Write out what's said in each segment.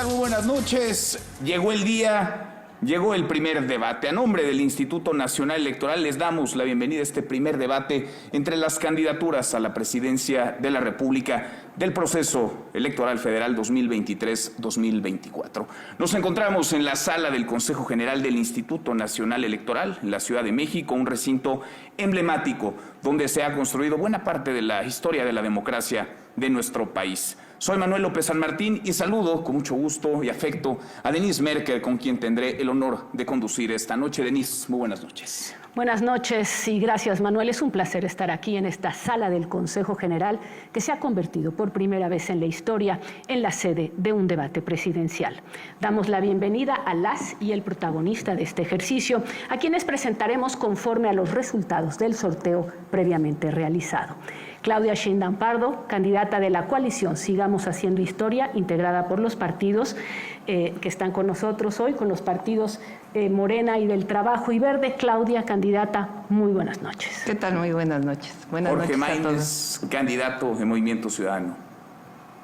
tal? Muy buenas noches. Llegó el día, llegó el primer debate. A nombre del Instituto Nacional Electoral les damos la bienvenida a este primer debate entre las candidaturas a la presidencia de la República del proceso electoral federal 2023-2024. Nos encontramos en la sala del Consejo General del Instituto Nacional Electoral en la Ciudad de México, un recinto emblemático donde se ha construido buena parte de la historia de la democracia de nuestro país. Soy Manuel López San Martín y saludo con mucho gusto y afecto a Denise Merker, con quien tendré el honor de conducir esta noche. Denise, muy buenas noches. Buenas noches y gracias, Manuel. Es un placer estar aquí en esta sala del Consejo General que se ha convertido por primera vez en la historia en la sede de un debate presidencial. Damos la bienvenida a las y el protagonista de este ejercicio, a quienes presentaremos conforme a los resultados del sorteo previamente realizado. Claudia Sheinbaum Pardo, candidata de la coalición Sigamos Haciendo Historia, integrada por los partidos que están con nosotros hoy, con los partidos Morena y del Trabajo y Verde. Claudia, candidata, muy buenas noches. ¿Qué tal? Muy buenas noches. Buenas Jorge noches a Maínez, todos. candidato de Movimiento Ciudadano.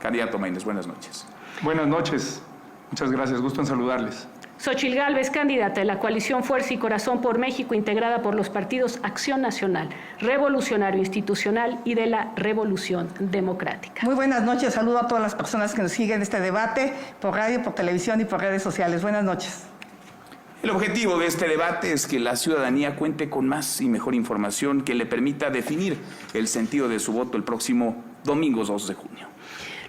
Candidato Maínez, buenas noches. Buenas noches. Muchas gracias. Gusto en saludarles. Xochitl Gálvez, candidata de la coalición Fuerza y Corazón por México, integrada por los partidos Acción Nacional, Revolucionario Institucional y de la Revolución Democrática. Muy buenas noches. Saludo a todas las personas que nos siguen este debate por radio, por televisión y por redes sociales. Buenas noches. El objetivo de este debate es que la ciudadanía cuente con más y mejor información que le permita definir el sentido de su voto el próximo domingo 2 de junio.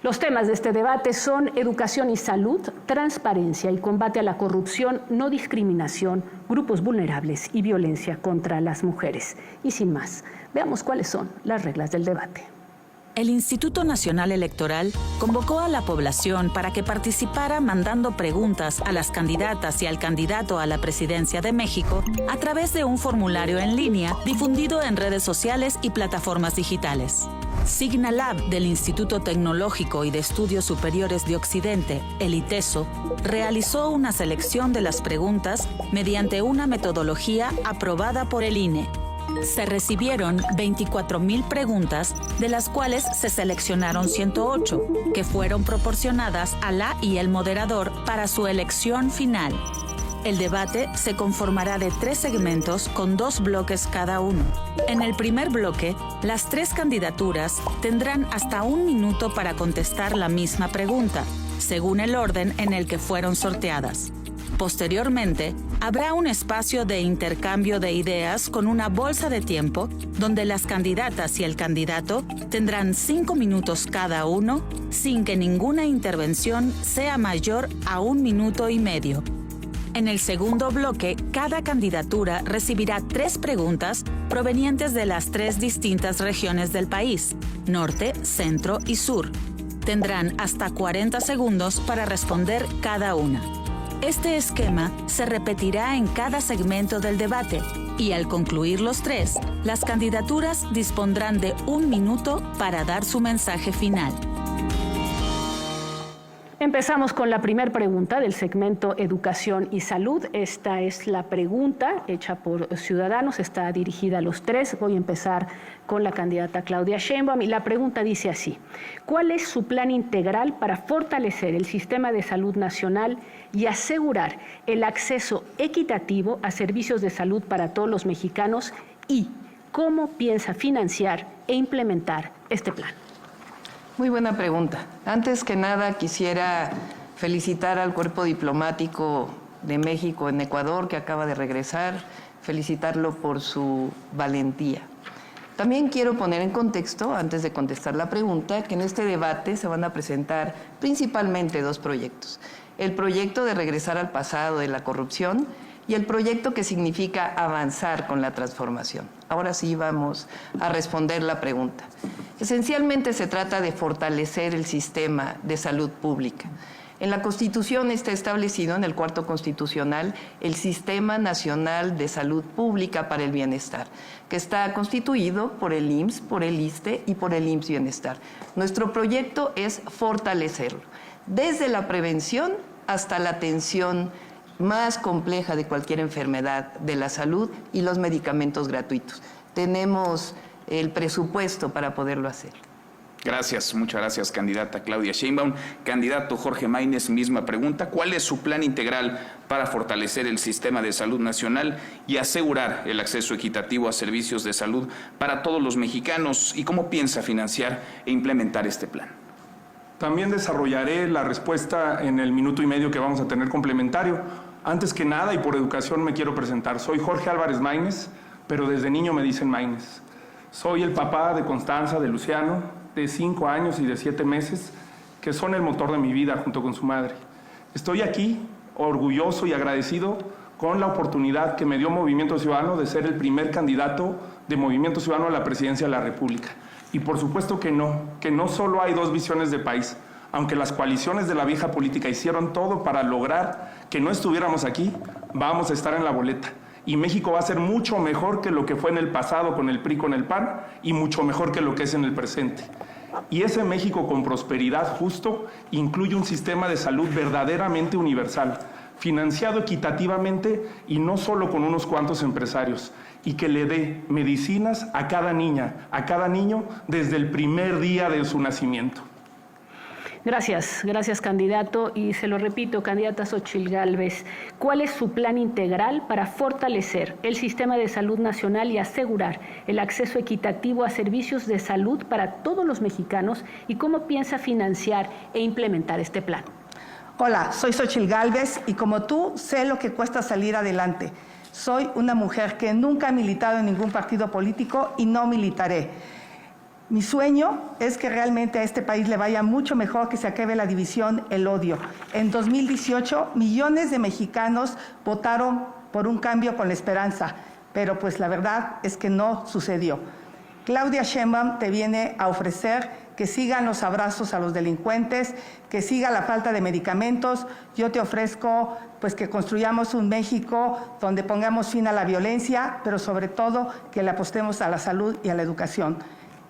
Los temas de este debate son educación y salud, transparencia y combate a la corrupción, no discriminación, grupos vulnerables y violencia contra las mujeres. Y sin más, veamos cuáles son las reglas del debate. El Instituto Nacional Electoral convocó a la población para que participara mandando preguntas a las candidatas y al candidato a la presidencia de México a través de un formulario en línea difundido en redes sociales y plataformas digitales. Signalab del Instituto Tecnológico y de Estudios Superiores de Occidente, el ITESO, realizó una selección de las preguntas mediante una metodología aprobada por el INE. Se recibieron 24,000 preguntas, de las cuales se seleccionaron 108, que fueron proporcionadas a la y el moderador para su elección final. El debate se conformará de 3 segmentos con 2 bloques cada uno. En el primer bloque, las 3 candidaturas tendrán hasta 1 minuto para contestar la misma pregunta, según el orden en el que fueron sorteadas. Posteriormente, habrá un espacio de intercambio de ideas con una bolsa de tiempo donde las candidatas y el candidato tendrán 5 minutos cada uno, sin que ninguna intervención sea mayor a 1,5 minutos. En el segundo bloque, cada candidatura recibirá 3 preguntas provenientes de las 3 distintas regiones del país, norte, centro y sur. Tendrán hasta 40 segundos para responder cada una. Este esquema se repetirá en cada segmento del debate y al concluir los 3, las candidaturas dispondrán de 1 minuto para dar su mensaje final. Empezamos con la primera pregunta del segmento Educación y Salud. Esta es la pregunta hecha por ciudadanos, está dirigida a los 3. Voy a empezar con la candidata Claudia Sheinbaum y la pregunta dice así: ¿cuál es su plan integral para fortalecer el sistema de salud nacional y asegurar el acceso equitativo a servicios de salud para todos los mexicanos? ¿Y cómo piensa financiar e implementar este plan? Muy buena pregunta. Antes que nada quisiera felicitar al cuerpo diplomático de México en Ecuador que acaba de regresar, felicitarlo por su valentía. También quiero poner en contexto, antes de contestar la pregunta, que en este debate se van a presentar principalmente 2 proyectos. El proyecto de regresar al pasado de la corrupción y el proyecto que significa avanzar con la transformación. Ahora sí vamos a responder la pregunta. Esencialmente se trata de fortalecer el sistema de salud pública. En la Constitución está establecido, en el 4º constitucional, el Sistema Nacional de Salud Pública para el Bienestar, que está constituido por el IMSS, por el ISSSTE y por el IMSS Bienestar. Nuestro proyecto es fortalecerlo, desde la prevención hasta la atención más compleja de cualquier enfermedad de la salud y los medicamentos gratuitos. Tenemos el presupuesto para poderlo hacer. Gracias, muchas gracias, candidata Claudia Sheinbaum. Candidato Jorge Maínez, misma pregunta. ¿Cuál es su plan integral para fortalecer el sistema de salud nacional y asegurar el acceso equitativo a servicios de salud para todos los mexicanos? ¿Y cómo piensa financiar e implementar este plan? También desarrollaré la respuesta en el minuto y medio que vamos a tener complementario. Antes que nada, y por educación, me quiero presentar. Soy Jorge Álvarez Maínez, pero desde niño me dicen Maínez. Soy el papá de Constanza, de Luciano, de 5 años y de 7 meses, que son el motor de mi vida junto con su madre. Estoy aquí orgulloso y agradecido con la oportunidad que me dio Movimiento Ciudadano de ser el primer candidato de Movimiento Ciudadano a la presidencia de la República. Y por supuesto que no solo hay dos visiones de país. Aunque las coaliciones de la vieja política hicieron todo para lograr que no estuviéramos aquí, vamos a estar en la boleta. Y México va a ser mucho mejor que lo que fue en el pasado con el PRI, con el PAN, y mucho mejor que lo que es en el presente. Y ese México con prosperidad justo incluye un sistema de salud verdaderamente universal, financiado equitativamente y no solo con unos cuantos empresarios, y que le dé medicinas a cada niña, a cada niño, desde el primer día de su nacimiento. Gracias, gracias, candidato. Y se lo repito, candidata Xóchitl Gálvez, ¿cuál es su plan integral para fortalecer el sistema de salud nacional y asegurar el acceso equitativo a servicios de salud para todos los mexicanos? ¿Y cómo piensa financiar e implementar este plan? Hola, soy Xóchitl Gálvez y como tú sé lo que cuesta salir adelante. Soy una mujer que nunca ha militado en ningún partido político y no militaré. Mi sueño es que realmente a este país le vaya mucho mejor, que se acabe la división, el odio. En 2018, millones de mexicanos votaron por un cambio con la esperanza, pero pues la verdad es que no sucedió. Claudia Sheinbaum te viene a ofrecer que sigan los abrazos a los delincuentes, que siga la falta de medicamentos. Yo te ofrezco pues que construyamos un México donde pongamos fin a la violencia, pero sobre todo que le apostemos a la salud y a la educación.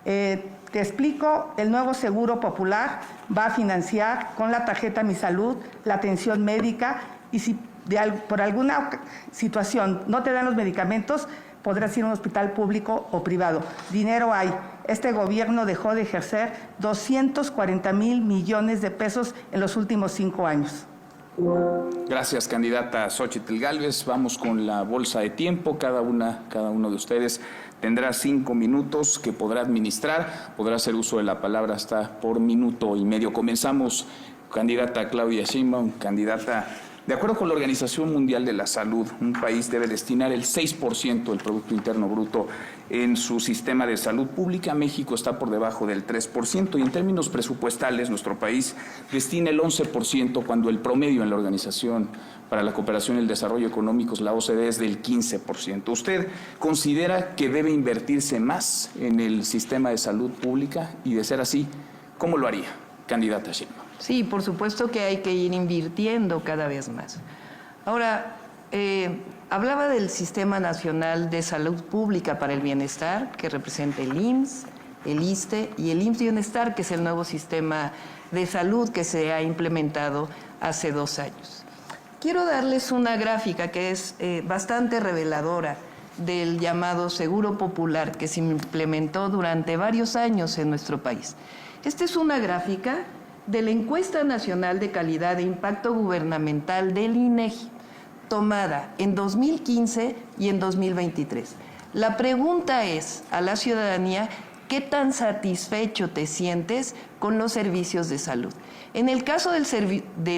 Te explico, el nuevo Seguro Popular va a financiar con la tarjeta Mi Salud la atención médica y si por alguna situación no te dan los medicamentos, podrás ir a un hospital público o privado. Dinero hay. Este gobierno dejó de ejercer 240,000 millones de pesos en los últimos 5 años. Gracias, candidata Xóchitl Gálvez. Vamos con la bolsa de tiempo. Cada uno de ustedes tendrá 5 minutos que podrá administrar. Podrá hacer uso de la palabra hasta por minuto y medio. Comenzamos, candidata Claudia Sheinbaum. Candidata, de acuerdo con la Organización Mundial de la Salud, un país debe destinar el 6% del Producto Interno Bruto en su sistema de salud pública. México está por debajo del 3% y en términos presupuestales nuestro país destina el 11% cuando el promedio en la Organización para la Cooperación y el Desarrollo Económicos, la OCDE, es del 15%. ¿Usted considera que debe invertirse más en el sistema de salud pública? Y de ser así, ¿cómo lo haría, candidata Sheinbaum? Sí, por supuesto que hay que ir invirtiendo cada vez más. Ahora, hablaba del Sistema Nacional de Salud Pública para el Bienestar, que representa el IMSS, el ISSSTE y el IMSS Bienestar, que es el nuevo sistema de salud que se ha implementado hace 2 años. Quiero darles una gráfica que es bastante reveladora del llamado Seguro Popular que se implementó durante varios años en nuestro país. Esta es una gráfica de la Encuesta Nacional de Calidad e Impacto Gubernamental del INEGI, tomada en 2015 y en 2023. La pregunta es a la ciudadanía, ¿qué tan satisfecho te sientes con los servicios de salud? En el caso del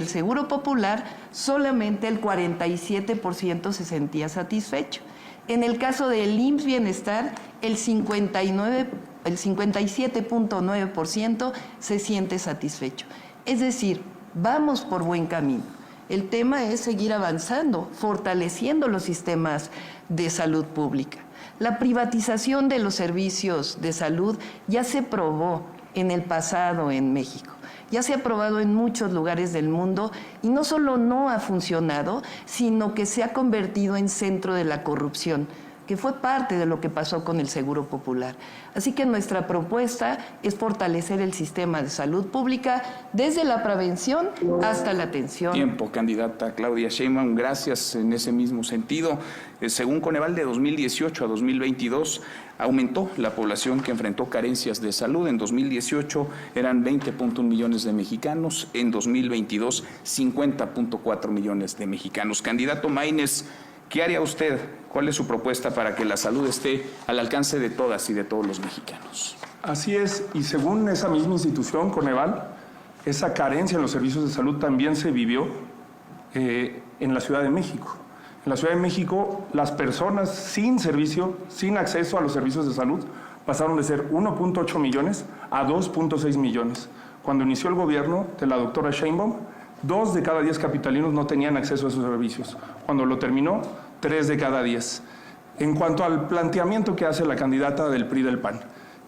Seguro Popular, solamente el 47% se sentía satisfecho. En el caso del IMSS Bienestar, el 57.9% se siente satisfecho. Es decir, vamos por buen camino. El tema es seguir avanzando, fortaleciendo los sistemas de salud pública. La privatización de los servicios de salud ya se probó en el pasado en México. Ya se ha probado en muchos lugares del mundo y no solo no ha funcionado, sino que se ha convertido en centro de la corrupción, que fue parte de lo que pasó con el Seguro Popular. Así que nuestra propuesta es fortalecer el sistema de salud pública desde la prevención hasta la atención. Tiempo, candidata Claudia Sheinbaum, gracias en ese mismo sentido. Según Coneval, de 2018 a 2022 aumentó la población que enfrentó carencias de salud. En 2018 eran 20.1 millones de mexicanos, en 2022 50.4 millones de mexicanos. Candidato Maínez, ¿qué haría usted? ¿Cuál es su propuesta para que la salud esté al alcance de todas y de todos los mexicanos? Así es, y según esa misma institución, Coneval, esa carencia en los servicios de salud también se vivió en la Ciudad de México. En la Ciudad de México, las personas sin servicio, sin acceso a los servicios de salud, pasaron de ser 1.8 millones a 2.6 millones. Cuando inició el gobierno de la doctora Sheinbaum, 2 de cada 10 capitalinos no tenían acceso a esos servicios. Cuando lo terminó, 3 de cada 10. En cuanto al planteamiento que hace la candidata del PRI del PAN,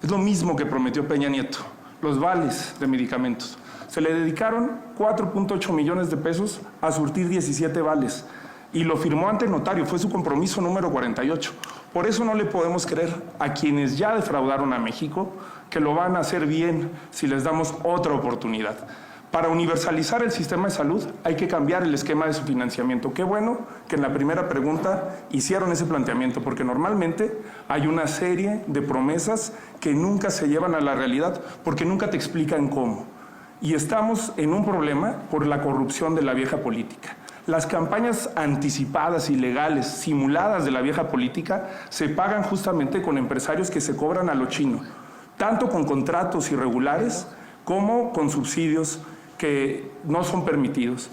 es lo mismo que prometió Peña Nieto, los vales de medicamentos. Se le dedicaron 4.8 millones de pesos a surtir 17 vales y lo firmó ante notario, fue su compromiso número 48. Por eso no le podemos creer a quienes ya defraudaron a México que lo van a hacer bien si les damos otra oportunidad. Para universalizar el sistema de salud hay que cambiar el esquema de su financiamiento. Qué bueno que en la primera pregunta hicieron ese planteamiento, porque normalmente hay una serie de promesas que nunca se llevan a la realidad porque nunca te explican cómo. Y estamos en un problema por la corrupción de la vieja política. Las campañas anticipadas, ilegales, simuladas de la vieja política se pagan justamente con empresarios que se cobran a lo chino, tanto con contratos irregulares como con subsidios que no son permitidos.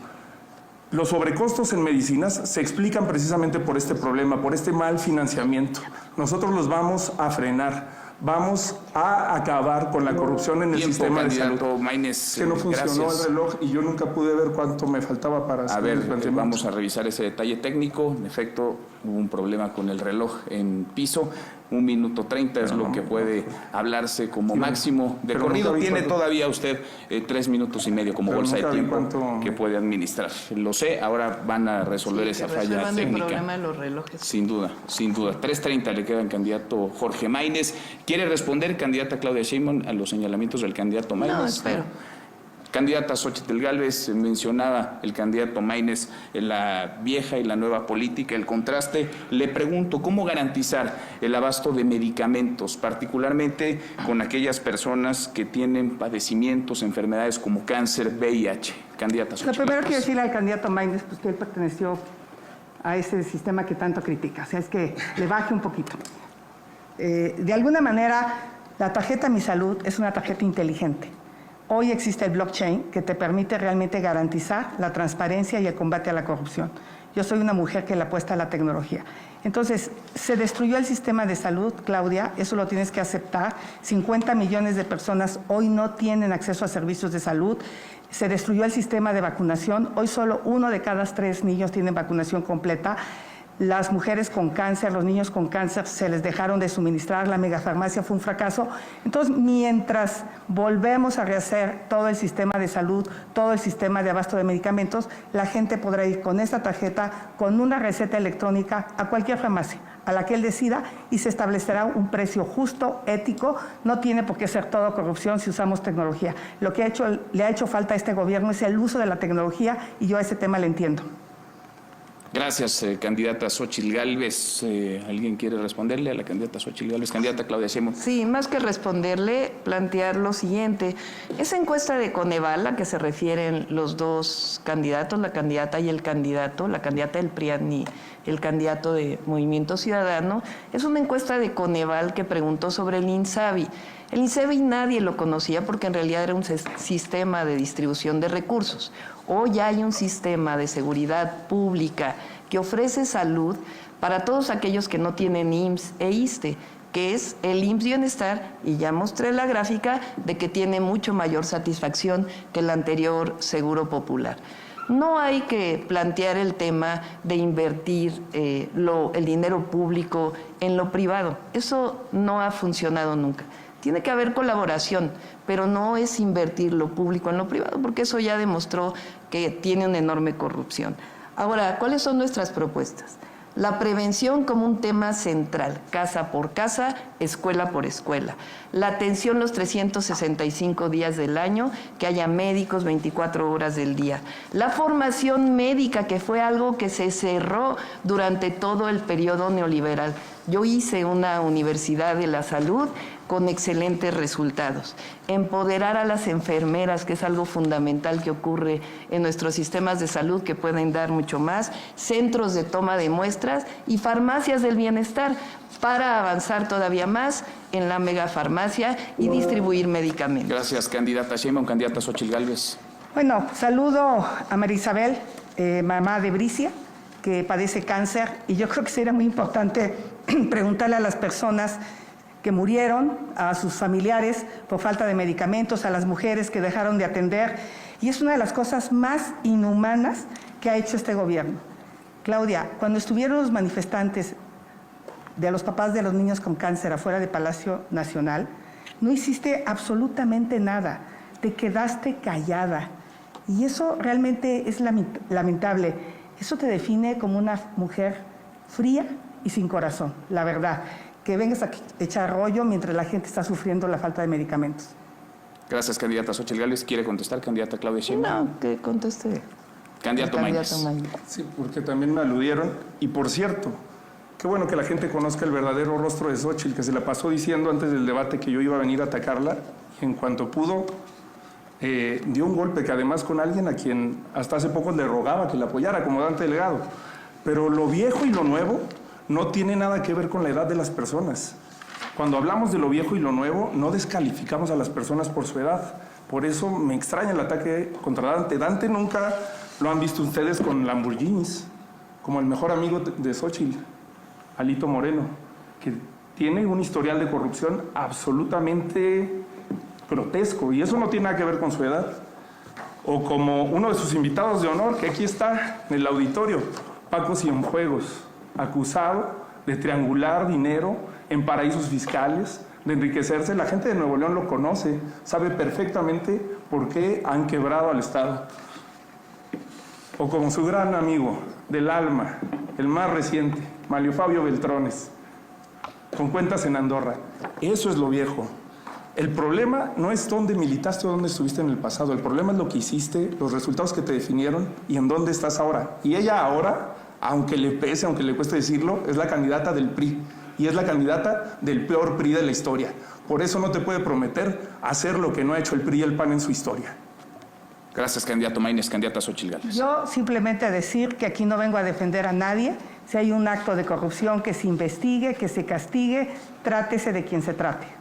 Los sobrecostos en medicinas se explican precisamente por este problema, por este mal financiamiento. Nosotros los vamos a frenar. Vamos a acabar con la corrupción en el sistema de salud. Maínez, que no funcionó gracias. el reloj y yo nunca pude ver cuánto me faltaba para hacer el planteamiento. Vamos a revisar ese detalle técnico. En efecto, hubo un problema con el reloj en piso. 1 minuto 30 es lo que puede hablarse como máximo de corrido. Tiene todavía usted 3 minutos y medio como bolsa de tiempo que puede administrar. Lo sé, ahora van a resolver esa falla técnica. El problema de los relojes. Sin duda, sin duda. 3:30 le queda al candidato Jorge Maínez. ¿Quiere responder, candidata Claudia Sheinbaum, a los señalamientos del candidato Maínez? No, espero. Candidata Xóchitl Gálvez, mencionaba el candidato Maínez la vieja y la nueva política, el contraste. Le pregunto, ¿cómo garantizar el abasto de medicamentos, particularmente con aquellas personas que tienen padecimientos, enfermedades como cáncer, VIH? Candidata Xóchitl. Lo primero que decirle al candidato Maínez, pues que él perteneció a ese sistema que tanto critica, o sea, es que le baje un poquito. De alguna manera, la tarjeta Mi Salud es una tarjeta inteligente. Hoy existe el blockchain que te permite realmente garantizar la transparencia y el combate a la corrupción. Yo soy una mujer que le apuesta a la tecnología. Entonces, se destruyó el sistema de salud, Claudia, eso lo tienes que aceptar. 50 millones de personas hoy no tienen acceso a servicios de salud. Se destruyó el sistema de vacunación. Hoy solo 1 de cada 3 niños tienen vacunación completa. Las mujeres con cáncer, los niños con cáncer, se les dejaron de suministrar, la megafarmacia fue un fracaso. Entonces, mientras volvemos a rehacer todo el sistema de salud, todo el sistema de abasto de medicamentos, la gente podrá ir con esta tarjeta, con una receta electrónica, a cualquier farmacia, a la que él decida, y se establecerá un precio justo, ético. No tiene por qué ser todo corrupción si usamos tecnología. Lo que le ha hecho falta a este gobierno es el uso de la tecnología, y yo a ese tema le entiendo. Gracias, candidata Xóchitl Gálvez. ¿Alguien quiere responderle a la candidata Xóchitl Gálvez? Candidata Claudia Sheinbaum. Sí, más que responderle, plantear lo siguiente. Esa encuesta de Coneval, a que se refieren los dos candidatos, la candidata y el candidato, la candidata del PRIAN y el candidato de Movimiento Ciudadano, es una encuesta de Coneval que preguntó sobre el INSABI. El INSABI nadie lo conocía porque en realidad era un sistema de distribución de recursos. Hoy hay un sistema de seguridad pública que ofrece salud para todos aquellos que no tienen IMSS e ISSSTE, que es el IMSS Bienestar, y ya mostré la gráfica de que tiene mucho mayor satisfacción que el anterior Seguro Popular. No hay que plantear el tema de invertir el dinero público en lo privado. Eso no ha funcionado nunca. Tiene que haber colaboración, pero no es invertir lo público en lo privado, porque eso ya demostró que tiene una enorme corrupción. Ahora, ¿cuáles son nuestras propuestas? La prevención como un tema central, casa por casa, escuela por escuela. La atención los 365 días del año, que haya médicos 24 horas del día. La formación médica, que fue algo que se cerró durante todo el periodo neoliberal. Yo hice una universidad de la salud con excelentes resultados. Empoderar a las enfermeras, que es algo fundamental que ocurre en nuestros sistemas de salud, que pueden dar mucho más, centros de toma de muestras y farmacias del bienestar, para avanzar todavía más en la megafarmacia y distribuir medicamentos. Gracias, candidata Sheinbaum. Candidata Xóchitl Gálvez. Bueno, saludo a María Isabel, mamá de Bricia, que padece cáncer, y yo creo que sería muy importante preguntarle a las personas que murieron, a sus familiares por falta de medicamentos, a las mujeres que dejaron de atender, y es una de las cosas más inhumanas que ha hecho este gobierno. Claudia, cuando estuvieron los manifestantes de los papás de los niños con cáncer afuera de Palacio Nacional, no hiciste absolutamente nada, te quedaste callada, y eso realmente es lamentable. Eso te define como una mujer fría y sin corazón, la verdad. Que vengas a echar rollo mientras la gente está sufriendo la falta de medicamentos. Gracias, candidata Xóchitl Gálvez. ¿Quiere contestar, candidata Claudia Sheinbaum? No, que conteste. Candidato Maínez. Sí, porque también me aludieron. Y por cierto, qué bueno que la gente conozca el verdadero rostro de Xóchitl, que se la pasó diciendo antes del debate que yo iba a venir a atacarla, y en cuanto pudo, dio un golpe, que además con alguien a quien hasta hace poco le rogaba que la apoyara, como Dante Delgado. Pero lo viejo y lo nuevo no tiene nada que ver con la edad de las personas. Cuando hablamos de lo viejo y lo nuevo, no descalificamos a las personas por su edad. Por eso me extraña el ataque contra Dante. Dante nunca lo han visto ustedes con Lamborghinis, como el mejor amigo de Xóchitl, Alito Moreno, que tiene un historial de corrupción absolutamente grotesco, y eso no tiene nada que ver con su edad. O como uno de sus invitados de honor, que aquí está en el auditorio, Paco Cienfuegos, acusado de triangular dinero en paraísos fiscales, de enriquecerse. La gente de Nuevo León lo conoce, sabe perfectamente por qué han quebrado al Estado. O como su gran amigo del alma, el más reciente, Manlio Fabio Beltrones, con cuentas en Andorra. Eso es lo viejo. El problema no es dónde militaste o dónde estuviste en el pasado. El problema es lo que hiciste, los resultados que te definieron y en dónde estás ahora. Y ella ahora, aunque le pese, aunque le cueste decirlo, es la candidata del PRI. Y es la candidata del peor PRI de la historia. Por eso no te puede prometer hacer lo que no ha hecho el PRI y el PAN en su historia. Gracias, candidato Maínez. Candidata Xóchitl Gálvez. Yo simplemente decir que aquí no vengo a defender a nadie. Si hay un acto de corrupción, que se investigue, que se castigue, trátese de quien se trate.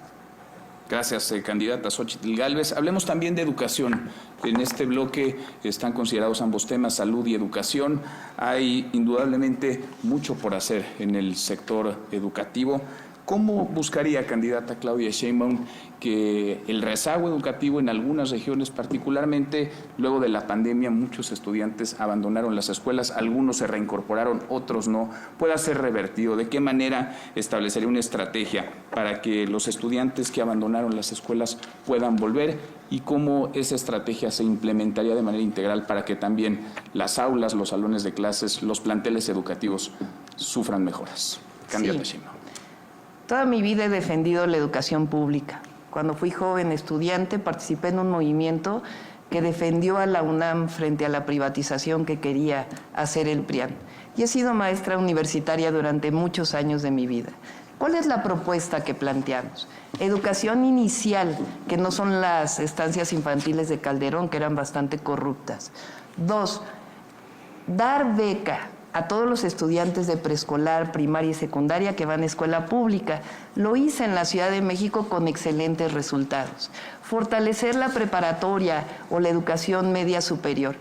Gracias, candidata Xóchitl Gálvez. Hablemos también de educación. En este bloque están considerados ambos temas, salud y educación. Hay indudablemente mucho por hacer en el sector educativo. ¿Cómo buscaría, candidata Claudia Sheinbaum, que el rezago educativo en algunas regiones, particularmente luego de la pandemia, muchos estudiantes abandonaron las escuelas, algunos se reincorporaron, otros no, pueda ser revertido? ¿De qué manera establecería una estrategia para que los estudiantes que abandonaron las escuelas puedan volver? ¿Y cómo esa estrategia se implementaría de manera integral para que también las aulas, los salones de clases, los planteles educativos sufran mejoras? Candidata Sheinbaum. Toda mi vida he defendido la educación pública. Cuando fui joven estudiante participé en un movimiento que defendió a la UNAM frente a la privatización que quería hacer el PRIAN. Y he sido maestra universitaria durante muchos años de mi vida. ¿Cuál es la propuesta que planteamos? Educación inicial, que no son las estancias infantiles de Calderón, que eran bastante corruptas. 2, dar beca a todos los estudiantes de preescolar, primaria y secundaria que van a escuela pública. Lo hice en la Ciudad de México con excelentes resultados. Fortalecer la preparatoria o la educación media superior.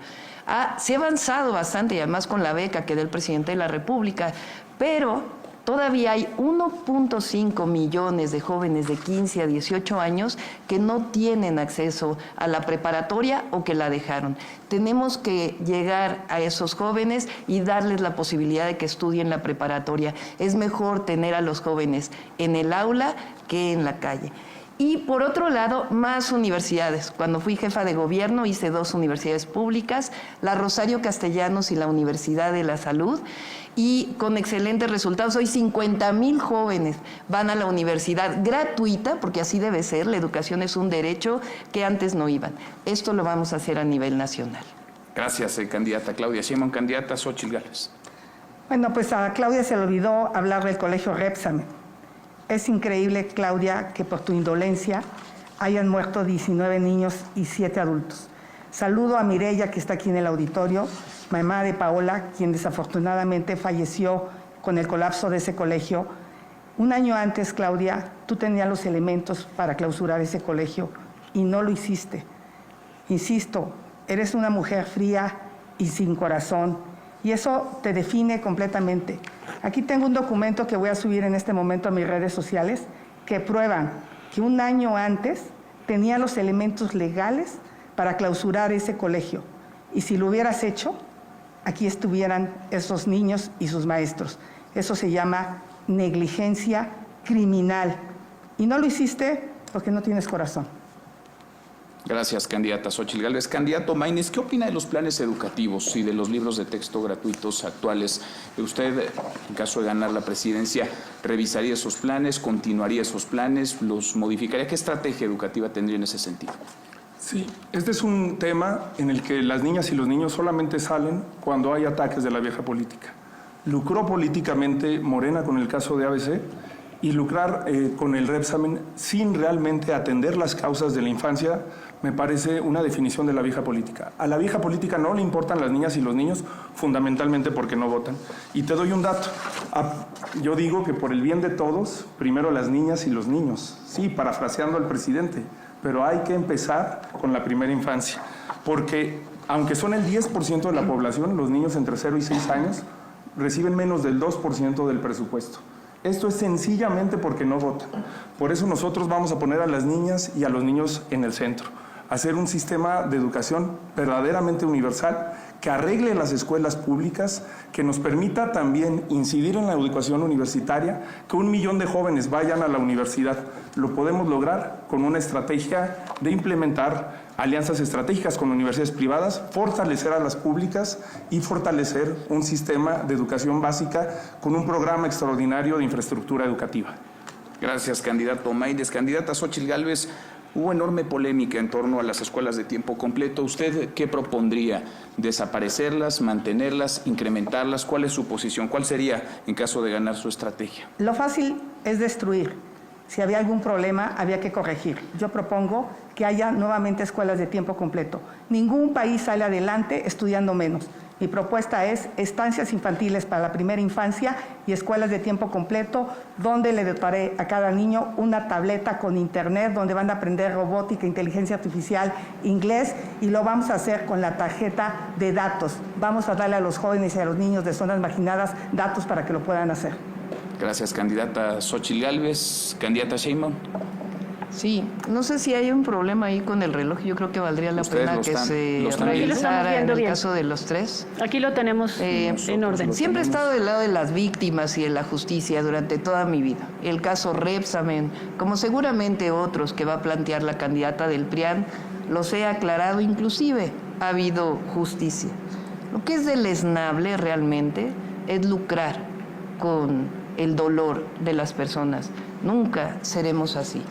Se ha avanzado bastante, y además con la beca que da el presidente de la República, pero todavía hay 1.5 millones de jóvenes de 15 a 18 años que no tienen acceso a la preparatoria o que la dejaron. Tenemos que llegar a esos jóvenes y darles la posibilidad de que estudien la preparatoria. Es mejor tener a los jóvenes en el aula que en la calle. Y por otro lado, más universidades. Cuando fui jefa de gobierno hice 2 universidades públicas, la Rosario Castellanos y la Universidad de la Salud, y con excelentes resultados. Hoy 50,000 jóvenes van a la universidad gratuita, porque así debe ser, la educación es un derecho que antes no iban. Esto lo vamos a hacer a nivel nacional. Gracias, candidata Claudia Sheinbaum. Candidata Xóchitl Gálvez. Bueno, pues a Claudia se le olvidó hablar del colegio Repsamen. Es increíble, Claudia, que por tu indolencia hayan muerto 19 niños y 7 adultos. Saludo a Mireya, que está aquí en el auditorio, mamá de Paola, quien desafortunadamente falleció con el colapso de ese colegio. Un año antes, Claudia, tú tenías los elementos para clausurar ese colegio y no lo hiciste. Insisto, eres una mujer fría y sin corazón, y eso te define completamente. Aquí tengo un documento que voy a subir en este momento a mis redes sociales que prueban que un año antes tenía los elementos legales para clausurar ese colegio. Y si lo hubieras hecho, aquí estuvieran esos niños y sus maestros. Eso se llama negligencia criminal. Y no lo hiciste porque no tienes corazón. Gracias, candidata Xóchitl Gálvez. Candidato Maínez, ¿qué opina de los planes educativos y de los libros de texto gratuitos actuales? ¿Usted, en caso de ganar la presidencia, revisaría esos planes, continuaría esos planes, los modificaría? ¿Qué estrategia educativa tendría en ese sentido? Sí, este es un tema en el que las niñas y los niños solamente salen cuando hay ataques de la vieja política. Lucró políticamente Morena con el caso de ABC y lucrar con el Repsamen sin realmente atender las causas de la infancia me parece una definición de la vieja política. A la vieja política no le importan las niñas y los niños fundamentalmente porque no votan. Y te doy un dato. Yo digo que por el bien de todos, primero las niñas y los niños. Sí, parafraseando al presidente, pero hay que empezar con la primera infancia. Porque aunque son el 10% de la población, los niños entre 0 y 6 años reciben menos del 2% del presupuesto. Esto es sencillamente porque no votan. Por eso nosotros vamos a poner a las niñas y a los niños en el centro. Hacer un sistema de educación verdaderamente universal que arregle las escuelas públicas, que nos permita también incidir en la educación universitaria, que 1 millón de jóvenes vayan a la universidad. Lo podemos lograr con una estrategia de implementar alianzas estratégicas con universidades privadas, fortalecer a las públicas y fortalecer un sistema de educación básica con un programa extraordinario de infraestructura educativa. Gracias, candidato Maínez. Candidata Xóchitl Gálvez, hubo enorme polémica en torno a las escuelas de tiempo completo. ¿Usted qué propondría? ¿Desaparecerlas, mantenerlas, incrementarlas? ¿Cuál es su posición? ¿Cuál sería en caso de ganar su estrategia? Lo fácil es destruir. Si había algún problema, había que corregir. Yo propongo que haya nuevamente escuelas de tiempo completo. Ningún país sale adelante estudiando menos. Mi propuesta es estancias infantiles para la primera infancia y escuelas de tiempo completo, donde le dotaré a cada niño una tableta con internet, donde van a aprender robótica, inteligencia artificial, inglés, y lo vamos a hacer con la tarjeta de datos. Vamos a darle a los jóvenes y a los niños de zonas marginadas datos para que lo puedan hacer. Gracias, candidata Xóchitl Gálvez. Candidata Sheinbaum. Sí, no sé si hay un problema ahí con el reloj. Yo creo que valdría la pena que se revisara en el caso de los 3. Aquí lo tenemos en orden. Siempre he estado del lado de las víctimas y de la justicia durante toda mi vida. El caso Repsamen, como seguramente otros que va a plantear la candidata del PRIAN, los he aclarado, inclusive ha habido justicia. Lo que es deleznable realmente es lucrar con el dolor de las personas. Nunca seremos así.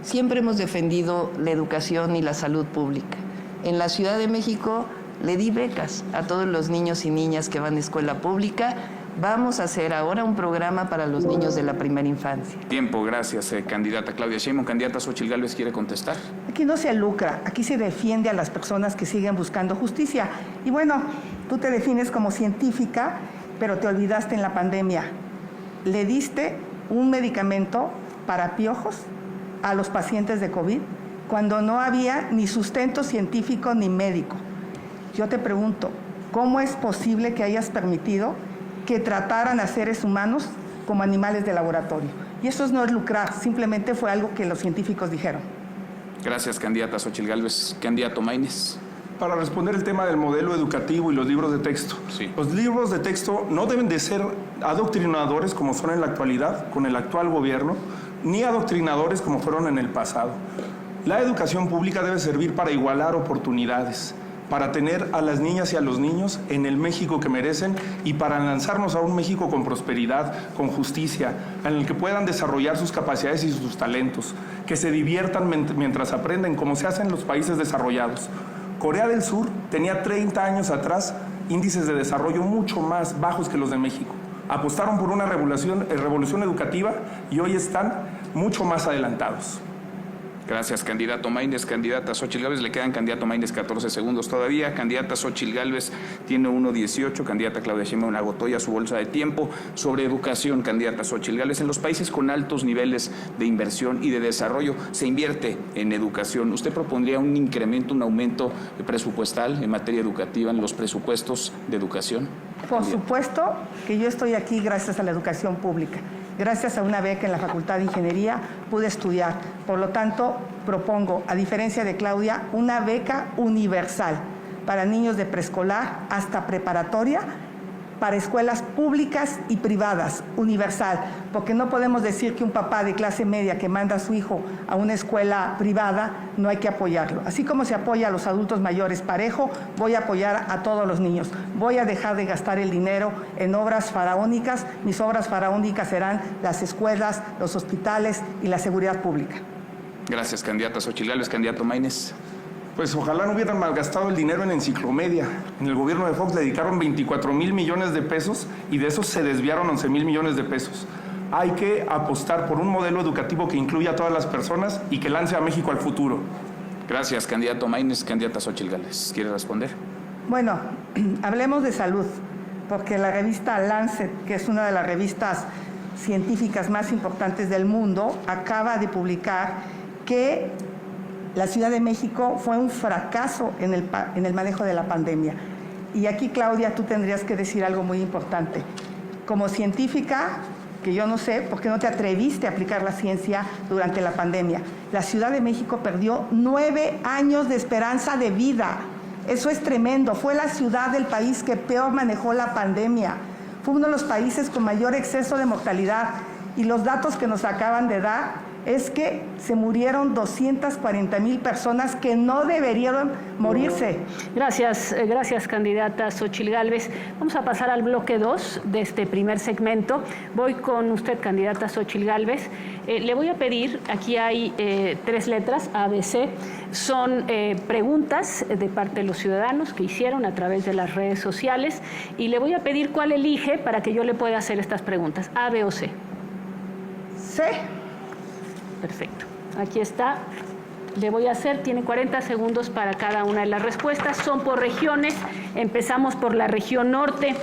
Siempre hemos defendido la educación y la salud pública. En la Ciudad de México le di becas a todos los niños y niñas que van a escuela pública. Vamos a hacer ahora un programa para los niños de la primera infancia. Tiempo, gracias, candidata Claudia Sheinbaum. Candidata Xóchitl Gálvez, ¿quiere contestar? Aquí no se lucra, aquí se defiende a las personas que siguen buscando justicia. Y bueno, tú te defines como científica, pero te olvidaste en la pandemia. Le diste un medicamento para piojos a los pacientes de COVID cuando no había ni sustento científico ni médico. Yo te pregunto, ¿cómo es posible que hayas permitido que trataran a seres humanos como animales de laboratorio? Y eso no es lucrar, simplemente fue algo que los científicos dijeron. Gracias, candidata Xóchitl Gálvez. Candidato Maínez. Para responder el tema del modelo educativo y los libros de texto. Sí. Los libros de texto no deben de ser adoctrinadores como son en la actualidad, con el actual gobierno, ni adoctrinadores como fueron en el pasado. La educación pública debe servir para igualar oportunidades, para tener a las niñas y a los niños en el México que merecen y para lanzarnos a un México con prosperidad, con justicia, en el que puedan desarrollar sus capacidades y sus talentos, que se diviertan mientras aprenden, como se hace en los países desarrollados. Corea del Sur tenía 30 años atrás índices de desarrollo mucho más bajos que los de México. Apostaron por una revolución educativa y hoy están mucho más adelantados. Gracias, candidato Maínez. Candidata Xóchitl Gálvez, le quedan candidato Maínez 14 segundos todavía. Candidata Xóchitl Gálvez tiene 1:18. Candidata Claudia Sheinbaum agotó ya su bolsa de tiempo. Sobre educación, candidata Xóchitl Gálvez, en los países con altos niveles de inversión y de desarrollo se invierte en educación. ¿Usted propondría un incremento, un aumento presupuestal en materia educativa en los presupuestos de educación? Por supuesto que yo estoy aquí gracias a la educación pública. Gracias a una beca en la Facultad de Ingeniería pude estudiar. Por lo tanto, propongo, a diferencia de Claudia, una beca universal para niños de preescolar hasta preparatoria, para escuelas públicas y privadas, universal, porque no podemos decir que un papá de clase media que manda a su hijo a una escuela privada no hay que apoyarlo. Así como se apoya a los adultos mayores parejo, voy a apoyar a todos los niños. Voy a dejar de gastar el dinero en obras faraónicas. Mis obras faraónicas serán las escuelas, los hospitales y la seguridad pública. Gracias, candidata Xóchitl Gálvez. Candidato Maínez. Pues ojalá no hubieran malgastado el dinero en enciclomedia. En el gobierno de Fox le dedicaron 24,000 millones de pesos y de esos se desviaron 11,000 millones de pesos. Hay que apostar por un modelo educativo que incluya a todas las personas y que lance a México al futuro. Gracias, candidato Maínez. Candidata Xóchitl Gálvez, ¿quiere responder? Bueno, hablemos de salud, porque la revista Lancet, que es una de las revistas científicas más importantes del mundo, acaba de publicar que la Ciudad de México fue un fracaso en el manejo de la pandemia. Y aquí, Claudia, tú tendrías que decir algo muy importante. Como científica, que yo no sé por qué no te atreviste a aplicar la ciencia durante la pandemia. La Ciudad de México perdió 9 años de esperanza de vida. Eso es tremendo. Fue la ciudad del país que peor manejó la pandemia. Fue uno de los países con mayor exceso de mortalidad. Y los datos que nos acaban de dar es que se murieron 240,000 personas que no deberían morirse. Gracias, candidata Xóchitl Gálvez. Vamos a pasar al bloque 2 de este primer segmento. Voy con usted, candidata Xóchitl Gálvez. Le voy a pedir, aquí hay 3 letras, ABC, son preguntas de parte de los ciudadanos que hicieron a través de las redes sociales y le voy a pedir cuál elige para que yo le pueda hacer estas preguntas, A, B o C. C. Perfecto. Aquí está. Le voy a hacer, tiene 40 segundos para cada una de las respuestas. Son por regiones. Empezamos por la región norte.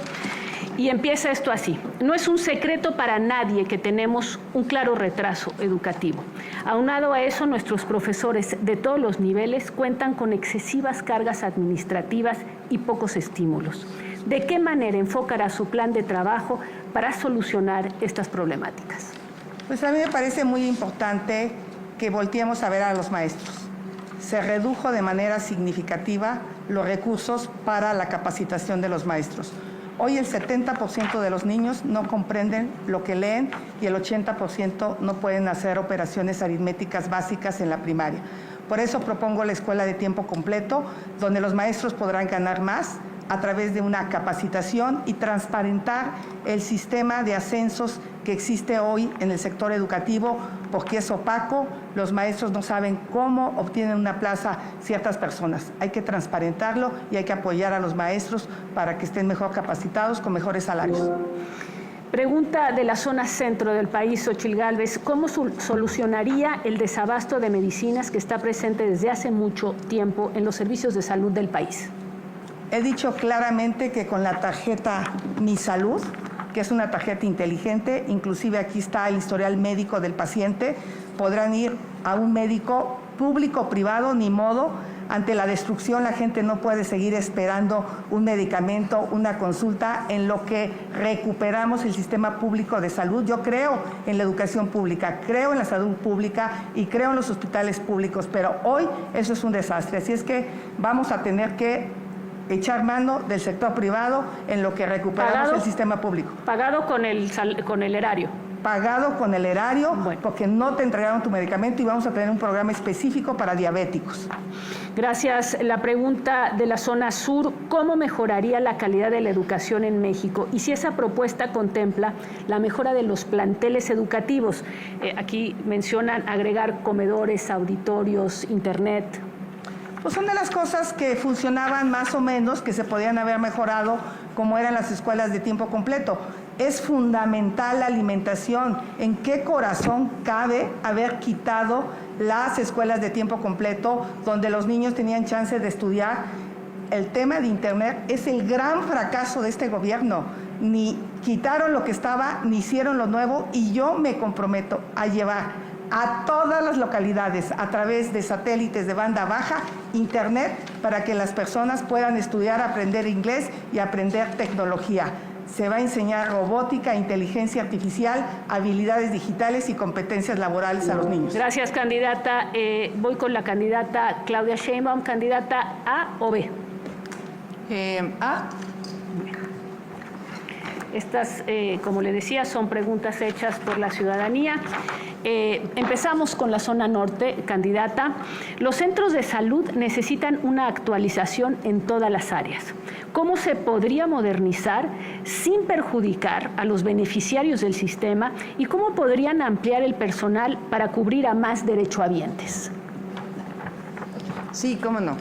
Y empieza esto así. No es un secreto para nadie que tenemos un claro retraso educativo. Aunado a eso, nuestros profesores de todos los niveles cuentan con excesivas cargas administrativas y pocos estímulos. ¿De qué manera enfocará su plan de trabajo para solucionar estas problemáticas? Pues a mí me parece muy importante que volteemos a ver a los maestros. Se redujo de manera significativa los recursos para la capacitación de los maestros. Hoy el 70% de los niños no comprenden lo que leen y el 80% no pueden hacer operaciones aritméticas básicas en la primaria. Por eso propongo la escuela de tiempo completo, donde los maestros podrán ganar más a través de una capacitación y transparentar el sistema de ascensos que existe hoy en el sector educativo, porque es opaco, los maestros no saben cómo obtienen una plaza ciertas personas. Hay que transparentarlo y hay que apoyar a los maestros para que estén mejor capacitados con mejores salarios. Pregunta de la zona centro del país, Xóchitl Gálvez, ¿cómo solucionaría el desabasto de medicinas que está presente desde hace mucho tiempo en los servicios de salud del país? He dicho claramente que con la tarjeta Mi Salud, que es una tarjeta inteligente, inclusive aquí está el historial médico del paciente, podrán ir a un médico público o privado, ni modo. Ante la destrucción la gente no puede seguir esperando un medicamento, una consulta, en lo que recuperamos el sistema público de salud. Yo creo en la educación pública, creo en la salud pública y creo en los hospitales públicos, pero hoy eso es un desastre. Así es que vamos a tener que echar mano del sector privado en lo que recuperamos el sistema público. Pagado con el erario. pagado con el erario, porque no te entregaron tu medicamento, y vamos a tener un programa específico para diabéticos. Gracias. La pregunta de la zona sur, ¿cómo mejoraría la calidad de la educación en México? Y si esa propuesta contempla la mejora de los planteles educativos. Aquí mencionan agregar comedores, auditorios, internet. Pues son de las cosas que funcionaban más o menos, que se podían haber mejorado, como eran las escuelas de tiempo completo. Es fundamental la alimentación. ¿En qué corazón cabe haber quitado las escuelas de tiempo completo, donde los niños tenían chance de estudiar? El tema de Internet es el gran fracaso de este gobierno. Ni quitaron lo que estaba, ni hicieron lo nuevo, y yo me comprometo a llevar a todas las localidades, a través de satélites de banda baja, Internet, para que las personas puedan estudiar, aprender inglés y aprender tecnología. Se va a enseñar robótica, inteligencia artificial, habilidades digitales y competencias laborales a los niños. Gracias, candidata. Voy con la candidata Claudia Sheinbaum. ¿Candidata A o B? A. Estas, como le decía, son preguntas hechas por la ciudadanía. Empezamos con la zona norte, candidata. Los centros de salud necesitan una actualización en todas las áreas. ¿Cómo se podría modernizar sin perjudicar a los beneficiarios del sistema? ¿Y cómo podrían ampliar el personal para cubrir a más derechohabientes? Sí, cómo no.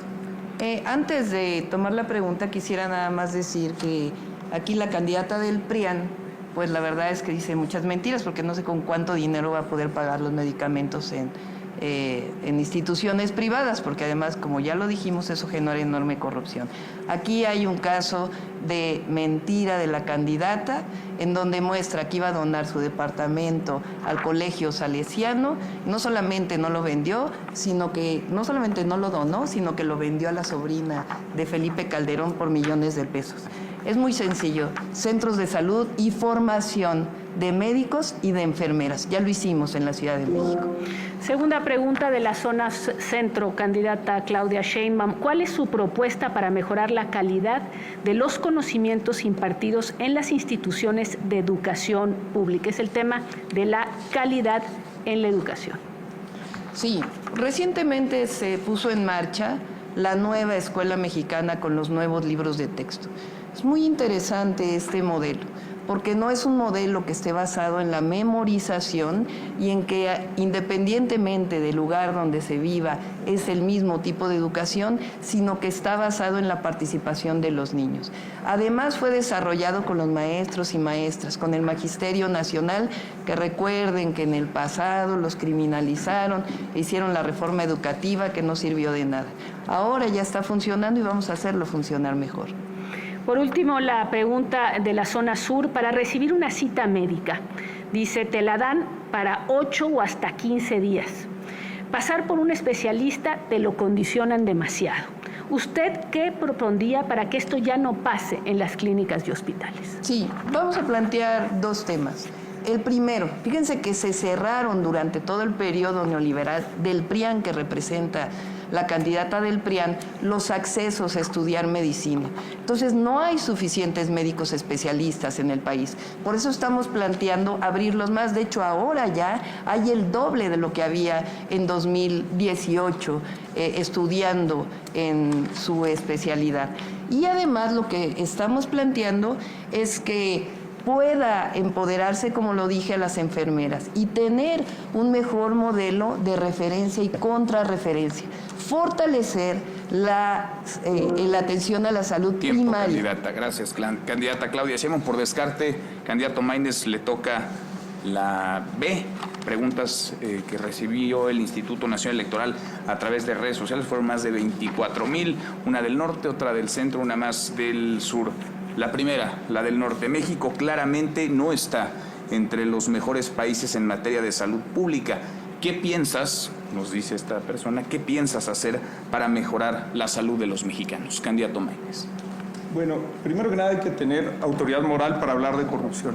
Antes de tomar la pregunta, quisiera nada más decir que aquí la candidata del PRIAN, pues la verdad es que dice muchas mentiras, porque no sé con cuánto dinero va a poder pagar los medicamentos en instituciones privadas, porque además, como ya lo dijimos, eso genera enorme corrupción. Aquí hay un caso de mentira de la candidata, en donde muestra que iba a donar su departamento al Colegio Salesiano. No solamente no lo vendió, sino que no solamente no lo donó, sino que lo vendió a la sobrina de Felipe Calderón por millones de pesos. Es muy sencillo, centros de salud y formación de médicos y de enfermeras. Ya lo hicimos en la Ciudad de México. Segunda pregunta de la zona centro, candidata Claudia Sheinbaum. ¿Cuál es su propuesta para mejorar la calidad de los conocimientos impartidos en las instituciones de educación pública? Es el tema de la calidad en la educación. Sí, recientemente se puso en marcha la nueva escuela mexicana con los nuevos libros de texto. Es muy interesante este modelo, porque no es un modelo que esté basado en la memorización y en que independientemente del lugar donde se viva es el mismo tipo de educación, sino que está basado en la participación de los niños. Además fue desarrollado con los maestros y maestras, con el Magisterio Nacional, que recuerden que en el pasado los criminalizaron, hicieron la reforma educativa que no sirvió de nada. Ahora ya está funcionando y vamos a hacerlo funcionar mejor. Por último, la pregunta de la zona sur, para recibir una cita médica. Dice, te la dan para 8 o hasta 15 días. Pasar por un especialista te lo condicionan demasiado. ¿Usted qué propondría para que esto ya no pase en las clínicas y hospitales? Sí, vamos a plantear dos temas. El primero, fíjense que se cerraron durante todo el periodo neoliberal del PRIAN, que representa la candidata del PRIAN, los accesos a estudiar medicina. Entonces, no hay suficientes médicos especialistas en el país. Por eso estamos planteando abrirlos más. De hecho, ahora ya hay el doble de lo que había en 2018 estudiando en su especialidad. Y además, lo que estamos planteando es que pueda empoderarse, como lo dije, a las enfermeras y tener un mejor modelo de referencia y contrarreferencia. Fortalecer la atención a la salud primaria. Candidata. Gracias, candidata Claudia Sheinbaum. Por descarte, candidato Maínez, le toca la B. Preguntas que recibió el Instituto Nacional Electoral a través de redes sociales. Fueron más de 24,000. Una del norte, otra del centro, una más del sur. La primera, la del norte. México claramente no está entre los mejores países en materia de salud pública. ¿Qué piensas, nos dice esta persona, qué piensas hacer para mejorar la salud de los mexicanos? Candidato Maínez. Bueno, primero que nada hay que tener autoridad moral para hablar de corrupción.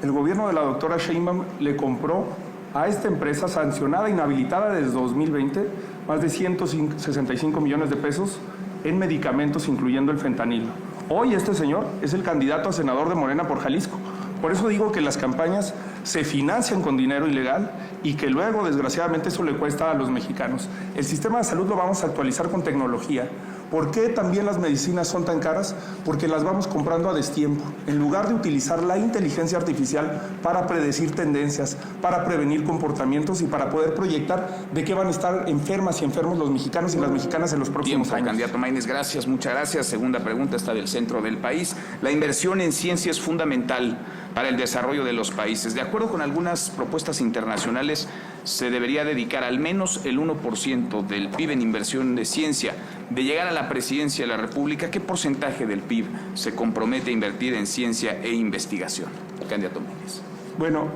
El gobierno de la doctora Sheinbaum le compró a esta empresa sancionada, inhabilitada desde 2020, más de 165 millones de pesos en medicamentos, incluyendo el fentanilo. Hoy este señor es el candidato a senador de Morena por Jalisco. Por eso digo que las campañas se financian con dinero ilegal y que luego, desgraciadamente, eso le cuesta a los mexicanos. El sistema de salud lo vamos a actualizar con tecnología. ¿Por qué también las medicinas son tan caras? Porque las vamos comprando a destiempo. En lugar de utilizar la inteligencia artificial para predecir tendencias, para prevenir comportamientos y para poder proyectar de qué van a estar enfermas y enfermos los mexicanos y las mexicanas en los próximos años. Candidato Maínez, gracias, muchas gracias. Segunda pregunta está del centro del país. La inversión en ciencia es fundamental para el desarrollo de los países. De acuerdo con algunas propuestas internacionales, se debería dedicar al menos el 1% del PIB en inversión de ciencia. De llegar a la presidencia de la República, ¿qué porcentaje del PIB se compromete a invertir en ciencia e investigación? Candidato Maínez. Bueno,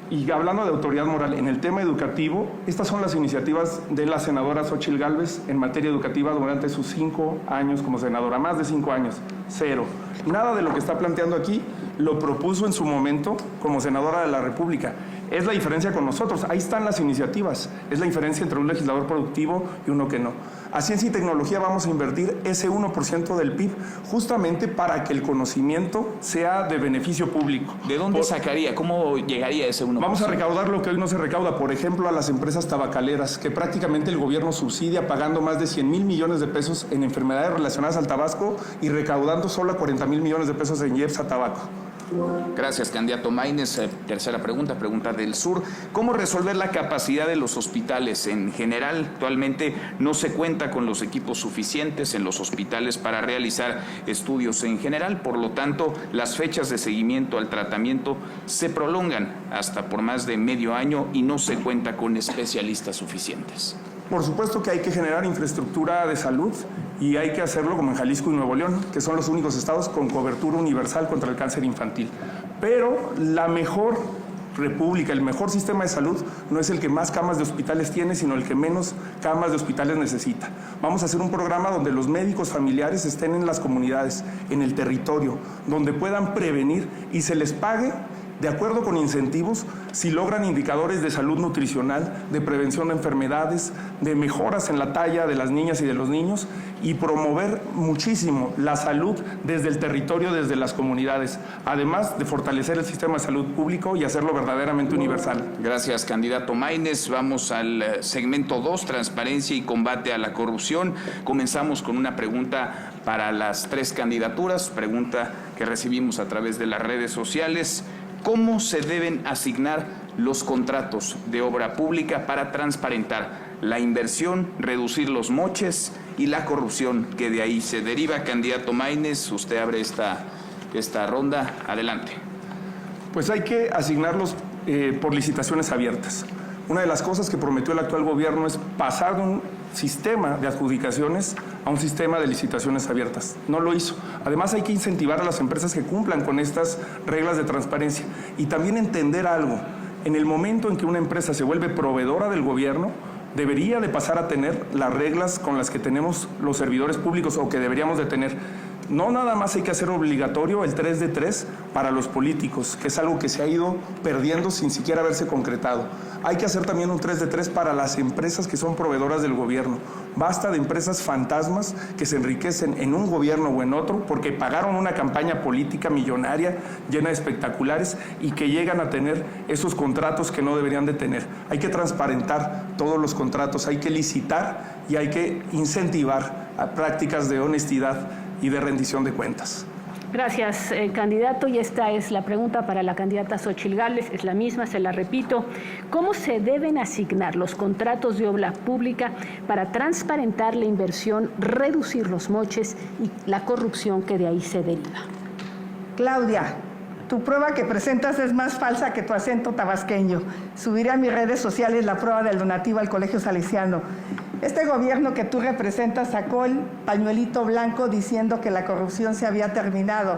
y hablando de autoridad moral, en el tema educativo, estas son las iniciativas de la senadora Xóchitl Gálvez en materia educativa durante sus 5 años como senadora, más de 5 años, 0. Nada de lo que está planteando aquí lo propuso en su momento como senadora de la República. Es la diferencia con nosotros, ahí están las iniciativas, es la diferencia entre un legislador productivo y uno que no. A ciencia y tecnología vamos a invertir ese 1% del PIB justamente para que el conocimiento sea de beneficio público. ¿De dónde sacaría? ¿Cómo llegaría ese 1%? Vamos a recaudar lo que hoy no se recauda, por ejemplo, a las empresas tabacaleras, que prácticamente el gobierno subsidia pagando más de 100,000 millones de pesos en enfermedades relacionadas al tabaco y recaudando solo 40,000 millones de pesos en IEPS a tabaco. Gracias, candidato Maínez. Tercera pregunta del sur. ¿Cómo resolver la capacidad de los hospitales? En general, actualmente no se cuenta con los equipos suficientes en los hospitales para realizar estudios en general. Por lo tanto, las fechas de seguimiento al tratamiento se prolongan hasta por más de medio año y no se cuenta con especialistas suficientes. Por supuesto que hay que generar infraestructura de salud y hay que hacerlo como en Jalisco y Nuevo León, que son los únicos estados con cobertura universal contra el cáncer infantil. Pero la mejor república, el mejor sistema de salud no es el que más camas de hospitales tiene, sino el que menos camas de hospitales necesita. Vamos a hacer un programa donde los médicos familiares estén en las comunidades, en el territorio, donde puedan prevenir y se les pague de acuerdo con incentivos, si logran indicadores de salud nutricional, de prevención de enfermedades, de mejoras en la talla de las niñas y de los niños y promover muchísimo la salud desde el territorio, desde las comunidades, además de fortalecer el sistema de salud público y hacerlo verdaderamente universal. Gracias, candidato Maínez. Vamos al segmento 2, transparencia y combate a la corrupción. Comenzamos con una pregunta para las 3 candidaturas, pregunta que recibimos a través de las redes sociales. ¿Cómo se deben asignar los contratos de obra pública para transparentar la inversión, reducir los moches y la corrupción que de ahí se deriva? Candidato Maínez, usted abre esta ronda. Adelante. Pues hay que asignarlos por licitaciones abiertas. Una de las cosas que prometió el actual gobierno es pasar de un sistema de adjudicaciones a un sistema de licitaciones abiertas. No lo hizo. Además, hay que incentivar a las empresas que cumplan con estas reglas de transparencia y también entender algo. En el momento en que una empresa se vuelve proveedora del gobierno, debería de pasar a tener las reglas con las que tenemos los servidores públicos o que deberíamos de tener. No nada más hay que hacer obligatorio el 3 de 3 para los políticos, que es algo que se ha ido perdiendo sin siquiera haberse concretado. Hay que hacer también un 3 de 3 para las empresas que son proveedoras del gobierno. Basta de empresas fantasmas que se enriquecen en un gobierno o en otro porque pagaron una campaña política millonaria llena de espectaculares y que llegan a tener esos contratos que no deberían de tener. Hay que transparentar todos los contratos, hay que licitar y hay que incentivar a prácticas de honestidad y de rendición de cuentas. Gracias, candidato. Y esta es la pregunta para la candidata Xóchitl Gálvez, es la misma, se la repito. ¿Cómo se deben asignar los contratos de obra pública para transparentar la inversión, reducir los moches y la corrupción que de ahí se deriva? Claudia, tu prueba que presentas es más falsa que tu acento tabasqueño. Subiré a mis redes sociales la prueba del donativo al Colegio Salesiano. Este gobierno que tú representas sacó el pañuelito blanco diciendo que la corrupción se había terminado.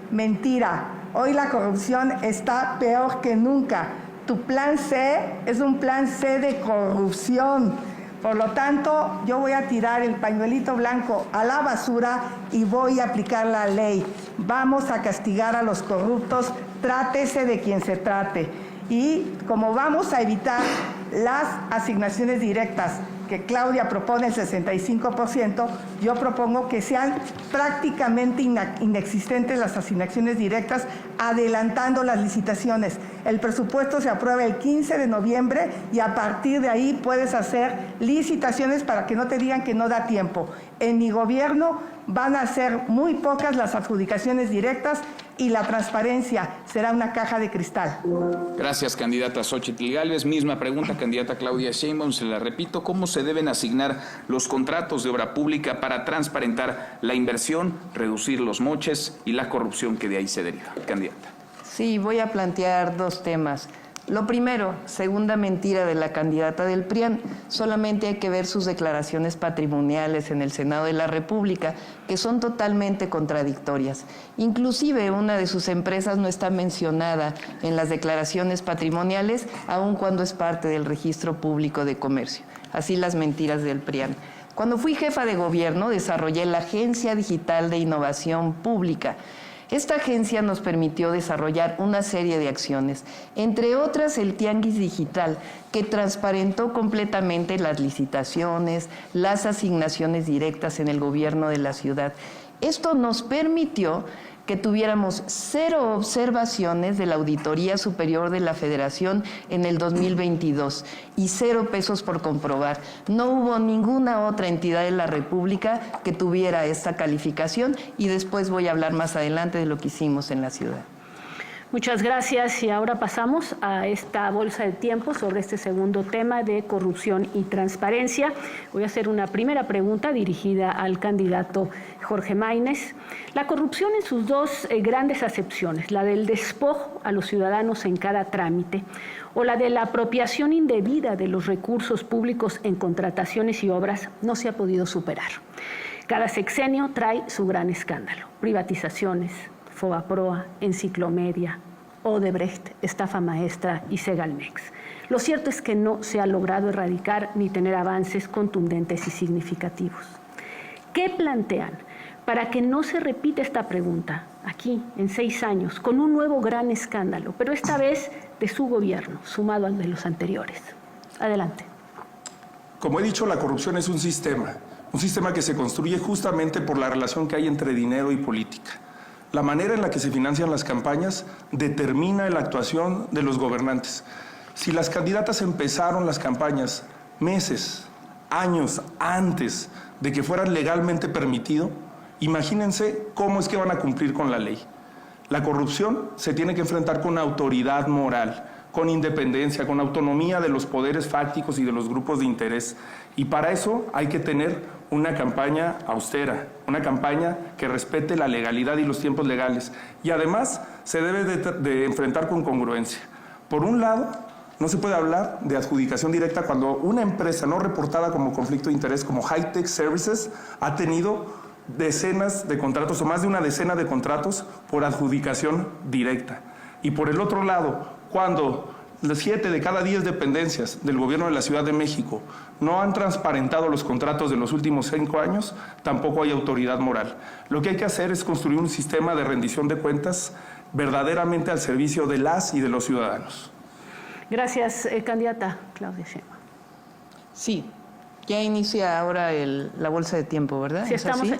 Mentira. Hoy la corrupción está peor que nunca. Tu plan C es un plan C de corrupción. Por lo tanto, yo voy a tirar el pañuelito blanco a la basura y voy a aplicar la ley. Vamos a castigar a los corruptos, trátese de quien se trate. Y como vamos a evitar Las asignaciones directas, que Claudia propone el 65%, yo propongo que sean prácticamente inexistentes las asignaciones directas, adelantando las licitaciones. El presupuesto se aprueba el 15 de noviembre y a partir de ahí puedes hacer licitaciones para que no te digan que no da tiempo. En mi gobierno van a ser muy pocas las adjudicaciones directas y la transparencia será una caja de cristal. Gracias, candidata Xóchitl Gálvez. Misma pregunta, candidata Claudia Sheinbaum. Se la repito, ¿cómo se deben asignar los contratos de obra pública para transparentar la inversión, reducir los moches y la corrupción que de ahí se deriva? Candidata. Sí, voy a plantear dos temas. Lo primero, segunda mentira de la candidata del PRIAN, solamente hay que ver sus declaraciones patrimoniales en el Senado de la República, que son totalmente contradictorias. Inclusive una de sus empresas no está mencionada en las declaraciones patrimoniales, aun cuando es parte del Registro Público de Comercio. Así las mentiras del PRIAN. Cuando fui jefa de gobierno, desarrollé la Agencia Digital de Innovación Pública. Esta agencia nos permitió desarrollar una serie de acciones, entre otras el Tianguis Digital, que transparentó completamente las licitaciones, las asignaciones directas en el gobierno de la ciudad. Esto nos permitió que tuviéramos 0 observaciones de la Auditoría Superior de la Federación en el 2022 y 0 pesos por comprobar. No hubo ninguna otra entidad de la República que tuviera esta calificación y después voy a hablar más adelante de lo que hicimos en la ciudad. Muchas gracias y ahora pasamos a esta bolsa de tiempo sobre este segundo tema de corrupción y transparencia. Voy a hacer una primera pregunta dirigida al candidato Jorge Maínez. La corrupción en sus dos grandes acepciones, la del despojo a los ciudadanos en cada trámite o la de la apropiación indebida de los recursos públicos en contrataciones y obras, no se ha podido superar. Cada sexenio trae su gran escándalo, privatizaciones, Fobaproa, Enciclomedia, Odebrecht, estafa maestra y Segalmex. Lo cierto es que no se ha logrado erradicar ni tener avances contundentes y significativos. ¿Qué plantean para que no se repita esta pregunta aquí en 6 años con un nuevo gran escándalo, pero esta vez de su gobierno, sumado al de los anteriores? Adelante. Como he dicho, la corrupción es un sistema que se construye justamente por la relación que hay entre dinero y política. La manera en la que se financian las campañas determina la actuación de los gobernantes. Si las candidatas empezaron las campañas meses, años antes de que fueran legalmente permitido, imagínense cómo es que van a cumplir con la ley. La corrupción se tiene que enfrentar con autoridad moral, con independencia, con autonomía de los poderes fácticos y de los grupos de interés. Y para eso hay que tener una campaña austera, una campaña que respete la legalidad y los tiempos legales. Y además se debe de enfrentar con congruencia. Por un lado, no se puede hablar de adjudicación directa cuando una empresa no reportada como conflicto de interés, como High-Tech Services, ha tenido decenas de contratos o más de una decena de contratos por adjudicación directa. Y por el otro lado, cuando 7 de cada 10 dependencias del gobierno de la Ciudad de México no han transparentado los contratos de los últimos 5 años, tampoco hay autoridad moral. Lo que hay que hacer es construir un sistema de rendición de cuentas verdaderamente al servicio de las y de los ciudadanos. Gracias, candidata Claudia Sheinbaum. Sí, ya inicia ahora la bolsa de tiempo, ¿verdad? Si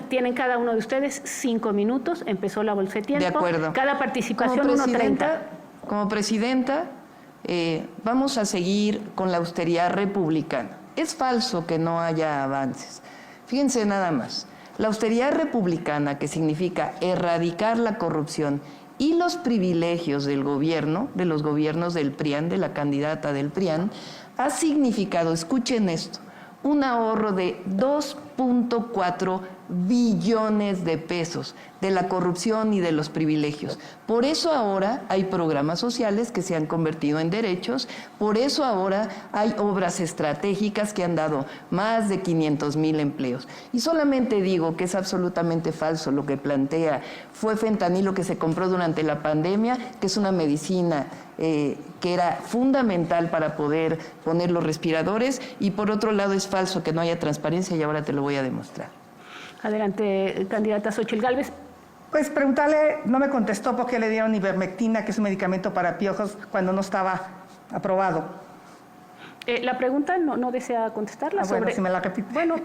tienen cada uno de ustedes 5 minutos, empezó la bolsa de tiempo. De acuerdo. Cada participación 1:30. Como presidenta, vamos a seguir con la austeridad republicana. Es falso que no haya avances. Fíjense nada más. La austeridad republicana, que significa erradicar la corrupción y los privilegios del gobierno, de los gobiernos del PRIAN, de la candidata del PRIAN, ha significado, escuchen esto, un ahorro de 2.4 billones de pesos de la corrupción y de los privilegios. Por eso ahora hay programas sociales que se han convertido en derechos, por eso ahora hay obras estratégicas que han dado más de 500,000 empleos. Y solamente digo que es absolutamente falso lo que plantea. Fue fentanilo que se compró durante la pandemia, que es una medicina que era fundamental para poder poner los respiradores, y por otro lado es falso que no haya transparencia, y ahora te lo voy a demostrar. Adelante, candidata Xóchitl Gálvez. Pues preguntarle, no me contestó por qué le dieron ivermectina, que es un medicamento para piojos, cuando no estaba aprobado. La pregunta no desea contestarla. Bueno, si me la repite. Bueno,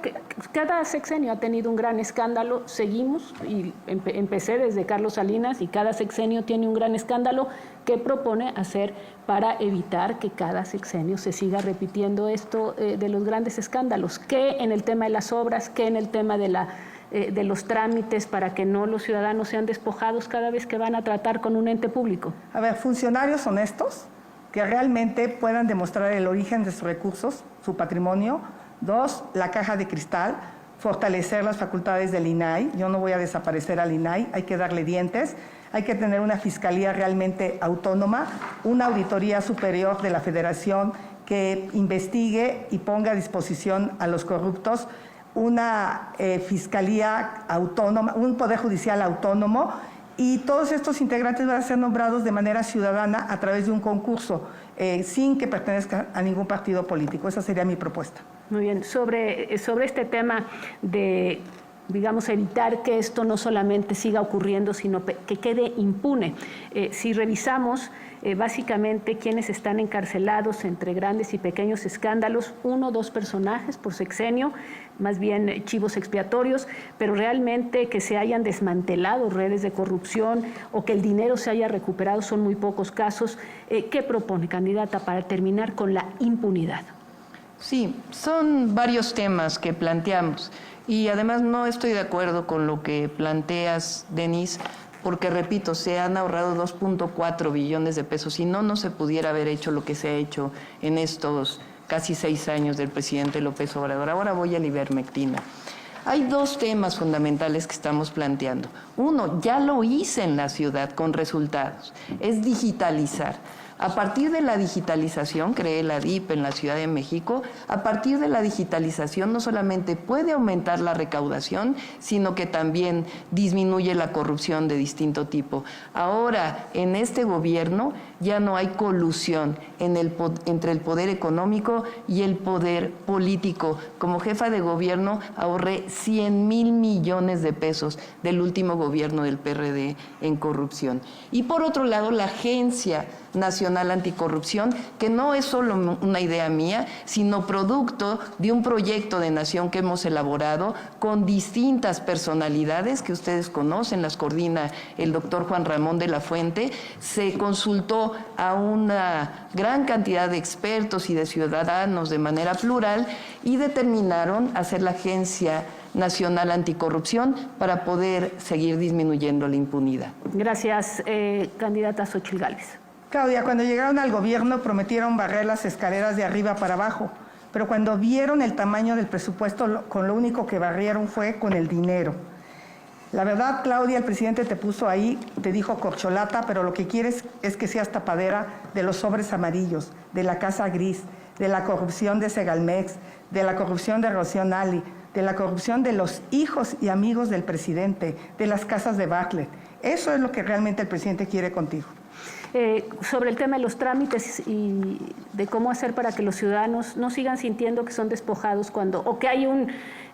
cada sexenio ha tenido un gran escándalo, seguimos, y empecé desde Carlos Salinas, y cada sexenio tiene un gran escándalo. ¿Qué propone hacer para evitar que cada sexenio se siga repitiendo esto de los grandes escándalos? ¿Qué en el tema de las obras, qué en el tema de los trámites, para que no los ciudadanos sean despojados cada vez que van a tratar con un ente público? A ver, funcionarios honestos que realmente puedan demostrar el origen de sus recursos, su patrimonio. 2, la caja de cristal, fortalecer las facultades del INAI. Yo no voy a desaparecer al INAI, hay que darle dientes. Hay que tener una fiscalía realmente autónoma, una auditoría superior de la Federación que investigue y ponga a disposición a los corruptos, una fiscalía autónoma, un poder judicial autónomo, y todos estos integrantes van a ser nombrados de manera ciudadana a través de un concurso, sin que pertenezcan a ningún partido político. Esa sería mi propuesta. Muy bien. Sobre este tema de, digamos, evitar que esto no solamente siga ocurriendo, sino que quede impune. Si revisamos básicamente quienes están encarcelados entre grandes y pequeños escándalos, 1 o 2 personajes por sexenio, más bien chivos expiatorios, pero realmente que se hayan desmantelado redes de corrupción o que el dinero se haya recuperado son muy pocos casos. ¿Qué propone, candidata, para terminar con la impunidad? Sí, son varios temas que planteamos. Y además no estoy de acuerdo con lo que planteas, Denise, porque repito, se han ahorrado 2.4 billones de pesos y no se pudiera haber hecho lo que se ha hecho en estos casi 6 años del presidente López Obrador. Ahora voy a la ivermectina. Hay 2 temas fundamentales que estamos planteando. Uno, ya lo hice en la ciudad con resultados, es digitalizar. A partir de la digitalización, creé la DIP en la Ciudad de México, a partir de la digitalización no solamente puede aumentar la recaudación, sino que también disminuye la corrupción de distinto tipo. Ahora, en este gobierno ya no hay colusión entre el poder económico y el poder político. Como jefa de gobierno ahorré 100,000 millones de pesos del último gobierno del PRD en corrupción. Y por otro lado, la Agencia Nacional Anticorrupción, que no es solo una idea mía, sino producto de un proyecto de nación que hemos elaborado con distintas personalidades que ustedes conocen, las coordina el doctor Juan Ramón de la Fuente. Se consultó a una gran cantidad de expertos y de ciudadanos de manera plural y determinaron hacer la Agencia Nacional Anticorrupción para poder seguir disminuyendo la impunidad. Gracias, candidata Xóchitl Gálvez. Claudia, cuando llegaron al gobierno prometieron barrer las escaleras de arriba para abajo, pero cuando vieron el tamaño del presupuesto, con lo único que barrieron fue con el dinero. La verdad, Claudia, el presidente te puso ahí, te dijo corcholata, pero lo que quieres es que seas tapadera de los sobres amarillos, de la Casa Gris, de la corrupción de Segalmex, de la corrupción de Rocío Nali, de la corrupción de los hijos y amigos del presidente, de las casas de Bartlett. Eso es lo que realmente el presidente quiere contigo. Sobre el tema de los trámites y de cómo hacer para que los ciudadanos no sigan sintiendo que son despojados o que hay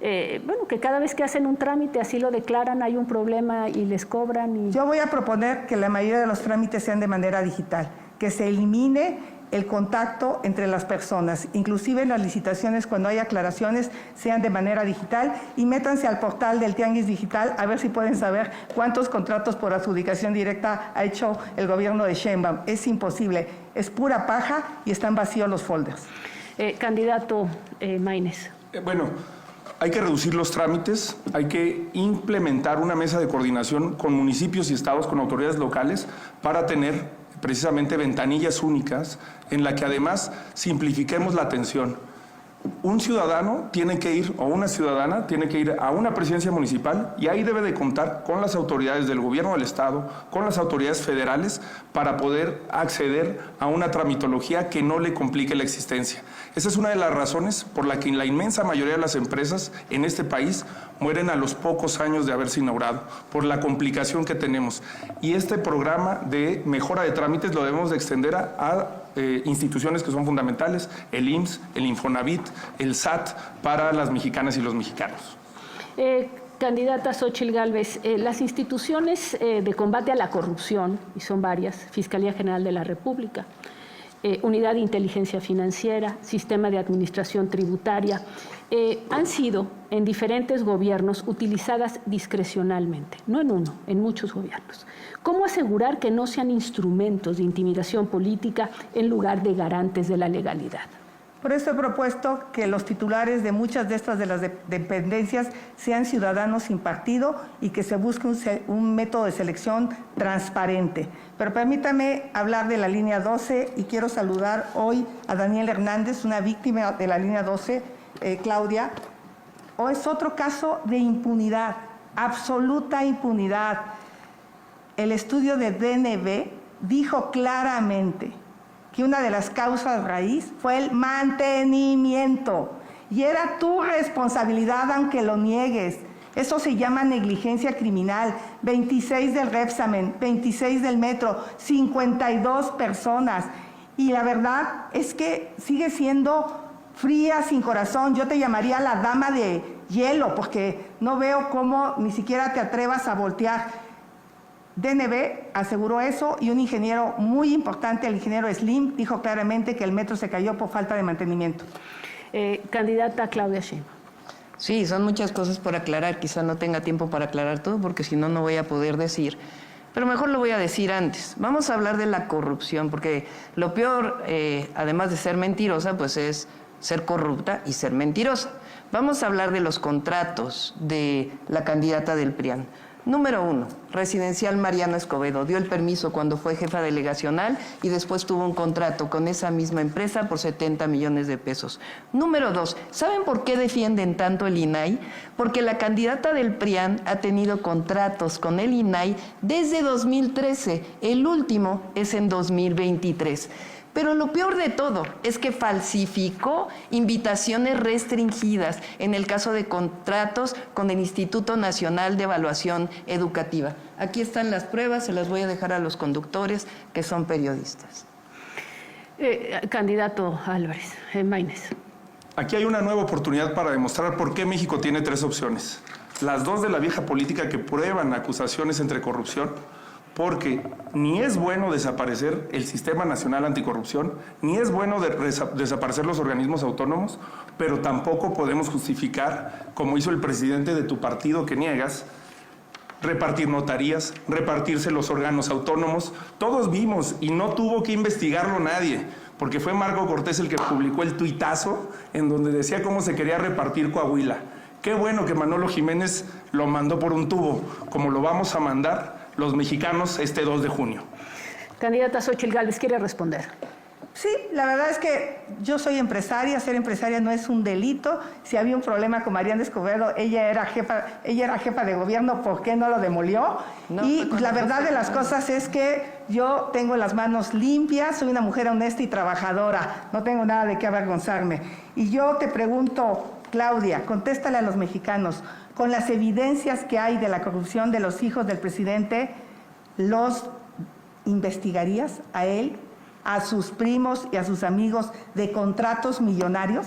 que cada vez que hacen un trámite así lo declaran, hay un problema y les cobran. Yo voy a proponer que la mayoría de los trámites sean de manera digital, que se elimine el contacto entre las personas, inclusive en las licitaciones, cuando hay aclaraciones, sean de manera digital, y métanse al portal del Tianguis Digital a ver si pueden saber cuántos contratos por adjudicación directa ha hecho el gobierno de Sheinbaum. Es imposible, es pura paja y están vacíos los folders. Candidato Maínez. Bueno, hay que reducir los trámites, hay que implementar una mesa de coordinación con municipios y estados, con autoridades locales, para tener precisamente ventanillas únicas en la que además simplifiquemos la atención. Un ciudadano tiene que ir, o una ciudadana tiene que ir a una presidencia municipal y ahí debe de contar con las autoridades del gobierno del estado, con las autoridades federales, para poder acceder a una tramitología que no le complique la existencia. Esa es una de las razones por la que la inmensa mayoría de las empresas en este país mueren a los pocos años de haberse inaugurado, por la complicación que tenemos. Y este programa de mejora de trámites lo debemos de extender a instituciones que son fundamentales, el IMSS, el Infonavit, el SAT, para las mexicanas y los mexicanos. Candidata Xóchitl Gálvez, las instituciones de combate a la corrupción, y son varias, Fiscalía General de la República, unidad de inteligencia financiera, sistema de administración tributaria, han sido en diferentes gobiernos utilizadas discrecionalmente, no en uno, en muchos gobiernos. ¿Cómo asegurar que no sean instrumentos de intimidación política en lugar de garantes de la legalidad? Por eso he propuesto que los titulares de muchas de estas de las dependencias sean ciudadanos sin partido y que se busque un método de selección transparente. Pero permítame hablar de la línea 12 y quiero saludar hoy a Daniel Hernández, una víctima de la línea 12, Claudia. O es otro caso de impunidad, absoluta impunidad. El estudio de DNB dijo claramente que una de las causas raíz fue el mantenimiento. Y era tu responsabilidad aunque lo niegues. Eso se llama negligencia criminal. 26 del Repsamen, 26 del Metro, 52 personas. Y la verdad es que sigue siendo fría, sin corazón. Yo te llamaría la dama de hielo, porque no veo cómo ni siquiera te atrevas a voltear. DNB aseguró eso y un ingeniero muy importante, el ingeniero Slim, dijo claramente que el metro se cayó por falta de mantenimiento. Candidata Claudia Sheinbaum. Sí, son muchas cosas por aclarar. Quizá no tenga tiempo para aclarar todo porque si no, no voy a poder decir. Pero mejor lo voy a decir antes. Vamos a hablar de la corrupción, porque lo peor, además de ser mentirosa, pues es ser corrupta y ser mentirosa. Vamos a hablar de los contratos de la candidata del PRIAN. Número 1, Residencial Mariano Escobedo. Dio el permiso cuando fue jefa delegacional y después tuvo un contrato con esa misma empresa por 70 millones de pesos. Número 2, ¿saben por qué defienden tanto el INAI? Porque la candidata del PRIAN ha tenido contratos con el INAI desde 2013. El último es en 2023. Pero lo peor de todo es que falsificó invitaciones restringidas en el caso de contratos con el Instituto Nacional de Evaluación Educativa. Aquí están las pruebas, se las voy a dejar a los conductores que son periodistas. Candidato Álvarez, Maínez. Aquí hay una nueva oportunidad para demostrar por qué México tiene 3 opciones. Las 2 de la vieja política que prueban acusaciones entre corrupción, porque ni es bueno desaparecer el Sistema Nacional Anticorrupción, ni es bueno desaparecer los organismos autónomos, pero tampoco podemos justificar, como hizo el presidente de tu partido que niegas, repartir notarías, repartirse los órganos autónomos. Todos vimos y no tuvo que investigarlo nadie, porque fue Marco Cortés el que publicó el tuitazo en donde decía cómo se quería repartir Coahuila. Qué bueno que Manolo Jiménez lo mandó por un tubo, como lo vamos a mandar los mexicanos este 2 de junio. Candidata Xóchitl Gálvez, ¿quiere responder? Sí, la verdad es que yo soy empresaria, ser empresaria no es un delito. Si había un problema con Mariana Escobedo, ella era jefa de gobierno, ¿por qué no lo demolió? No, y la verdad de las cosas es que yo tengo las manos limpias, soy una mujer honesta y trabajadora, no tengo nada de qué avergonzarme. Y yo te pregunto, Claudia, contéstale a los mexicanos, con las evidencias que hay de la corrupción de los hijos del presidente, ¿los investigarías a él, a sus primos y a sus amigos de contratos millonarios?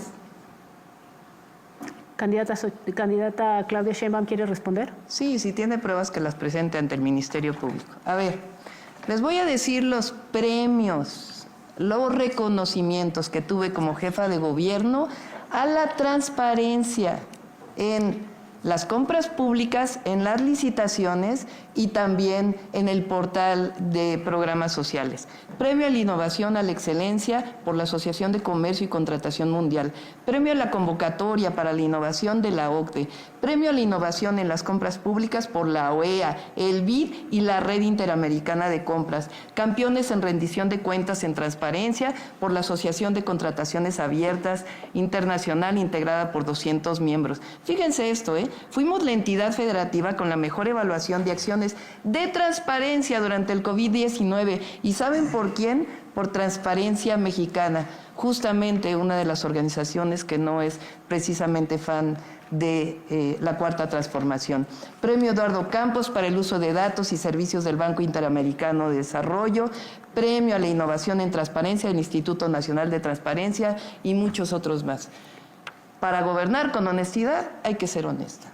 Candidata Claudia Sheinbaum, ¿quiere responder? Sí, si tiene pruebas que las presente ante el Ministerio Público. A ver, les voy a decir los premios, los reconocimientos que tuve como jefa de gobierno a la transparencia en las compras públicas, en las licitaciones y también en el portal de programas sociales. Premio a la innovación a la excelencia por la Asociación de Comercio y Contratación Mundial. Premio a la convocatoria para la innovación de la OCDE. Premio a la innovación en las compras públicas por la OEA, el BID y la Red Interamericana de Compras. Campeones en rendición de cuentas en transparencia por la Asociación de Contrataciones Abiertas Internacional integrada por 200 miembros. Fíjense esto, fuimos la entidad federativa con la mejor evaluación de acciones de transparencia durante el COVID-19. ¿Y saben por quién? Por Transparencia Mexicana, justamente una de las organizaciones que no es precisamente fan de la Cuarta Transformación. Premio Eduardo Campos para el uso de datos y servicios del Banco Interamericano de Desarrollo, Premio a la Innovación en Transparencia del Instituto Nacional de Transparencia y muchos otros más. Para gobernar con honestidad hay que ser honesta.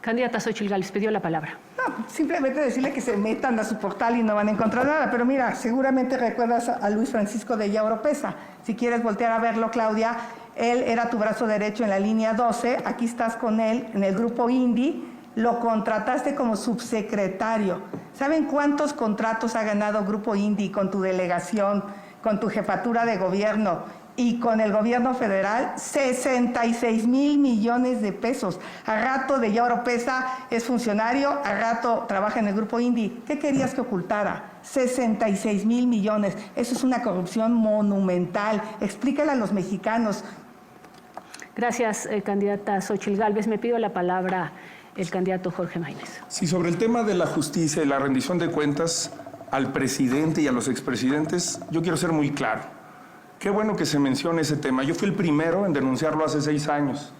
Candidata Xóchitl Gálvez, pidió la palabra. No, simplemente decirle que se metan a su portal y no van a encontrar nada. Pero mira, seguramente recuerdas a Luis Francisco de Ella Oropesa. Si quieres voltear a verlo, Claudia, él era tu brazo derecho en la línea 12. Aquí estás con él en el grupo INDI. Lo contrataste como subsecretario. ¿Saben cuántos contratos ha ganado Grupo INDI con tu delegación, con tu jefatura de gobierno y con el gobierno federal? 66,000 millones de pesos. A rato de Ella Oropesa es funcionario, a rato trabaja en el Grupo INDI. ¿Qué querías que ocultara? 66,000 millones. Eso es una corrupción monumental. Explícale a los mexicanos. Gracias, candidata Xóchitl Gálvez. Me pido la palabra el candidato Jorge Maínez. Sí, sobre el tema de la justicia y la rendición de cuentas al presidente y a los expresidentes, yo quiero ser muy claro. Qué bueno que se mencione ese tema. Yo fui el primero en denunciarlo hace 6 años.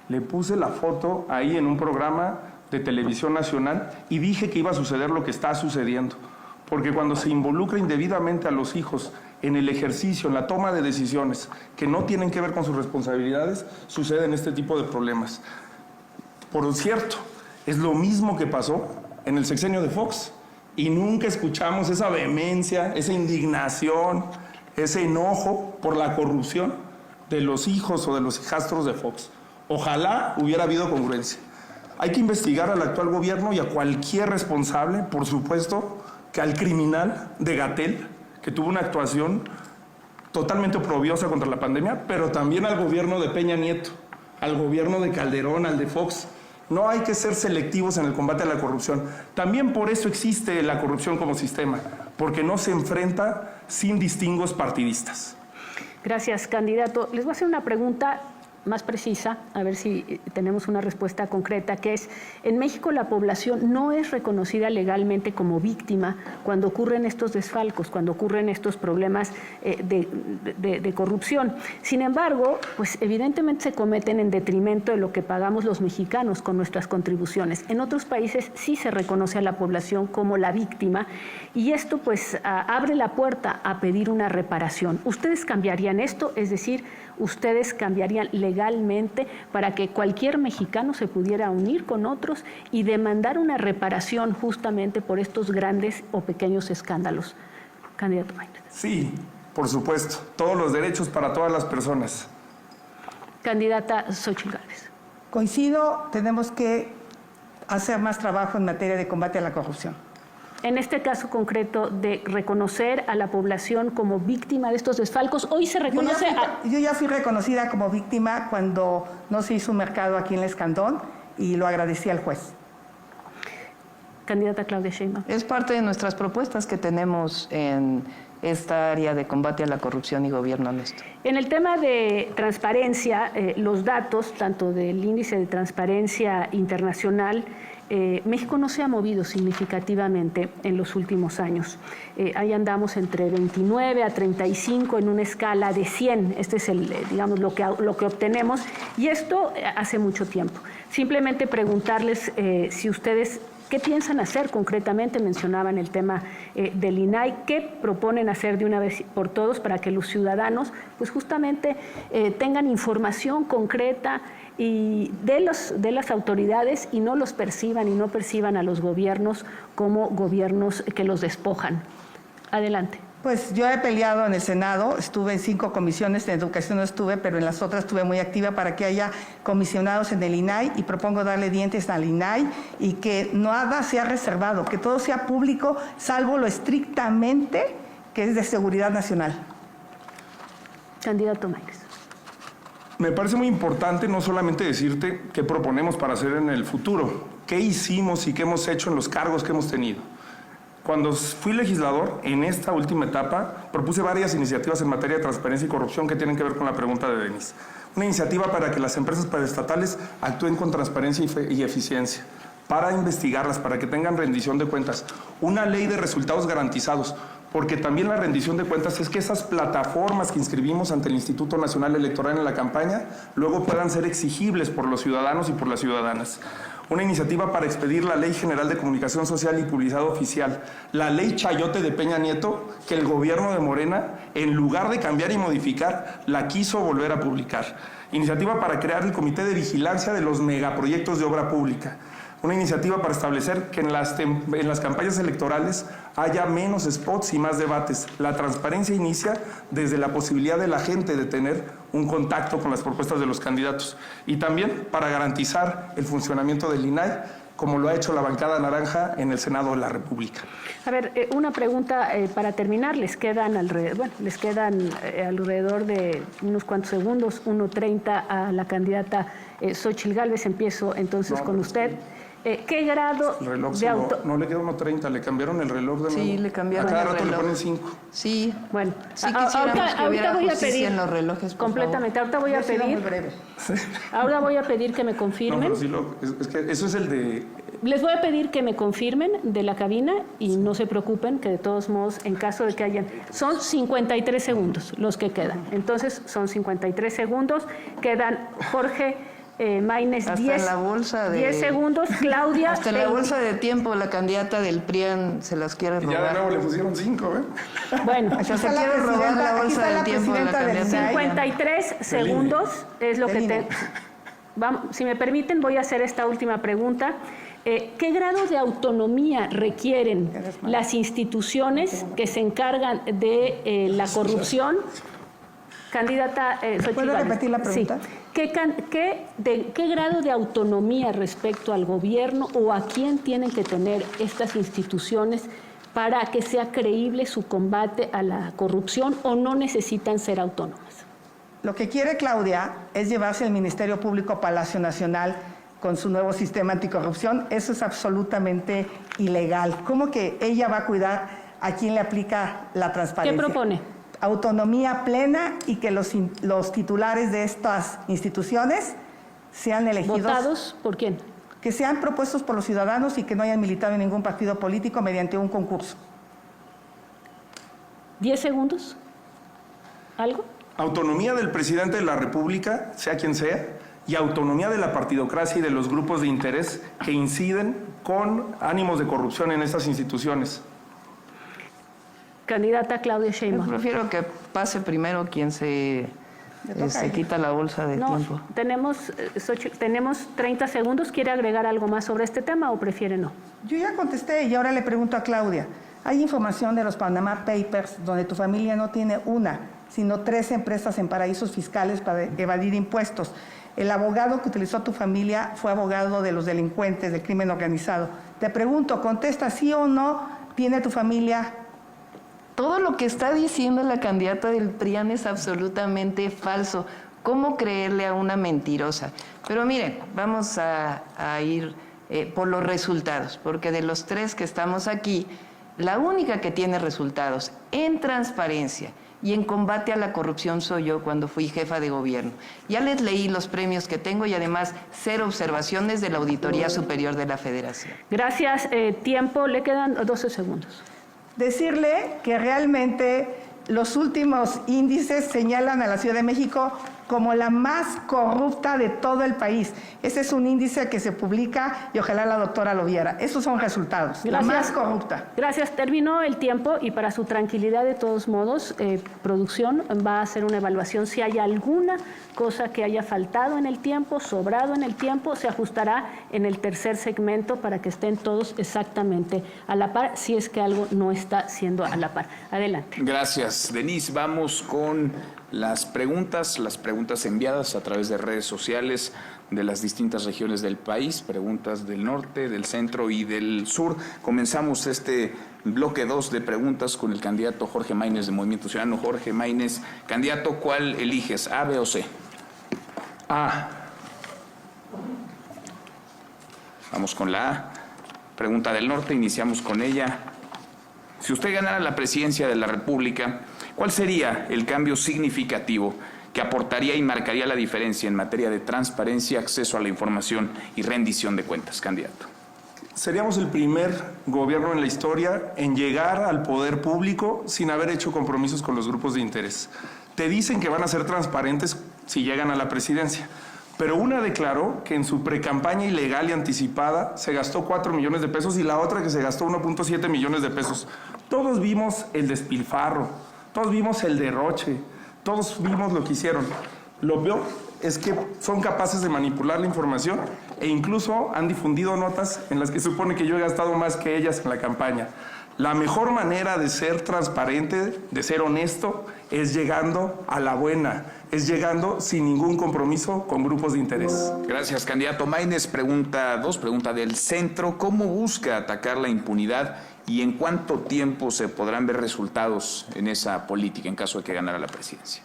Le puse la foto ahí en un programa de televisión nacional y dije que iba a suceder lo que está sucediendo. Porque cuando se involucra indebidamente a los hijos en el ejercicio, en la toma de decisiones que no tienen que ver con sus responsabilidades, suceden este tipo de problemas. Por cierto, es lo mismo que pasó en el sexenio de Fox y nunca escuchamos esa vehemencia, esa indignación, ese enojo por la corrupción de los hijos o de los hijastros de Fox. Ojalá hubiera habido congruencia. Hay que investigar al actual gobierno y a cualquier responsable, por supuesto, que al criminal de Gatell, que tuvo una actuación totalmente oprobiosa contra la pandemia, pero también al gobierno de Peña Nieto, al gobierno de Calderón, al de Fox. No hay que ser selectivos en el combate a la corrupción. También por eso existe la corrupción como sistema, porque no se enfrenta sin distingos partidistas. Gracias, candidato. Les voy a hacer una pregunta más precisa, a ver si tenemos una respuesta concreta, que es, en México la población no es reconocida legalmente como víctima cuando ocurren estos desfalcos, cuando ocurren estos problemas de corrupción. Sin embargo, pues evidentemente se cometen en detrimento de lo que pagamos los mexicanos con nuestras contribuciones. En otros países sí se reconoce a la población como la víctima y esto pues abre la puerta a pedir una reparación. ¿Ustedes cambiarían esto? Es decir, ¿ustedes cambiarían legalmente para que cualquier mexicano se pudiera unir con otros y demandar una reparación justamente por estos grandes o pequeños escándalos? Candidato Maínez. Sí, por supuesto. Todos los derechos para todas las personas. Candidata Xóchitl Gálvez. Coincido, tenemos que hacer más trabajo en materia de combate a la corrupción. En este caso concreto de reconocer a la población como víctima de estos desfalcos, hoy se reconoce Yo ya fui reconocida como víctima cuando no se hizo un mercado aquí en El Escandón y lo agradecí al juez. Candidata Claudia Sheinbaum. Es parte de nuestras propuestas que tenemos en esta área de combate a la corrupción y gobierno honesto. En el tema de transparencia, los datos, tanto del Índice de Transparencia Internacional, México no se ha movido significativamente en los últimos años. Ahí andamos entre 29 a 35 en una escala de 100. Este es digamos, lo que obtenemos, y esto hace mucho tiempo. Simplemente preguntarles si ustedes ¿qué piensan hacer concretamente? Mencionaban el tema del INAI. ¿Qué proponen hacer de una vez por todos para que los ciudadanos pues justamente tengan información concreta y de las autoridades y no los perciban y no perciban a los gobiernos como gobiernos que los despojan? Adelante. Pues yo he peleado en el Senado, estuve en 5 comisiones, de educación no estuve, pero en las otras estuve muy activa para que haya comisionados en el INAI y propongo darle dientes al INAI y que nada sea reservado, que todo sea público, salvo lo estrictamente que es de seguridad nacional. Candidato Maínez. Me parece muy importante no solamente decirte qué proponemos para hacer en el futuro, qué hicimos y qué hemos hecho en los cargos que hemos tenido. Cuando fui legislador, en esta última etapa, propuse varias iniciativas en materia de transparencia y corrupción que tienen que ver con la pregunta de Denis. Una iniciativa para que las empresas paraestatales actúen con transparencia y eficiencia, para investigarlas, para que tengan rendición de cuentas. Una ley de resultados garantizados, porque también la rendición de cuentas es que esas plataformas que inscribimos ante el Instituto Nacional Electoral en la campaña luego puedan ser exigibles por los ciudadanos y por las ciudadanas. Una iniciativa para expedir la Ley General de Comunicación Social y Publicidad Oficial, la Ley Chayote de Peña Nieto, que el gobierno de Morena, en lugar de cambiar y modificar, la quiso volver a publicar. Iniciativa para crear el Comité de Vigilancia de los Megaproyectos de Obra Pública, Una iniciativa para establecer que en las campañas electorales haya menos spots y más debates. La transparencia inicia desde la posibilidad de la gente de tener un contacto con las propuestas de los candidatos. Y también para garantizar el funcionamiento del INAI, como lo ha hecho la bancada naranja en el Senado de la República. A ver, una pregunta para terminar. Les quedan alrededor de unos cuantos segundos, 1:30 a la candidata Xóchitl Gálvez. Empiezo entonces con usted. ¿Qué grado El reloj de auto...? no le queda 1:30, le cambiaron el reloj de nuevo. Sí, le cambiaron a cada el rato reloj. le ponen 5. Sí. Bueno, Sí quisiéramos que hubiera voy a justicia pedir en los relojes, por completamente. Ahorita voy a Yo he sido muy pedir. breve. Ahora voy a pedir que me No, confirmen. pero sí es que eso es el de... Les voy a pedir que me confirmen de la cabina y no se preocupen que de todos modos, en caso de que hayan... Son 53 segundos los que quedan. Entonces, son 53 segundos. Quedan Jorge Maínez, Hasta 10 la bolsa de- 10 segundos. Claudia... Hasta en la 20. bolsa de tiempo la candidata del PRIAN se las quiere Ya de robar. nuevo le pusieron 5, ¿eh? Bueno, O sea, se Está la quiere robar presidenta- la aquí bolsa está la del tiempo de la presidenta del candidata. INAI. 53 segundos es lo que Del te... INE. Vamos, si me permiten, voy a hacer esta última pregunta. ¿Qué grado de autonomía requieren las instituciones que se encargan de la corrupción? Candidata Xóchitl ¿Puedo Gálvez. repetir la pregunta? Sí. ¿Qué grado de autonomía respecto al gobierno o a quién tienen que tener estas instituciones para que sea creíble su combate a la corrupción o no necesitan ser autónomas? Lo que quiere Claudia es llevarse el Ministerio Público a Palacio Nacional con su nuevo sistema anticorrupción. Eso es absolutamente ilegal. ¿Cómo que ella va a cuidar a quién le aplica la transparencia? ¿Qué propone? Autonomía plena y que los titulares de estas instituciones sean elegidos. ¿Votados por quién? Que sean propuestos por los ciudadanos y que no hayan militado en ningún partido político mediante un concurso. 10 segundos. ¿Algo? Autonomía del presidente de la República, sea quien sea, y autonomía de la partidocracia y de los grupos de interés que inciden con ánimos de corrupción en estas instituciones. Candidata Claudia Yo Sheinbaum. prefiero que pase primero quien se quita la bolsa de No, tiempo. tenemos 30 segundos. ¿Quiere agregar algo más sobre este tema o prefiere no? Yo ya contesté y ahora le pregunto a Claudia. Hay información de los Panama Papers donde tu familia no tiene una, sino 3 empresas en paraísos fiscales para evadir impuestos. El abogado que utilizó tu familia fue abogado de los delincuentes, del crimen organizado. Te pregunto, contesta sí o no, ¿tiene tu familia? Todo lo que está diciendo la candidata del PRIAN es absolutamente falso. ¿Cómo creerle a una mentirosa? Pero miren, vamos a ir por los resultados, porque de los 3 que estamos aquí, la única que tiene resultados en transparencia y en combate a la corrupción soy yo cuando fui jefa de gobierno. Ya les leí los premios que tengo y además 0 observaciones de la Auditoría Superior de la Federación. Gracias. Tiempo, le quedan 12 segundos. Decirle que realmente los últimos índices señalan a la Ciudad de México como la más corrupta de todo el país. Ese es un índice que se publica y ojalá la doctora lo viera. Esos son resultados. La más corrupta. Gracias. Terminó el tiempo y para su tranquilidad, de todos modos, producción va a hacer una evaluación. Si hay alguna cosa que haya faltado en el tiempo, sobrado en el tiempo, se ajustará en el tercer segmento para que estén todos exactamente a la par, si es que algo no está siendo a la par. Adelante. Gracias, Denise. Vamos con las preguntas enviadas a través de redes sociales de las distintas regiones del país, preguntas del norte, del centro y del sur. Comenzamos este bloque 2 de preguntas con el candidato Jorge Maínez de Movimiento Ciudadano. Jorge Maínez, candidato, ¿cuál eliges, A, B o C? A. Vamos con la A. Pregunta del norte, iniciamos con ella. Si usted ganara la presidencia de la República, ¿cuál sería el cambio significativo que aportaría y marcaría la diferencia en materia de transparencia, acceso a la información y rendición de cuentas, candidato? Seríamos el primer gobierno en la historia en llegar al poder público sin haber hecho compromisos con los grupos de interés. Te dicen que van a ser transparentes si llegan a la presidencia, pero una declaró que en su precampaña ilegal y anticipada se gastó 4 millones de pesos y la otra que se gastó 1.7 millones de pesos. Todos vimos el despilfarro, todos vimos el derroche, todos vimos lo que hicieron. Lo vio es que son capaces de manipular la información e incluso han difundido notas en las que supone que yo he gastado más que ellas en la campaña. La mejor manera de ser transparente, de ser honesto, es llegando a la buena, es llegando sin ningún compromiso con grupos de interés. Gracias, candidato. Maínez pregunta del centro. ¿Cómo busca atacar la impunidad y en cuánto tiempo se podrán ver resultados en esa política en caso de que ganara la presidencia?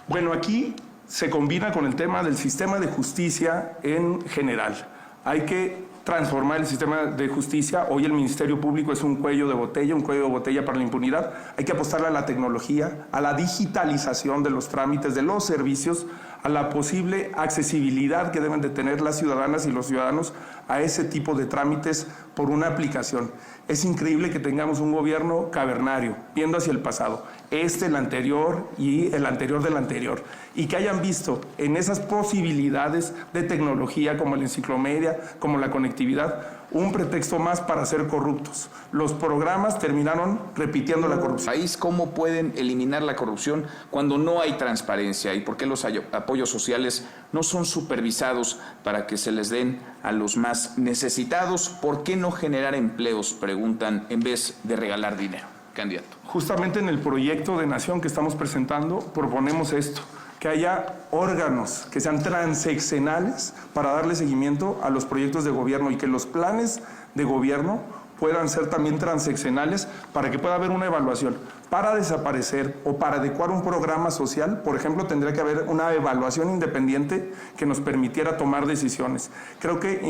Bueno, aquí se combina con el tema del sistema de justicia en general. Hay que transformar el sistema de justicia. Hoy el Ministerio Público es un cuello de botella para la impunidad. Hay que apostarle a la tecnología, a la digitalización de los trámites, de los servicios, a la posible accesibilidad que deben de tener las ciudadanas y los ciudadanos a ese tipo de trámites por una aplicación. Es increíble que tengamos un gobierno cavernario, viendo hacia el pasado, el anterior y el anterior del anterior, y que hayan visto en esas posibilidades de tecnología como la enciclomedia, como la conectividad, un pretexto más para ser corruptos. Los programas terminaron repitiendo la corrupción. ¿Cómo pueden eliminar la corrupción cuando no hay transparencia? ¿Y por qué los apoyos sociales no son supervisados para que se les den a los más necesitados? ¿Por qué no generar empleos, preguntan, en vez de regalar dinero? Candidato. Justamente en el proyecto de nación que estamos presentando proponemos esto, que haya órganos que sean transeccionales para darle seguimiento a los proyectos de gobierno y que los planes de gobierno puedan ser también transeccionales para que pueda haber una evaluación. Para desaparecer o para adecuar un programa social, por ejemplo, tendría que haber una evaluación independiente que nos permitiera tomar decisiones. Creo que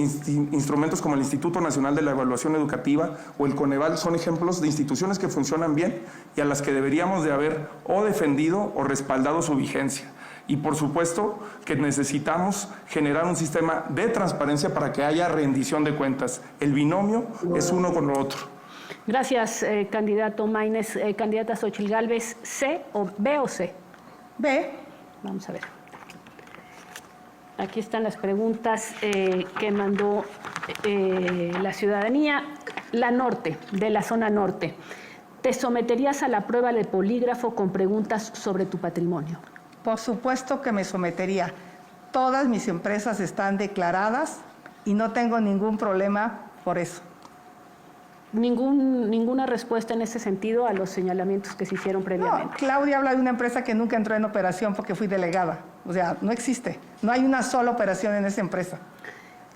instrumentos como el Instituto Nacional de la Evaluación Educativa o el Coneval son ejemplos de instituciones que funcionan bien y a las que deberíamos de haber o defendido o respaldado su vigencia. Y por supuesto que necesitamos generar un sistema de transparencia para que haya rendición de cuentas. El binomio es uno con lo otro. Gracias, candidato Maínez. Candidata Xóchitl Gálvez, ¿B o C? B. Vamos a ver. Aquí están las preguntas que mandó la ciudadanía. La norte, de la zona norte. ¿Te someterías a la prueba de polígrafo con preguntas sobre tu patrimonio? Por supuesto que me sometería. Todas mis empresas están declaradas y no tengo ningún problema por eso. Ninguna respuesta en ese sentido a los señalamientos que se hicieron previamente. No, Claudia habla de una empresa que nunca entró en operación porque fui delegada. O sea, no existe. No hay una sola operación en esa empresa.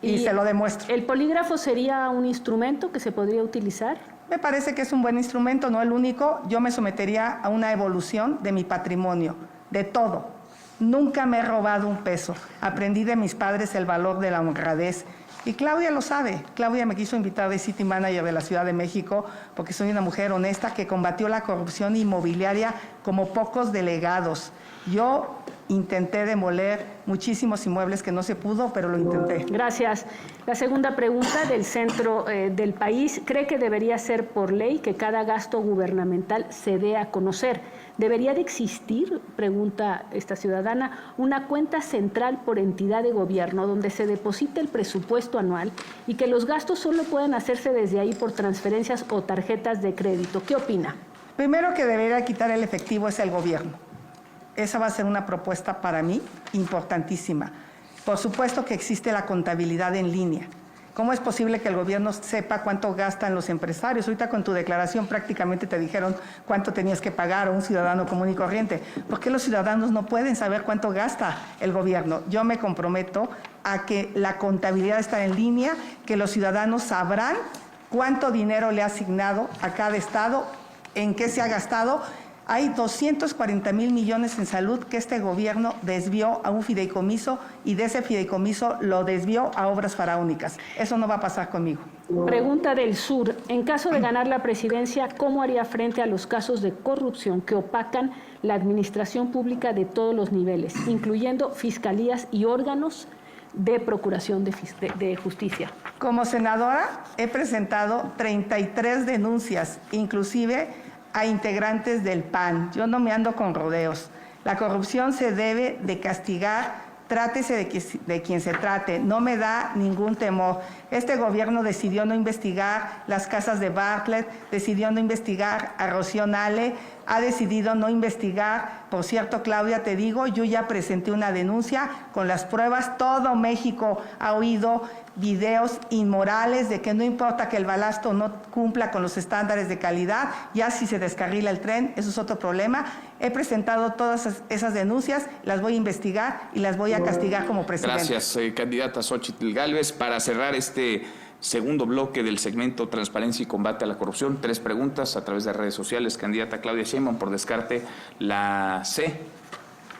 Y se lo demuestro. ¿El polígrafo sería un instrumento que se podría utilizar? Me parece que es un buen instrumento, no el único. Yo me sometería a una evolución de mi patrimonio, de todo. Nunca me he robado un peso. Aprendí de mis padres el valor de la honradez. Y Claudia lo sabe. Claudia me quiso invitar de City Manager de la Ciudad de México porque soy una mujer honesta que combatió la corrupción inmobiliaria como pocos delegados. Yo intenté demoler muchísimos inmuebles que no se pudo, pero lo intenté. Gracias. La segunda pregunta del centro del país. ¿Cree que debería ser por ley que cada gasto gubernamental se dé a conocer? ¿Debería de existir, pregunta esta ciudadana, una cuenta central por entidad de gobierno donde se deposite el presupuesto anual y que los gastos solo puedan hacerse desde ahí por transferencias o tarjetas de crédito? ¿Qué opina? Primero que debería quitar el efectivo es el gobierno. Esa va a ser una propuesta para mí importantísima. Por supuesto que existe la contabilidad en línea. ¿Cómo es posible que el gobierno sepa cuánto gastan los empresarios? Ahorita con tu declaración prácticamente te dijeron cuánto tenías que pagar a un ciudadano común y corriente. ¿Por qué los ciudadanos no pueden saber cuánto gasta el gobierno? Yo me comprometo a que la contabilidad está en línea, que los ciudadanos sabrán cuánto dinero le ha asignado a cada estado, en qué se ha gastado. Hay 240,000 millones en salud que este gobierno desvió a un fideicomiso y de ese fideicomiso lo desvió a obras faraónicas. Eso no va a pasar conmigo. Pregunta del sur. En caso de ganar la presidencia, ¿cómo haría frente a los casos de corrupción que opacan la administración pública de todos los niveles, incluyendo fiscalías y órganos de procuración de justicia? Como senadora he presentado 33 denuncias, inclusive a integrantes del PAN. Yo no me ando con rodeos. La corrupción se debe de castigar Trátese de quien se trate, no me da ningún temor. Este gobierno decidió no investigar las casas de Bartlett, decidió no investigar a Rocío Nale, ha decidido no investigar. Por cierto, Claudia, te digo, yo ya presenté una denuncia con las pruebas. Todo México ha oído videos inmorales de que no importa que el balasto no cumpla con los estándares de calidad, ya si se descarrila el tren, eso es otro problema. He presentado todas esas denuncias, las voy a investigar y las voy a castigar como presidente. Gracias, candidata Xóchitl Gálvez. Para cerrar este segundo bloque del segmento Transparencia y Combate a la Corrupción, 3 preguntas a través de redes sociales. Candidata Claudia Sheinbaum, por descarte, la C,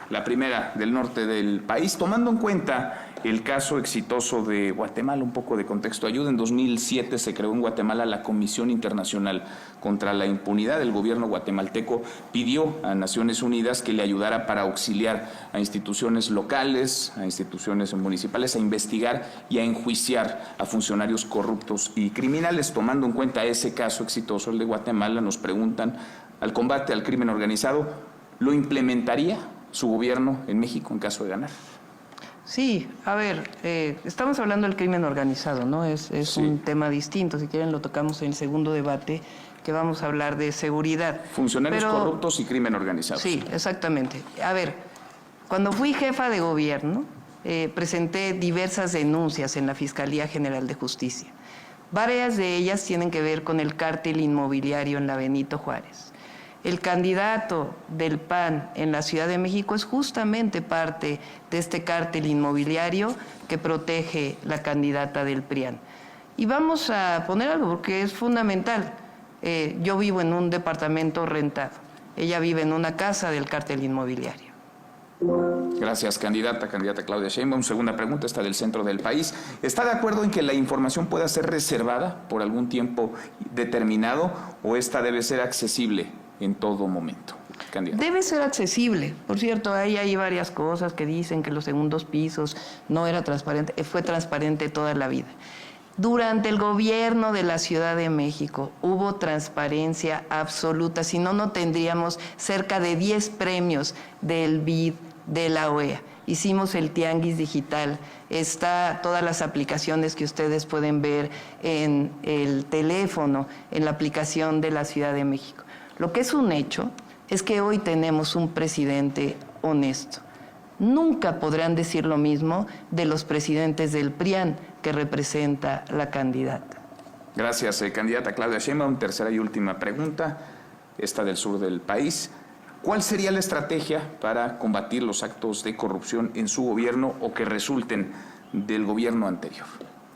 la primera del norte del país, tomando en cuenta el caso exitoso de Guatemala. Un poco de contexto ayuda. En 2007 se creó en Guatemala la Comisión Internacional contra la Impunidad. El gobierno guatemalteco pidió a Naciones Unidas que le ayudara para auxiliar a instituciones locales, a instituciones municipales, a investigar y a enjuiciar a funcionarios corruptos y criminales. Tomando en cuenta ese caso exitoso, el de Guatemala, nos preguntan, al combate al crimen organizado, ¿lo implementaría su gobierno en México en caso de ganar? Sí, a ver, estamos hablando del crimen organizado, ¿no? Es Sí. un tema distinto. Si quieren lo tocamos en el segundo debate, que vamos a hablar de seguridad. Funcionarios Pero, corruptos y crimen organizado. Sí, exactamente. A ver, cuando fui jefa de gobierno, presenté diversas denuncias en la Fiscalía General de Justicia. Varias de ellas tienen que ver con el cártel inmobiliario en la Benito Juárez. El candidato del PAN en la Ciudad de México es justamente parte de este cártel inmobiliario que protege la candidata del PRIAN. Y vamos a poner algo porque es fundamental. Yo vivo en un departamento rentado. Ella vive en una casa del cártel inmobiliario. Gracias, candidata Claudia Sheinbaum. Segunda pregunta, esta del centro del país. ¿Está de acuerdo en que la información pueda ser reservada por algún tiempo determinado o esta debe ser accesible en todo momento? Candidata. Debe ser accesible. Por cierto, ahí hay varias cosas que dicen que los segundos pisos no era transparente. Fue transparente toda la vida. Durante el gobierno de la Ciudad de México hubo transparencia absoluta, si no, no tendríamos cerca de 10 premios del BID de la OEA. Hicimos el Tianguis Digital, está todas las aplicaciones que ustedes pueden ver en el teléfono, en la aplicación de la Ciudad de México. Lo que es un hecho es que hoy tenemos un presidente honesto. Nunca podrán decir lo mismo de los presidentes del PRIAN que representa la candidata. Gracias, candidata Claudia Sheinbaum. Tercera y última pregunta, esta del sur del país. ¿Cuál sería la estrategia para combatir los actos de corrupción en su gobierno o que resulten del gobierno anterior?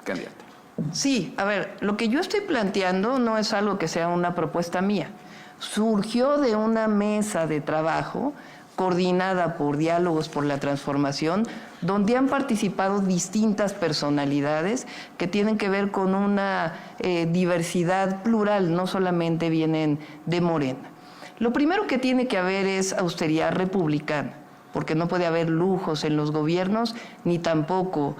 Candidata. Sí, a ver, lo que yo estoy planteando no es algo que sea una propuesta mía. Surgió de una mesa de trabajo coordinada por Diálogos por la Transformación, donde han participado distintas personalidades que tienen que ver con una diversidad plural, no solamente vienen de Morena. Lo primero que tiene que haber es austeridad republicana, porque no puede haber lujos en los gobiernos, ni tampoco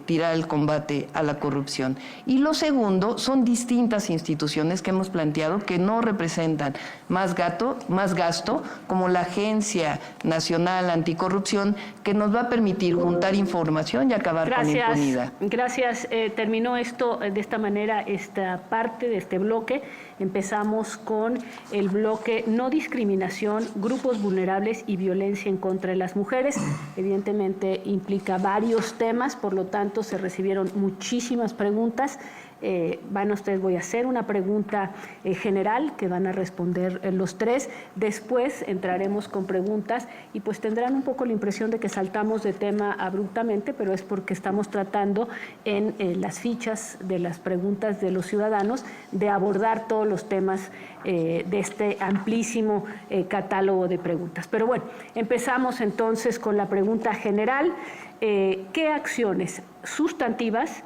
tirar el combate a la corrupción. Y lo segundo, son distintas instituciones que hemos planteado que no representan más gasto, como la Agencia Nacional Anticorrupción, que nos va a permitir juntar información y acabar con la impunidad. Gracias. Terminó esto de esta manera, esta parte de este bloque. Empezamos con el bloque no discriminación, grupos vulnerables y violencia en contra de las mujeres. Evidentemente implica varios temas, por lo tanto se recibieron muchísimas preguntas. Voy a hacer una pregunta general que van a responder los 3. Después entraremos con preguntas y pues tendrán un poco la impresión de que saltamos de tema abruptamente, pero es porque estamos tratando en las fichas de las preguntas de los ciudadanos de abordar todos los temas de este amplísimo catálogo de preguntas. Pero bueno, empezamos entonces con la pregunta general. ¿Qué acciones sustantivas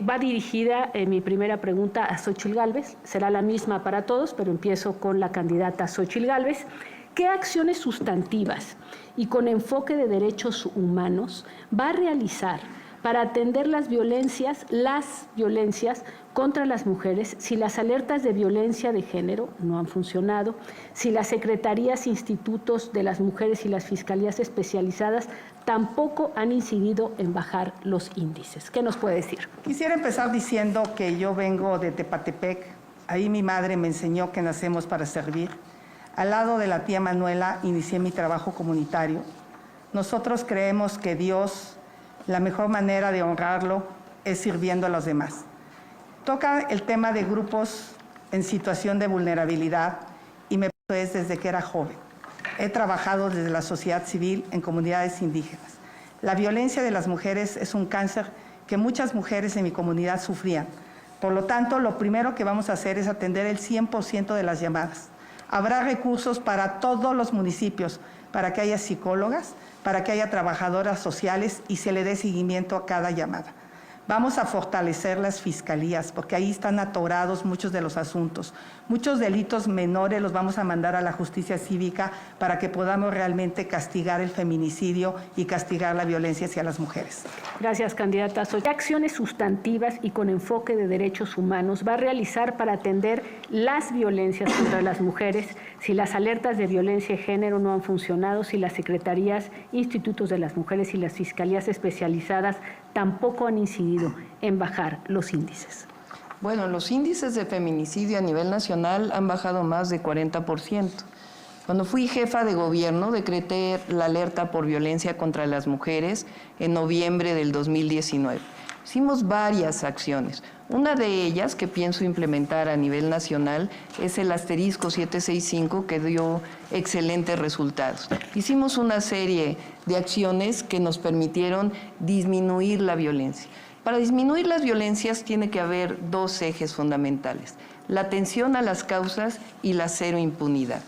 va dirigida mi primera pregunta a Xóchitl Gálvez? Será la misma para todos, pero empiezo con la candidata Xóchitl Gálvez. ¿Qué acciones sustantivas y con enfoque de derechos humanos va a realizar para atender las violencias contra las mujeres si las alertas de violencia de género no han funcionado, si las secretarías, institutos de las mujeres y las fiscalías especializadas tampoco han incidido en bajar los índices? ¿Qué nos puede decir? Quisiera empezar diciendo que yo vengo de Tepatepec. Ahí mi madre me enseñó que nacemos para servir. Al lado de la tía Manuela inicié mi trabajo comunitario. Nosotros creemos que Dios, la mejor manera de honrarlo es sirviendo a los demás. Toca el tema de grupos en situación de vulnerabilidad y me es desde que era joven. He trabajado desde la sociedad civil en comunidades indígenas. La violencia de las mujeres es un cáncer que muchas mujeres en mi comunidad sufrían. Por lo tanto, lo primero que vamos a hacer es atender el 100% de las llamadas. Habrá recursos para todos los municipios, para que haya psicólogas, para que haya trabajadoras sociales y se le dé seguimiento a cada llamada. Vamos a fortalecer las fiscalías, porque ahí están atorados muchos de los asuntos. Muchos delitos menores los vamos a mandar a la justicia cívica para que podamos realmente castigar el feminicidio y castigar la violencia hacia las mujeres. Gracias, candidata. ¿Qué acciones sustantivas y con enfoque de derechos humanos va a realizar para atender las violencias contra las mujeres si las alertas de violencia de género no han funcionado, si las secretarías, institutos de las mujeres y las fiscalías especializadas tampoco han incidido en bajar los índices? Bueno, los índices de feminicidio a nivel nacional han bajado más de 40%. Cuando fui jefa de gobierno, decreté la alerta por violencia contra las mujeres en noviembre del 2019. Hicimos varias acciones. Una de ellas que pienso implementar a nivel nacional es el asterisco 765, que dio excelentes resultados. Hicimos una serie de acciones que nos permitieron disminuir la violencia. Para disminuir las violencias tiene que haber dos ejes fundamentales: la atención a las causas y la cero impunidad.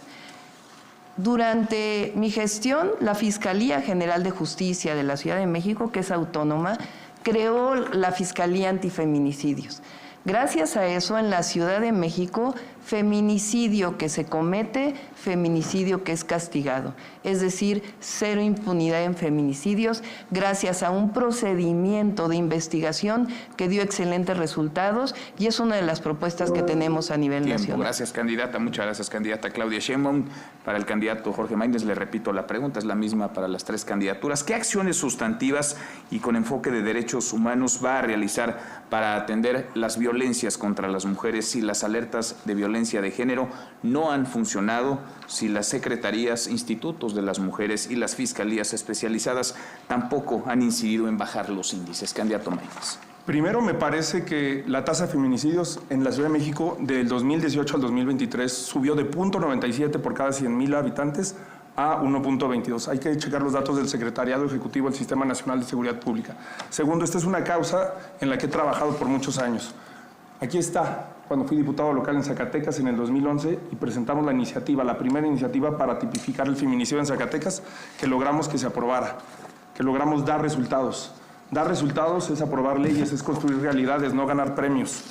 Durante mi gestión, la Fiscalía General de Justicia de la Ciudad de México, que es autónoma, creó la Fiscalía Antifeminicidios. Gracias a eso, en la Ciudad de México, feminicidio que se comete, feminicidio que es castigado. Es decir, cero impunidad en feminicidios, gracias a un procedimiento de investigación que dio excelentes resultados y es una de las propuestas que tenemos a nivel nacional. Gracias, candidata. Muchas gracias, candidata Claudia Sheinbaum. Para el candidato Jorge Maínez, le repito la pregunta, es la misma para las tres candidaturas. ¿Qué acciones sustantivas y con enfoque de derechos humanos va a realizar para atender las violencias contra las mujeres si las alertas de violencia de género no han funcionado, si las secretarías, institutos de las mujeres y las fiscalías especializadas tampoco han incidido en bajar los índices? Candidato Maínez. Primero, me parece que la tasa de feminicidios en la Ciudad de México del 2018 al 2023 subió de 0.97 por cada 100,000 habitantes a 1.22. Hay que checar los datos del Secretariado Ejecutivo del Sistema Nacional de Seguridad Pública. Segundo, esta es una causa en la que he trabajado por muchos años. Aquí está, cuando fui diputado local en Zacatecas en el 2011 y presentamos la iniciativa, la primera iniciativa para tipificar el feminicidio en Zacatecas, que logramos que se aprobara, que logramos dar resultados. Dar resultados es aprobar leyes, es construir realidades, no ganar premios.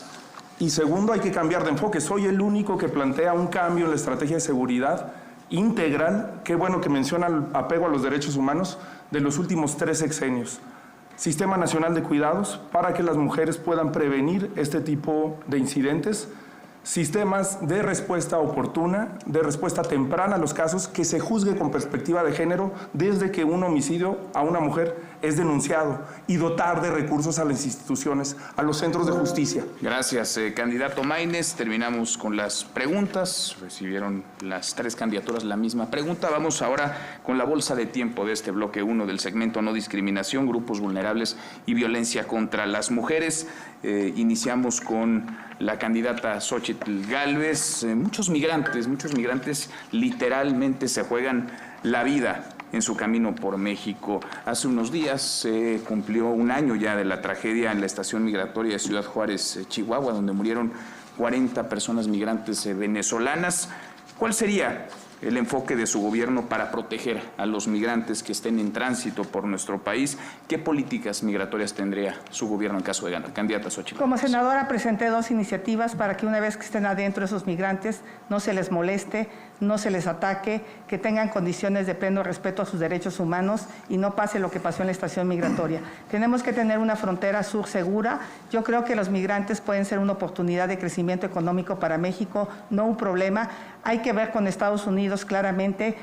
Y segundo, hay que cambiar de enfoque. Soy el único que plantea un cambio en la estrategia de seguridad integral, qué bueno que menciona el apego a los derechos humanos, de los últimos 3 sexenios. Sistema Nacional de Cuidados para que las mujeres puedan prevenir este tipo de incidentes. Sistemas de respuesta oportuna, de respuesta temprana a los casos, que se juzgue con perspectiva de género desde que un homicidio a una mujer es denunciado y dotar de recursos a las instituciones, a los centros de justicia. Gracias, candidato Maínez. Terminamos con las preguntas. Recibieron las 3 candidaturas la misma pregunta. Vamos ahora con la bolsa de tiempo de este bloque 1 del segmento No Discriminación, Grupos Vulnerables y Violencia contra las Mujeres. Iniciamos con la candidata Xóchitl Gálvez. Muchos migrantes literalmente se juegan la vida en su camino por México. Hace unos días se cumplió un año ya de la tragedia en la estación migratoria de Ciudad Juárez, Chihuahua, donde murieron 40 personas migrantes venezolanas. ¿Cuál sería el enfoque de su gobierno para proteger a los migrantes que estén en tránsito por nuestro país? ¿Qué políticas migratorias tendría su gobierno en caso de ganar? Candidata Xochitl. Como senadora presenté 2 iniciativas para que una vez que estén adentro esos migrantes no se les moleste, no se les ataque, que tengan condiciones de pleno respeto a sus derechos humanos y no pase lo que pasó en la estación migratoria. Tenemos que tener una frontera sur segura. Yo creo que los migrantes pueden ser una oportunidad de crecimiento económico para México, no un problema. Hay que ver con Estados Unidos claramente.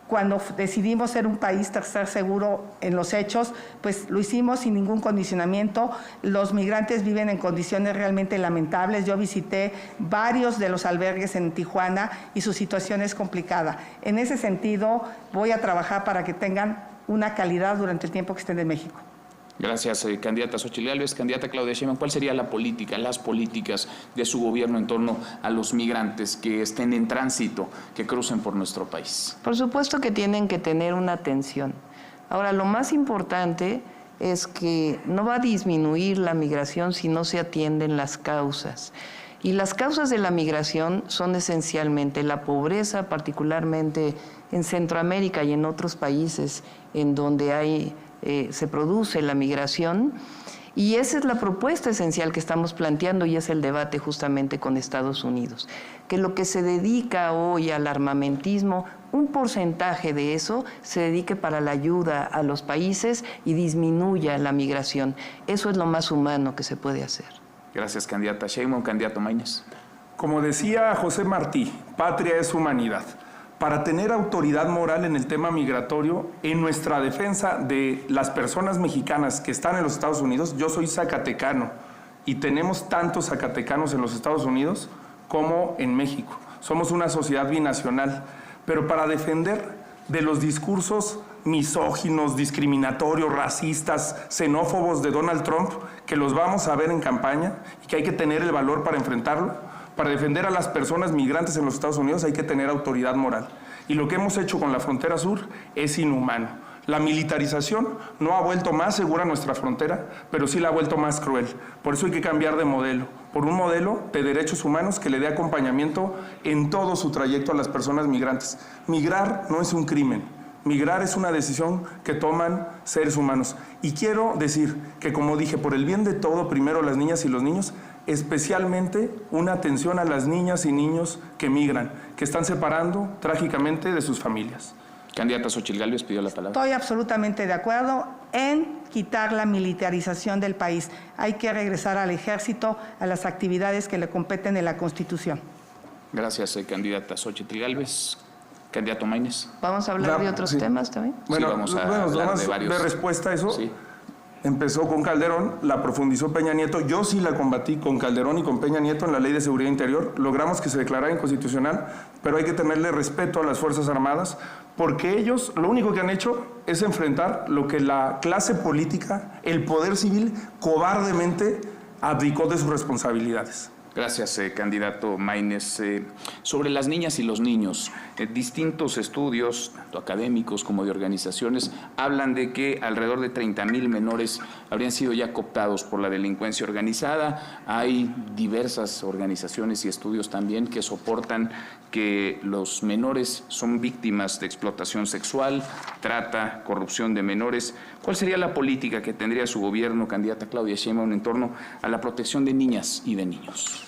Cuando decidimos ser un país tercer seguro en los hechos, pues lo hicimos sin ningún condicionamiento. Los migrantes viven en condiciones realmente lamentables. Yo visité varios de los albergues en Tijuana y su situación es complicada. En ese sentido, voy a trabajar para que tengan una calidad durante el tiempo que estén en México. Gracias, candidata Xochitl Gálvez. Candidata Claudia Sheinbaum, ¿cuál sería la política, las políticas de su gobierno en torno a los migrantes que estén en tránsito, que crucen por nuestro país? Por supuesto que tienen que tener una atención. Ahora, lo más importante es que no va a disminuir la migración si no se atienden las causas. Y las causas de la migración son esencialmente la pobreza, particularmente en Centroamérica y en otros países en donde se produce la migración, y esa es la propuesta esencial que estamos planteando y es el debate justamente con Estados Unidos, que lo que se dedica hoy al armamentismo, un porcentaje de eso se dedique para la ayuda a los países y disminuya la migración. Eso es lo más humano que se puede hacer. Gracias, candidata Sheinbaum. Candidato Maínez. Como decía José Martí, patria es humanidad. Para tener autoridad moral en el tema migratorio, en nuestra defensa de las personas mexicanas que están en los Estados Unidos, yo soy zacatecano y tenemos tantos zacatecanos en los Estados Unidos como en México. Somos una sociedad binacional, pero para defender de los discursos misóginos, discriminatorios, racistas, xenófobos de Donald Trump, que los vamos a ver en campaña y que hay que tener el valor para enfrentarlo. Para defender a las personas migrantes en los Estados Unidos hay que tener autoridad moral. Y lo que hemos hecho con la frontera sur es inhumano. La militarización no ha vuelto más segura nuestra frontera, pero sí la ha vuelto más cruel. Por eso hay que cambiar de modelo, por un modelo de derechos humanos que le dé acompañamiento en todo su trayecto a las personas migrantes. Migrar no es un crimen. Migrar es una decisión que toman seres humanos. Y quiero decir que, como dije, por el bien de todo, primero las niñas y los niños, especialmente una atención a las niñas y niños que migran, que están separando trágicamente de sus familias. Candidata Xochitl Gálvez pidió la palabra. Estoy absolutamente de acuerdo en quitar la militarización del país. Hay que regresar al ejército, a las actividades que le competen en la Constitución. Gracias, candidata Xochitl Gálvez. Candidato Maínez. ¿Vamos a hablar de otros temas también? Bueno, sí, vamos a hablar de varios. De respuesta a eso, sí. Empezó con Calderón, la profundizó Peña Nieto. Yo sí la combatí con Calderón y con Peña Nieto en la Ley de Seguridad Interior. Logramos que se declarara inconstitucional, pero hay que tenerle respeto a las Fuerzas Armadas, porque ellos lo único que han hecho es enfrentar lo que la clase política, el poder civil, cobardemente abdicó de sus responsabilidades. Gracias, candidato Maínez. Sobre las niñas y los niños, distintos estudios, tanto académicos como de organizaciones, hablan de que alrededor de 30,000 menores habrían sido ya cooptados por la delincuencia organizada. Hay diversas organizaciones y estudios también que soportan que los menores son víctimas de explotación sexual, trata, corrupción de menores. ¿Cuál sería la política que tendría su gobierno, candidata Claudia Sheinbaum, en torno a la protección de niñas y de niños?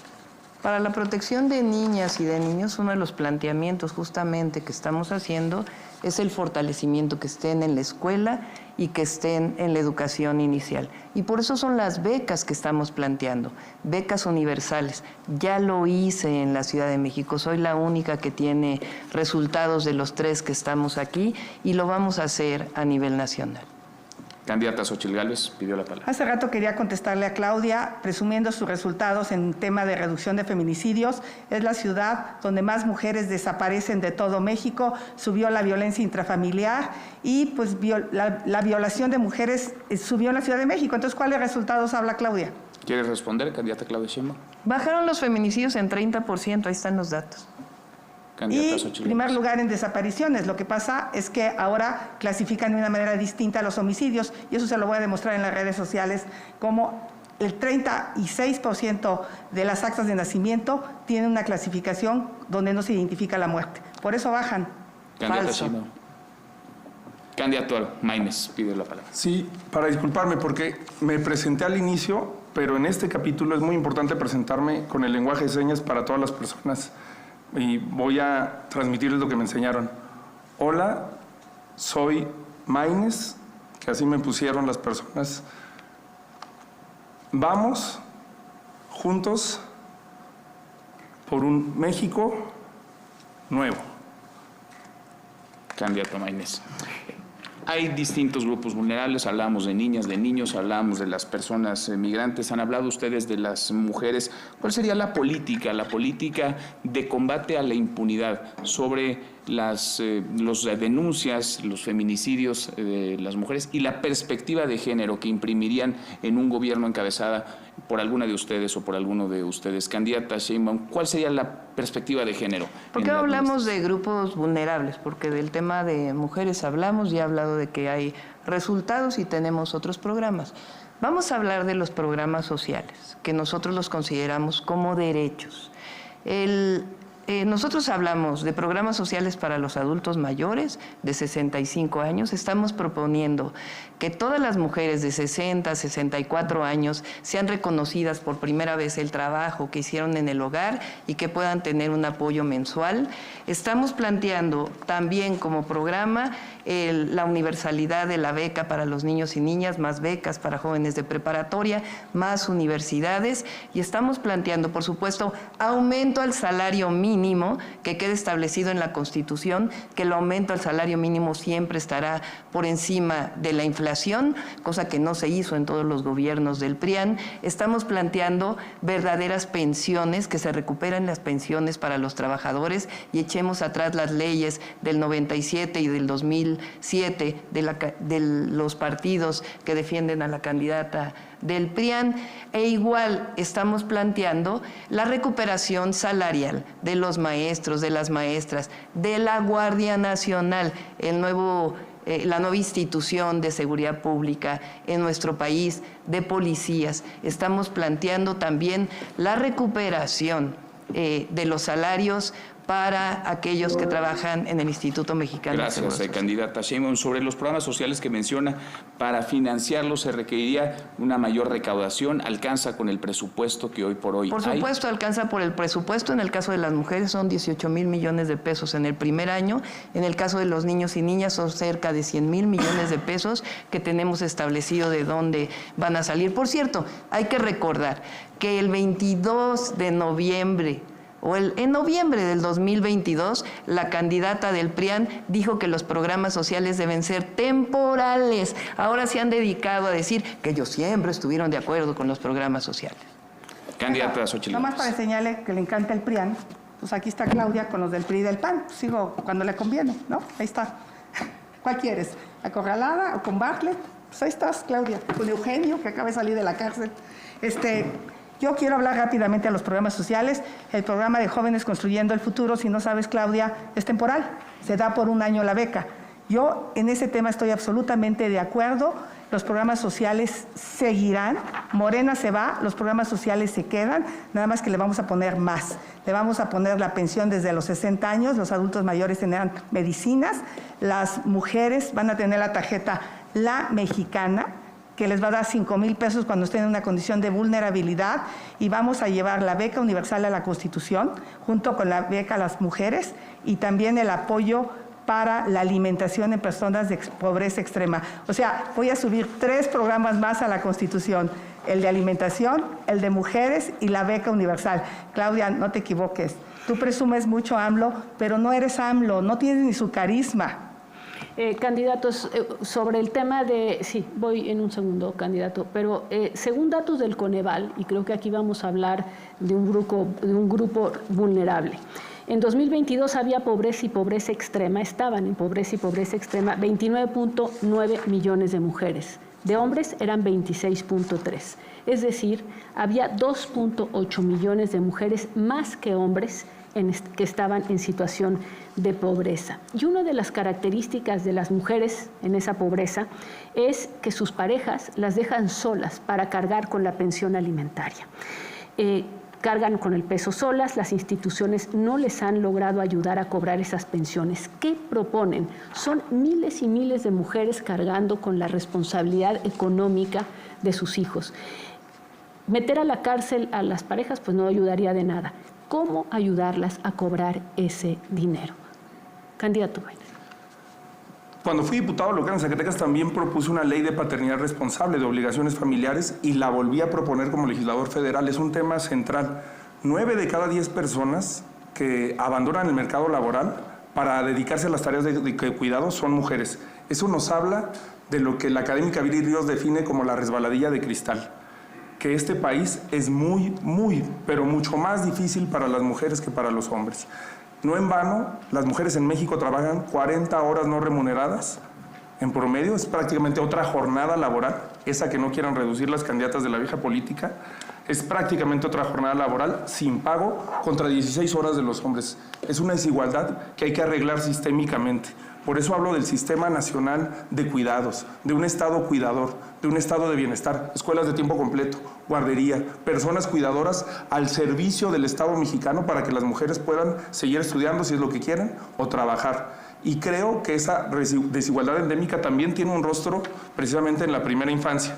Para la protección de niñas y de niños, uno de los planteamientos justamente que estamos haciendo es el fortalecimiento, que estén en la escuela y que estén en la educación inicial. Y por eso son las becas que estamos planteando, becas universales. Ya lo hice en la Ciudad de México, soy la única que tiene resultados de los 3 que estamos aquí y lo vamos a hacer a nivel nacional. Candidata Xochitl Gálvez pidió la palabra. Hace rato quería contestarle a Claudia, presumiendo sus resultados en tema de reducción de feminicidios. Es la ciudad donde más mujeres desaparecen de todo México, subió la violencia intrafamiliar y pues la violación de mujeres subió en la Ciudad de México. Entonces, ¿cuáles resultados habla Claudia? ¿Quiere responder, candidata Claudia Sheinbaum? Bajaron los feminicidios en 30%, ahí están los datos. Candidata Y Xochitl primer Gálvez. lugar en desapariciones. Lo que pasa es que ahora clasifican de una manera distinta los homicidios y eso se lo voy a demostrar en las redes sociales, como el 36% de las actas de nacimiento tienen una clasificación donde no se identifica la muerte. por eso bajan. Candidata Falso. Sheinbaum. Candidato Maínez, pide la palabra. Sí, para disculparme porque me presenté al inicio, pero en este capítulo es muy importante presentarme con el lenguaje de señas para todas las personas y voy a transmitirles lo que me enseñaron. Hola, soy Maínez, que así me pusieron las personas. Vamos juntos por un México nuevo. Candidato Maínez. Hay distintos grupos vulnerables, hablamos de niñas, de niños, hablamos de las personas migrantes, han hablado ustedes de las mujeres. ¿Cuál sería la política de combate a la impunidad sobre las denuncias, los feminicidios de las mujeres y la perspectiva de género que imprimirían en un gobierno encabezada por alguna de ustedes o por alguno de ustedes? Candidata Sheinbaum, ¿cuál sería la perspectiva de género? ¿Por qué hablamos de grupos vulnerables? Porque del tema de mujeres hablamos, ya he hablado de que hay resultados y tenemos otros programas. Vamos a hablar de los programas sociales, que nosotros los consideramos como derechos. Nosotros hablamos de programas sociales para los adultos mayores de 65 años. Estamos proponiendo que todas las mujeres de 60, 64 años sean reconocidas por primera vez el trabajo que hicieron en el hogar y que puedan tener un apoyo mensual. Estamos planteando también como programa la universalidad de la beca para los niños y niñas, más becas para jóvenes de preparatoria, más universidades, y estamos planteando, por supuesto, aumento al salario mínimo, que quede establecido en la Constitución, que el aumento al salario mínimo siempre estará por encima de la inflación, cosa que no se hizo en todos los gobiernos del PRIAN. Estamos planteando verdaderas pensiones, que se recuperen las pensiones para los trabajadores y echemos atrás las leyes del 97 y del 2007 de los partidos que defienden a la candidata del PRIAN, e igual estamos planteando la recuperación salarial de los maestros, de las maestras, de la Guardia Nacional, la nueva institución de seguridad pública en nuestro país, de policías. Estamos planteando también la recuperación de los salarios para aquellos que trabajan en el Instituto Mexicano de Seguro Social. Candidata Sheinbaum. Sobre los programas sociales que menciona, para financiarlos se requeriría una mayor recaudación. ¿Alcanza con el presupuesto que hoy por hoy hay? Por supuesto, alcanza por el presupuesto. En el caso de las mujeres son 18,000 millones de pesos en el primer año. En el caso de los niños y niñas son cerca de 100,000 millones de pesos que tenemos establecido de dónde van a salir. Por cierto, hay que recordar que el 22 de noviembre en noviembre del 2022, la candidata del PRIAN dijo que los programas sociales deben ser temporales. Ahora se han dedicado a decir que ellos siempre estuvieron de acuerdo con los programas sociales. Candidata Xochitl. Nomás para enseñarle que le encanta el PRIAN, pues aquí está Claudia con los del PRI y del PAN. Sigo cuando le conviene, ¿no? Ahí está. ¿Cuál quieres? ¿Acorralada o con Bartlett? Pues ahí estás, Claudia. Con Eugenio, que acaba de salir de la cárcel. Yo quiero hablar rápidamente de los programas sociales. El programa de Jóvenes Construyendo el Futuro, si no sabes, Claudia, es temporal. Se da por un año la beca. Yo en ese tema estoy absolutamente de acuerdo. Los programas sociales seguirán. Morena se va, los programas sociales se quedan, nada más que le vamos a poner más. Le vamos a poner la pensión desde los 60 años, los adultos mayores tendrán medicinas, las mujeres van a tener la tarjeta La Mexicana, que les va a dar 5,000 pesos cuando estén en una condición de vulnerabilidad, y vamos a llevar la beca universal a la Constitución, junto con la beca a las mujeres, y también el apoyo para la alimentación en personas de pobreza extrema. O sea, voy a subir 3 programas más a la Constitución: el de alimentación, el de mujeres y la beca universal. Claudia, no te equivoques. Tú presumes mucho AMLO, pero no eres AMLO, no tienes ni su carisma. Candidatos, sobre el tema de... Sí, voy en un segundo, candidato, pero según datos del Coneval, y creo que aquí vamos a hablar de un grupo vulnerable, en 2022 había pobreza y pobreza extrema, estaban en pobreza y pobreza extrema 29.9 millones de mujeres, de hombres eran 26.3, es decir, había 2.8 millones de mujeres más que hombres que estaban en situación de pobreza. Y una de las características de las mujeres en esa pobreza es que sus parejas las dejan solas para cargar con la pensión alimentaria. cargan con el peso solas, las instituciones no les han logrado ayudar a cobrar esas pensiones. ¿Qué proponen? Son miles y miles de mujeres cargando con la responsabilidad económica de sus hijos. Meter a la cárcel a las parejas pues no ayudaría de nada. ¿Cómo ayudarlas a cobrar ese dinero? Candidato Maínez. Cuando fui diputado local en Zacatecas también propuse una ley de paternidad responsable de obligaciones familiares y la volví a proponer como legislador federal. Es un tema central. 9 de cada 10 personas que abandonan el mercado laboral para dedicarse a las tareas de cuidado son mujeres. Eso nos habla de lo que la académica Viri Ríos define como la resbaladilla de cristal, que este país es muy, pero mucho más difícil para las mujeres que para los hombres. No en vano, las mujeres en México trabajan 40 horas no remuneradas. En promedio es prácticamente otra jornada laboral, esa que no quieran reducir las candidatas de la vieja política, es prácticamente otra jornada laboral sin pago contra 16 horas de los hombres. Es una desigualdad que hay que arreglar sistémicamente. Por eso hablo del Sistema Nacional de Cuidados, de un Estado cuidador, de un Estado de bienestar, escuelas de tiempo completo, guardería, personas cuidadoras al servicio del Estado mexicano para que las mujeres puedan seguir estudiando si es lo que quieren o trabajar. Y creo que esa desigualdad endémica también tiene un rostro precisamente en la primera infancia.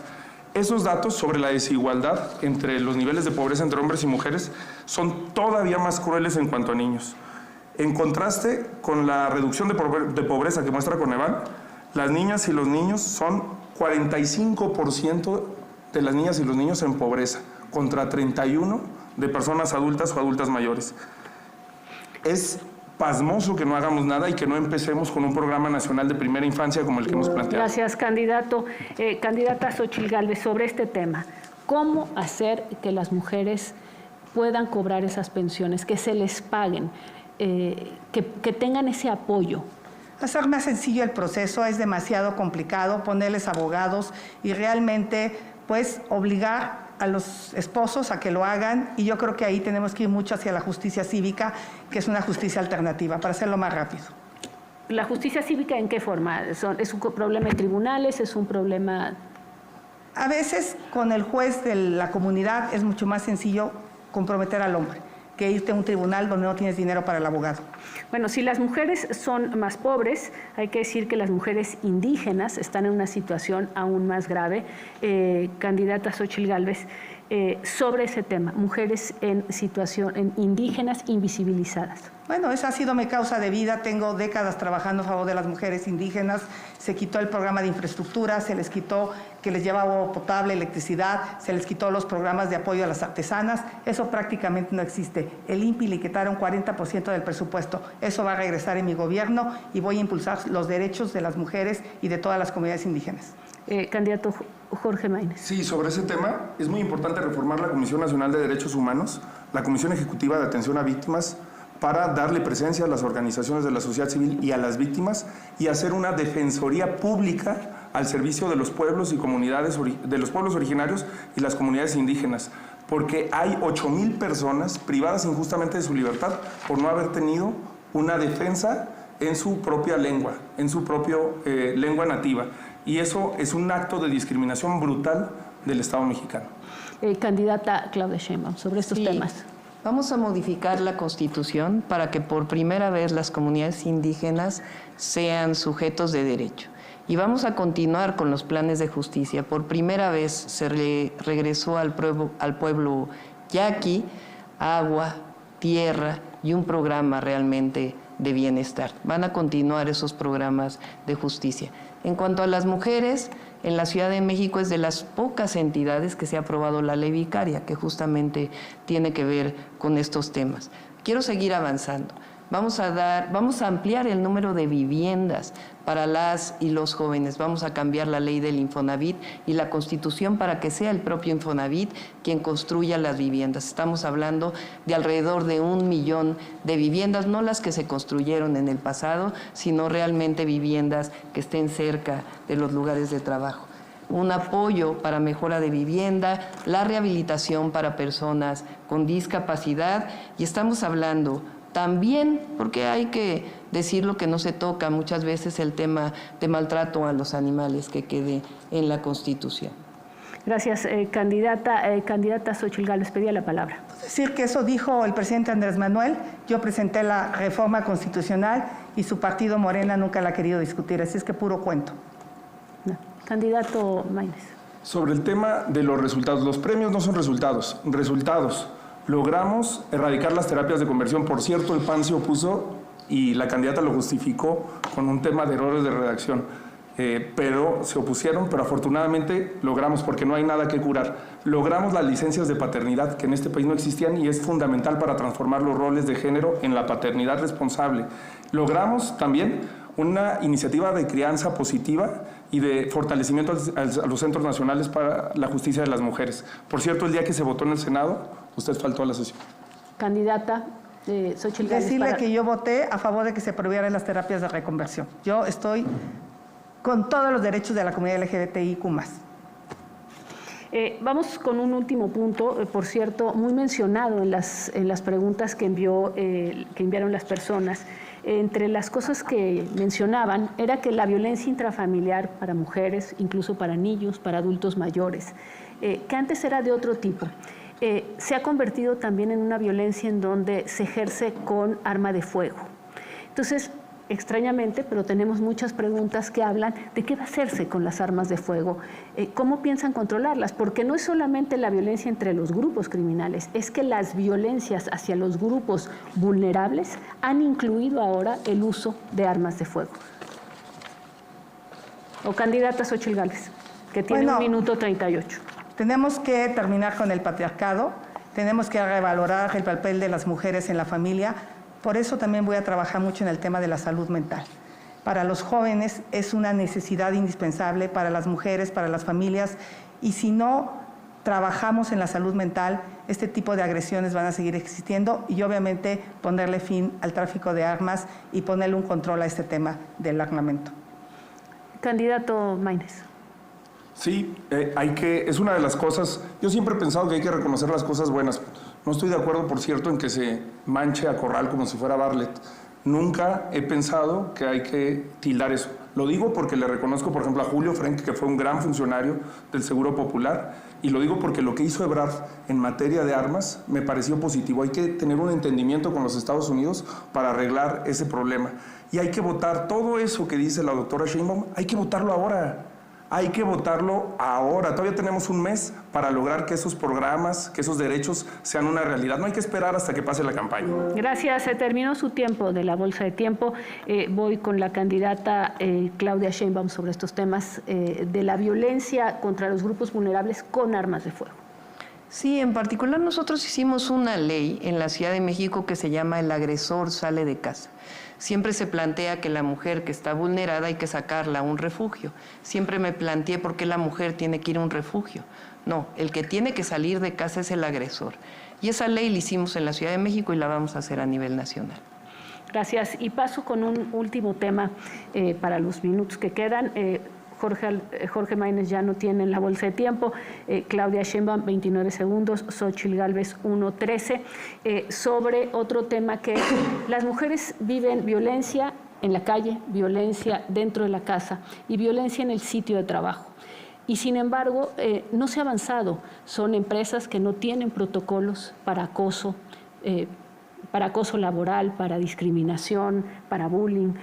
Esos datos sobre la desigualdad entre los niveles de pobreza entre hombres y mujeres son todavía más crueles en cuanto a niños. En contraste con la reducción de pobreza que muestra Coneval, las niñas y los niños son 45% de las niñas y los niños en pobreza, contra 31% de personas adultas o adultas mayores. Es pasmoso que no hagamos nada y que no empecemos con un programa nacional de primera infancia como el que hemos planteado. Gracias, candidato. Candidata Xóchitl Gálvez, sobre este tema, ¿cómo hacer que las mujeres puedan cobrar esas pensiones, que se les paguen? Que tengan ese apoyo. Hacer más sencillo el proceso, es demasiado complicado, ponerles abogados y realmente pues obligar a los esposos a que lo hagan, y yo creo que ahí tenemos que ir mucho hacia la justicia cívica, que es una justicia alternativa, para hacerlo más rápido. ¿La justicia cívica en qué forma? ¿Es un problema de tribunales? ¿Es un problema...? A veces con el juez de la comunidad es mucho más sencillo comprometer al hombre que irte a un tribunal donde no tienes dinero para el abogado. Bueno, si las mujeres son más pobres, hay que decir que las mujeres indígenas están en una situación aún más grave. Candidata Xóchitl Gálvez, sobre ese tema, mujeres en situación indígenas invisibilizadas. Bueno, esa ha sido mi causa de vida. Tengo décadas trabajando a favor de las mujeres indígenas. Se quitó el programa de infraestructura, se les quitó que les llevaba agua potable, electricidad, se les quitó los programas de apoyo a las artesanas. Eso prácticamente no existe. El INPI le quitaron 40% del presupuesto. Eso va a regresar en mi gobierno y voy a impulsar los derechos de las mujeres y de todas las comunidades indígenas. Candidato Jorge Maínez. Sí, sobre ese tema es muy importante reformar la Comisión Nacional de Derechos Humanos, la Comisión Ejecutiva de Atención a Víctimas, para darle presencia a las organizaciones de la sociedad civil y a las víctimas y hacer una defensoría pública al servicio de los pueblos y comunidades, de los pueblos originarios y las comunidades indígenas, porque hay 8,000 personas privadas injustamente de su libertad por no haber tenido una defensa en su propia lengua, en su propia lengua nativa. Y eso es un acto de discriminación brutal del Estado mexicano. Candidata Claudia Sheinbaum, sobre estos temas. Vamos a modificar la Constitución para que por primera vez las comunidades indígenas sean sujetos de derecho. Y vamos a continuar con los planes de justicia. Por primera vez se regresó al pueblo yaqui agua, tierra y un programa realmente de bienestar. Van a continuar esos programas de justicia. En cuanto a las mujeres, en la Ciudad de México es de las pocas entidades que se ha aprobado la ley vicaria, que justamente tiene que ver con estos temas. Quiero seguir avanzando. Vamos a ampliar el número de viviendas para las y los jóvenes. Vamos a cambiar la ley del Infonavit y la Constitución para que sea el propio Infonavit quien construya las viviendas. Estamos hablando de alrededor de 1 millón de viviendas, no las que se construyeron en el pasado, sino realmente viviendas que estén cerca de los lugares de trabajo. Un apoyo para mejora de vivienda, la rehabilitación para personas con discapacidad, y estamos hablando también, porque hay que decir lo que no se toca muchas veces, el tema de maltrato a los animales que quede en la Constitución. Gracias, candidata. Candidata Xóchitl Gálvez, pedía la palabra. Decir que eso dijo el presidente Andrés Manuel, yo presenté la reforma constitucional y su partido Morena nunca la ha querido discutir, así es que puro cuento. No. Candidato Maínez. Sobre el tema de los resultados, los premios no son resultados, logramos erradicar las terapias de conversión. Por cierto, el PAN se opuso y la candidata lo justificó con un tema de errores de redacción. Pero se opusieron, pero afortunadamente logramos, porque no hay nada que curar. Logramos las licencias de paternidad que en este país no existían y es fundamental para transformar los roles de género en la paternidad responsable. Logramos también una iniciativa de crianza positiva y de fortalecimiento a los centros nacionales para la justicia de las mujeres. Por cierto, el día que se votó en el Senado, usted faltó a la sesión. Candidata Xóchitl Gálvez. Decirle que yo voté a favor de que se prohibieran las terapias de reconversión. Yo estoy con todos los derechos de la comunidad LGBTIQ+. Vamos con un último punto, por cierto, muy mencionado en las preguntas que enviaron las personas. Entre las cosas que mencionaban era que la violencia intrafamiliar para mujeres, incluso para niños, para adultos mayores, que antes era de otro tipo, se ha convertido también en una violencia en donde se ejerce con arma de fuego. Entonces, extrañamente, pero tenemos muchas preguntas que hablan de qué va a hacerse con las armas de fuego, cómo piensan controlarlas, porque no es solamente la violencia entre los grupos criminales, es que las violencias hacia los grupos vulnerables han incluido ahora el uso de armas de fuego. O candidata Xóchitl Gálvez, que tiene 1 minuto 38. Tenemos que terminar con el patriarcado, tenemos que revalorar el papel de las mujeres en la familia. Por eso también voy a trabajar mucho en el tema de la salud mental. Para los jóvenes es una necesidad indispensable, para las mujeres, para las familias, y si no trabajamos en la salud mental, este tipo de agresiones van a seguir existiendo y obviamente ponerle fin al tráfico de armas y ponerle un control a este tema del armamento. Candidato Maínez. Sí, es una de las cosas, yo siempre he pensado que hay que reconocer las cosas buenas. No estoy de acuerdo, por cierto, en que se manche a Corral como si fuera Bartlett. Nunca he pensado que hay que tildar eso. Lo digo porque le reconozco, por ejemplo, a Julio Frenk, que fue un gran funcionario del Seguro Popular, y lo digo porque lo que hizo Ebrard en materia de armas me pareció positivo. Hay que tener un entendimiento con los Estados Unidos para arreglar ese problema. Y hay que votar todo eso que dice la doctora Sheinbaum, hay que votarlo ahora. Hay que votarlo ahora. Todavía tenemos un mes para lograr que esos programas, que esos derechos sean una realidad. No hay que esperar hasta que pase la campaña. Gracias. Se terminó su tiempo de la bolsa de tiempo. Voy con la candidata Claudia Sheinbaum sobre estos temas de la violencia contra los grupos vulnerables con armas de fuego. Sí, en particular nosotros hicimos una ley en la Ciudad de México que se llama El agresor sale de casa. Siempre se plantea que la mujer que está vulnerada hay que sacarla a un refugio. Siempre me planteé por qué la mujer tiene que ir a un refugio. No, el que tiene que salir de casa es el agresor. Y esa ley la hicimos en la Ciudad de México y la vamos a hacer a nivel nacional. Gracias. Y paso con un último tema para los minutos que quedan. Jorge Maínez ya no tiene en la bolsa de tiempo, Claudia Sheinbaum 29 segundos, Xóchitl Gálvez 1:13, sobre otro tema que las mujeres viven violencia en la calle, violencia dentro de la casa y violencia en el sitio de trabajo. Y sin embargo, no se ha avanzado. Son empresas que no tienen protocolos para acoso laboral, para discriminación, para bullying.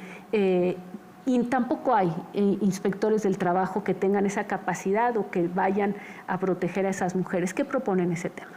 Y tampoco hay inspectores del trabajo que tengan esa capacidad o que vayan a proteger a esas mujeres. ¿Qué proponen ese tema?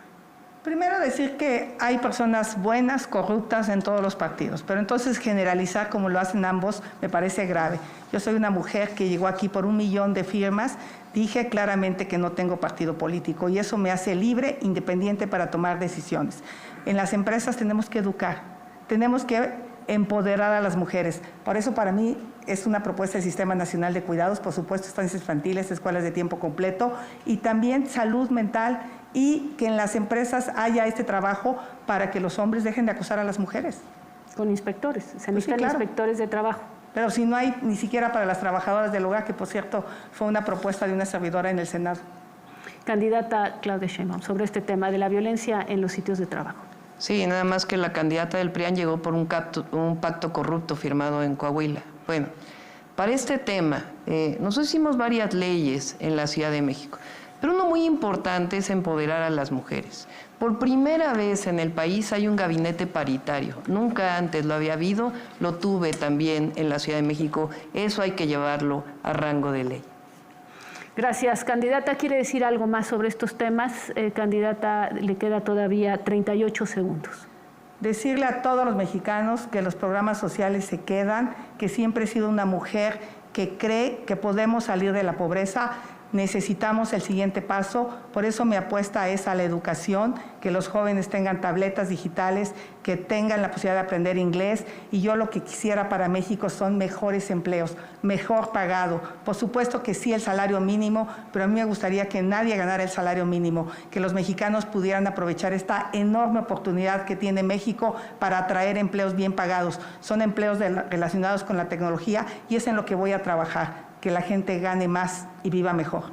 Primero decir que hay personas buenas, corruptas en todos los partidos, pero entonces generalizar como lo hacen ambos me parece grave. Yo soy una mujer que llegó aquí por 1 millón de firmas, dije claramente que no tengo partido político y eso me hace libre, independiente para tomar decisiones. En las empresas tenemos que educar, tenemos que empoderar a las mujeres. Por eso para mí es una propuesta del Sistema Nacional de Cuidados, por supuesto estancias infantiles, escuelas de tiempo completo y también salud mental y que en las empresas haya este trabajo para que los hombres dejen de acosar a las mujeres. Con inspectores, se necesitan claro. Inspectores de trabajo. Pero si no hay ni siquiera para las trabajadoras del hogar, que por cierto fue una propuesta de una servidora en el Senado. Candidata Claudia Sheinbaum, sobre este tema de la violencia en los sitios de trabajo. Sí, nada más que la candidata del PRIAN llegó por un pacto corrupto firmado en Coahuila. Bueno, para este tema, nosotros hicimos varias leyes en la Ciudad de México, Pero uno muy importante es empoderar a las mujeres. Por primera vez en el país hay un gabinete paritario. Nunca antes lo había habido, lo tuve también en la Ciudad de México. Eso hay que llevarlo a rango de ley. Gracias. Candidata, ¿quiere decir algo más sobre estos temas? Candidata, le queda todavía 38 segundos. Decirle a todos los mexicanos que los programas sociales se quedan, que siempre he sido una mujer que cree que podemos salir de la pobreza. Necesitamos el siguiente paso, por eso mi apuesta es a la educación, que los jóvenes tengan tabletas digitales, que tengan la posibilidad de aprender inglés, y yo lo que quisiera para México son mejores empleos, mejor pagado. Por supuesto que sí el salario mínimo, pero a mí me gustaría que nadie ganara el salario mínimo, que los mexicanos pudieran aprovechar esta enorme oportunidad que tiene México para atraer empleos bien pagados. Son empleos relacionados con la tecnología y es en lo que voy a trabajar, que la gente gane más y viva mejor.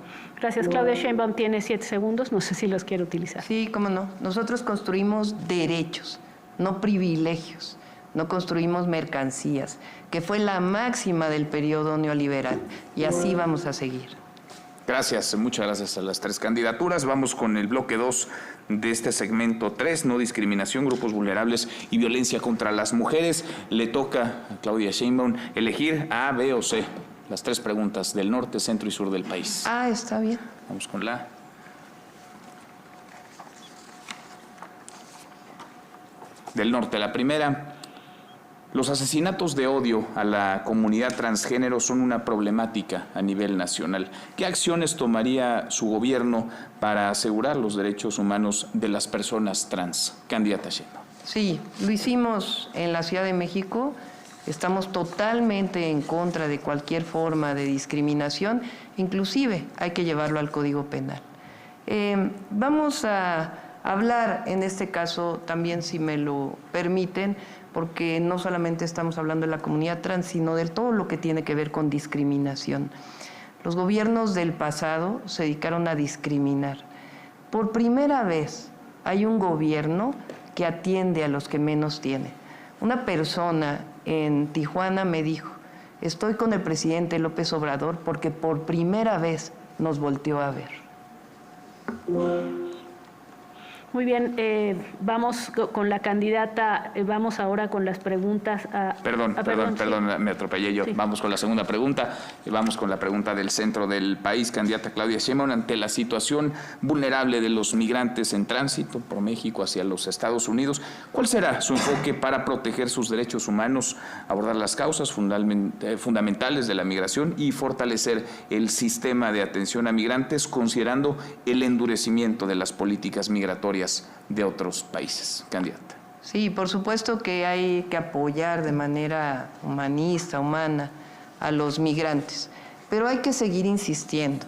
Gracias. Claudia Sheinbaum tiene 7 segundos, no sé si los quiere utilizar. Sí, cómo no. Nosotros construimos derechos, no privilegios. No construimos mercancías, que fue la máxima del periodo neoliberal. Y así vamos a seguir. Gracias, muchas gracias a las 3 candidaturas. Vamos con el bloque 2 de este segmento 3, no discriminación, grupos vulnerables y violencia contra las mujeres. Le toca a Claudia Sheinbaum elegir A, B o C. Las 3 preguntas del norte, centro y sur del país. Ah, está bien. Vamos con la del norte. La primera: los asesinatos de odio a la comunidad transgénero son una problemática a nivel nacional. ¿Qué acciones tomaría su gobierno para asegurar los derechos humanos de las personas trans? Candidata Sheinbaum. Sí, lo hicimos en la Ciudad de México. Estamos totalmente en contra de cualquier forma de discriminación, inclusive hay que llevarlo al Código Penal. Vamos a hablar en este caso también, si me lo permiten, porque no solamente estamos hablando de la comunidad trans, sino de todo lo que tiene que ver con discriminación. Los gobiernos del pasado se dedicaron a discriminar. Por primera vez hay un gobierno que atiende a los que menos tienen. Una persona en Tijuana me dijo: estoy con el presidente López Obrador porque por primera vez nos volteó a ver. Muy bien, vamos con la candidata, vamos ahora con las preguntas. Perdón, me atropellé yo. Sí. Vamos con la segunda pregunta, vamos con la pregunta del centro del país. Candidata Claudia Sheinbaum, ante la situación vulnerable de los migrantes en tránsito por México hacia los Estados Unidos, ¿cuál será su enfoque para proteger sus derechos humanos, abordar las causas fundamentales de la migración y fortalecer el sistema de atención a migrantes, considerando el endurecimiento de las políticas migratorias de otros países? Candidata. Sí, por supuesto que hay que apoyar de manera humanista, humana, a los migrantes, pero hay que seguir insistiendo.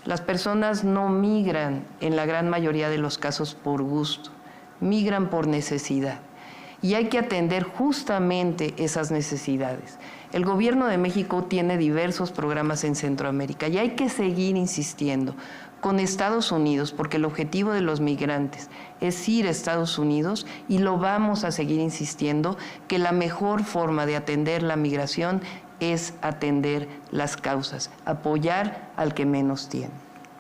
Las personas no migran en la gran mayoría de los casos por gusto, migran por necesidad. Y hay que atender justamente esas necesidades. El Gobierno de México tiene diversos programas en Centroamérica y hay que seguir insistiendo con Estados Unidos, porque el objetivo de los migrantes es ir a Estados Unidos, y lo vamos a seguir insistiendo, que la mejor forma de atender la migración es atender las causas, apoyar al que menos tiene.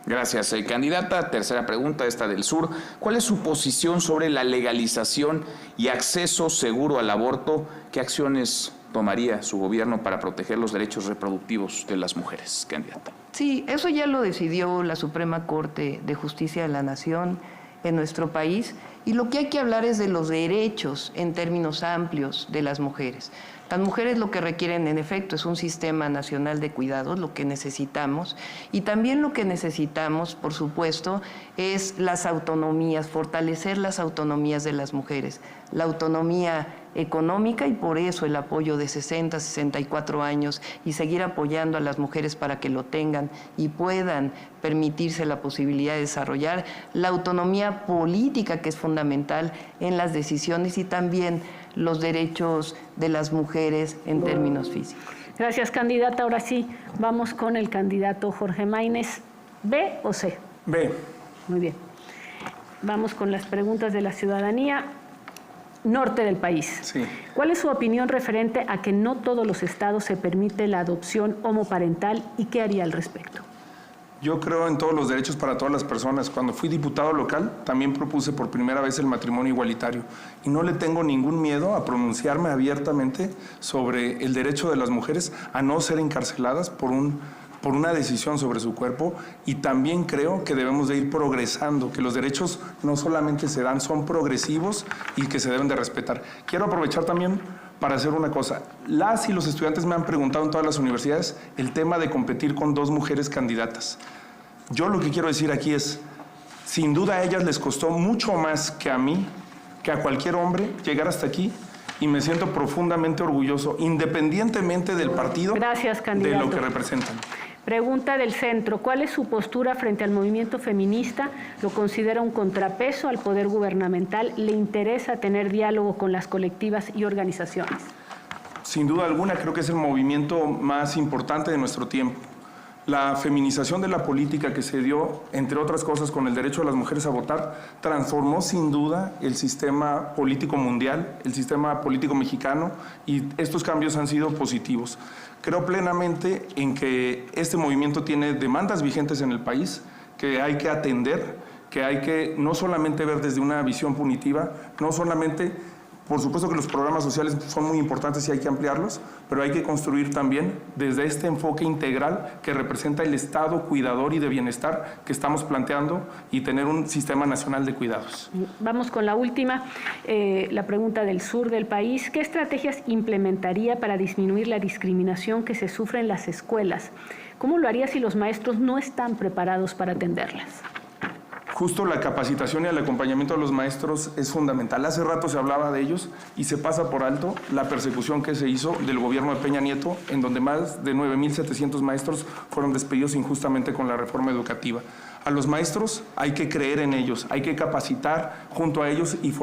Gracias, candidata. Tercera pregunta, esta del sur. ¿Cuál es su posición sobre la legalización y acceso seguro al aborto? ¿Qué acciones tomaría su gobierno para proteger los derechos reproductivos de las mujeres, candidata? Sí, eso ya lo decidió la Suprema Corte de Justicia de la Nación en nuestro país, y lo que hay que hablar es de los derechos en términos amplios de las mujeres. Las mujeres lo que requieren, en efecto, es un sistema nacional de cuidados, lo que necesitamos, y también lo que necesitamos, por supuesto, es las autonomías, fortalecer las autonomías de las mujeres, la autonomía económica, y por eso el apoyo de 60, 64 años y seguir apoyando a las mujeres para que lo tengan y puedan permitirse la posibilidad de desarrollar la autonomía política, que es fundamental en las decisiones, y también los derechos de las mujeres en términos físicos. Gracias, candidata. Ahora sí, vamos con el candidato Jorge Maínez. ¿B o C? B. Muy bien. Vamos con las preguntas de la ciudadanía. Norte del país. Sí. ¿Cuál es su opinión referente a que no todos los estados se permite la adopción homoparental y qué haría al respecto? Yo creo en todos los derechos para todas las personas. Cuando fui diputado local, también propuse por primera vez el matrimonio igualitario. Y no le tengo ningún miedo a pronunciarme abiertamente sobre el derecho de las mujeres a no ser encarceladas por una decisión sobre su cuerpo, y también creo que debemos de ir progresando, que los derechos no solamente se dan, son progresivos y que se deben de respetar. Quiero aprovechar también para hacer una cosa. Las y los estudiantes me han preguntado en todas las universidades el tema de competir con 2 mujeres candidatas. Yo lo que quiero decir aquí es, sin duda a ellas les costó mucho más que a mí, que a cualquier hombre, llegar hasta aquí, y me siento profundamente orgulloso, independientemente del partido, Gracias, candidato. de lo que representan. Pregunta del centro. ¿Cuál es su postura frente al movimiento feminista? ¿Lo considera un contrapeso al poder gubernamental? ¿Le interesa tener diálogo con las colectivas y organizaciones? Sin duda alguna, creo que es el movimiento más importante de nuestro tiempo. La feminización de la política que se dio, entre otras cosas, con el derecho de las mujeres a votar, transformó sin duda el sistema político mundial, el sistema político mexicano, y estos cambios han sido positivos. Creo plenamente en que este movimiento tiene demandas vigentes en el país, que hay que atender, que hay que no solamente ver desde una visión punitiva, no solamente, por supuesto que los programas sociales son muy importantes y hay que ampliarlos, pero hay que construir también desde este enfoque integral que representa el Estado cuidador y de bienestar que estamos planteando, y tener un sistema nacional de cuidados. Vamos con la última, la pregunta del sur del país. ¿Qué estrategias implementaría para disminuir la discriminación que se sufre en las escuelas? ¿Cómo lo haría si los maestros no están preparados para atenderlas? Justo la capacitación y el acompañamiento de los maestros es fundamental. Hace rato se hablaba de ellos y se pasa por alto la persecución que se hizo del gobierno de Peña Nieto, en donde más de 9,700 maestros fueron despedidos injustamente con la reforma educativa. A los maestros hay que creer en ellos, hay que capacitar junto a ellos y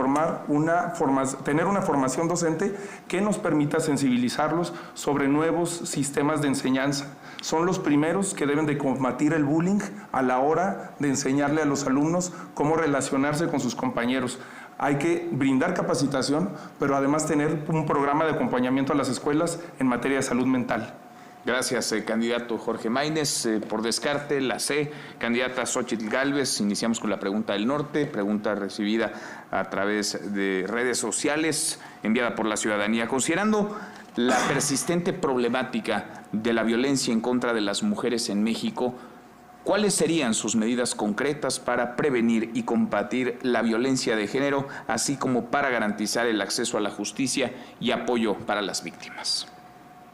tener una formación docente que nos permita sensibilizarlos sobre nuevos sistemas de enseñanza. Son los primeros que deben de combatir el bullying a la hora de enseñarle a los alumnos cómo relacionarse con sus compañeros. Hay que brindar capacitación, pero además tener un programa de acompañamiento a las escuelas en materia de salud mental. Gracias, candidato Jorge Maínez. Por descarte, la C, candidata Xóchitl Gálvez. Iniciamos con la pregunta del norte, pregunta recibida a través de redes sociales, enviada por la ciudadanía. Considerando la persistente problemática de la violencia en contra de las mujeres en México, ¿cuáles serían sus medidas concretas para prevenir y combatir la violencia de género, así como para garantizar el acceso a la justicia y apoyo para las víctimas?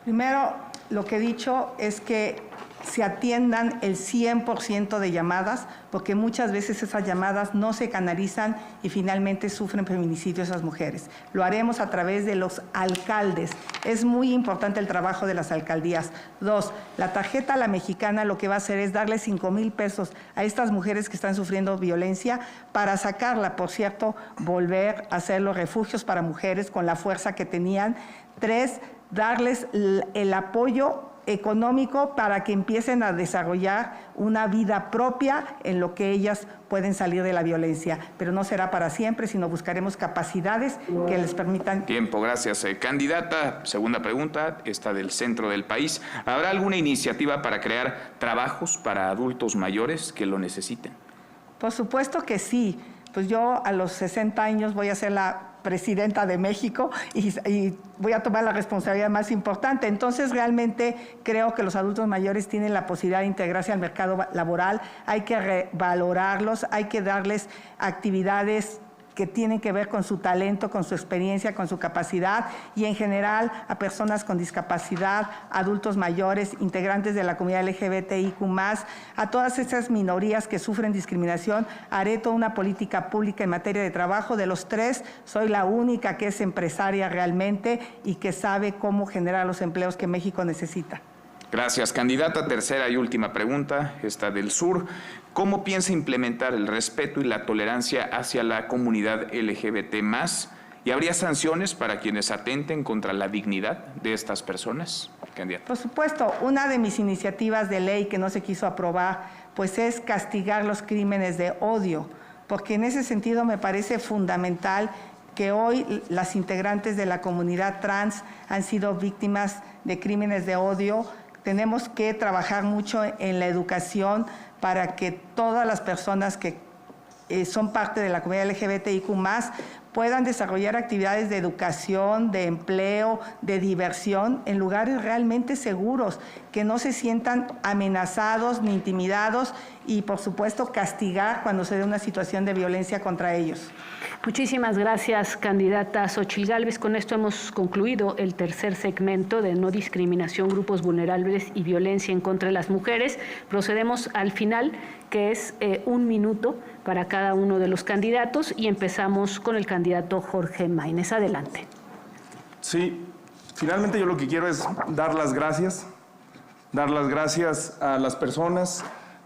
Primero, lo que he dicho es que se atiendan el 100% de llamadas, porque muchas veces esas llamadas no se canalizan y finalmente sufren feminicidio esas mujeres. Lo haremos a través de los alcaldes. Es muy importante el trabajo de las alcaldías. 2, la tarjeta La Mexicana lo que va a hacer es darle 5,000 pesos a estas mujeres que están sufriendo violencia para sacarla, por cierto, volver a hacer los refugios para mujeres con la fuerza que tenían. 3, darles el apoyo económico para que empiecen a desarrollar una vida propia en lo que ellas pueden salir de la violencia. Pero no será para siempre, sino buscaremos capacidades que les permitan. Tiempo, gracias. Candidata, segunda pregunta, esta del centro del país. ¿Habrá alguna iniciativa para crear trabajos para adultos mayores que lo necesiten? Por supuesto que sí. Pues yo a los 60 años voy a ser la presidenta de México y voy a tomar la responsabilidad más importante. Entonces, realmente creo que los adultos mayores tienen la posibilidad de integrarse al mercado laboral. Hay que revalorarlos, hay que darles actividades que tienen que ver con su talento, con su experiencia, con su capacidad, y en general a personas con discapacidad, adultos mayores, integrantes de la comunidad LGBTIQ+, a todas esas minorías que sufren discriminación. Haré toda una política pública en materia de trabajo. De los 3, soy la única que es empresaria realmente y que sabe cómo generar los empleos que México necesita. Gracias, candidata. Tercera y última pregunta, esta del sur. ¿Cómo piensa implementar el respeto y la tolerancia hacia la comunidad LGBT+? ¿Y habría sanciones para quienes atenten contra la dignidad de estas personas? Candidata. Por supuesto, una de mis iniciativas de ley que no se quiso aprobar, pues es castigar los crímenes de odio, porque en ese sentido me parece fundamental que hoy las integrantes de la comunidad trans han sido víctimas de crímenes de odio. Tenemos que trabajar mucho en la educación para que todas las personas que son parte de la comunidad LGBTIQ+, puedan desarrollar actividades de educación, de empleo, de diversión en lugares realmente seguros, que no se sientan amenazados ni intimidados y, por supuesto, castigar cuando se dé una situación de violencia contra ellos. Muchísimas gracias, candidata Xóchitl Gálvez. Con esto hemos concluido el tercer segmento de no discriminación, grupos vulnerables y violencia en contra de las mujeres. Procedemos al final, que es 1 minuto para cada uno de los candidatos, y empezamos con el candidato Jorge Maínez. Adelante. Sí, finalmente yo lo que quiero es dar las gracias a las personas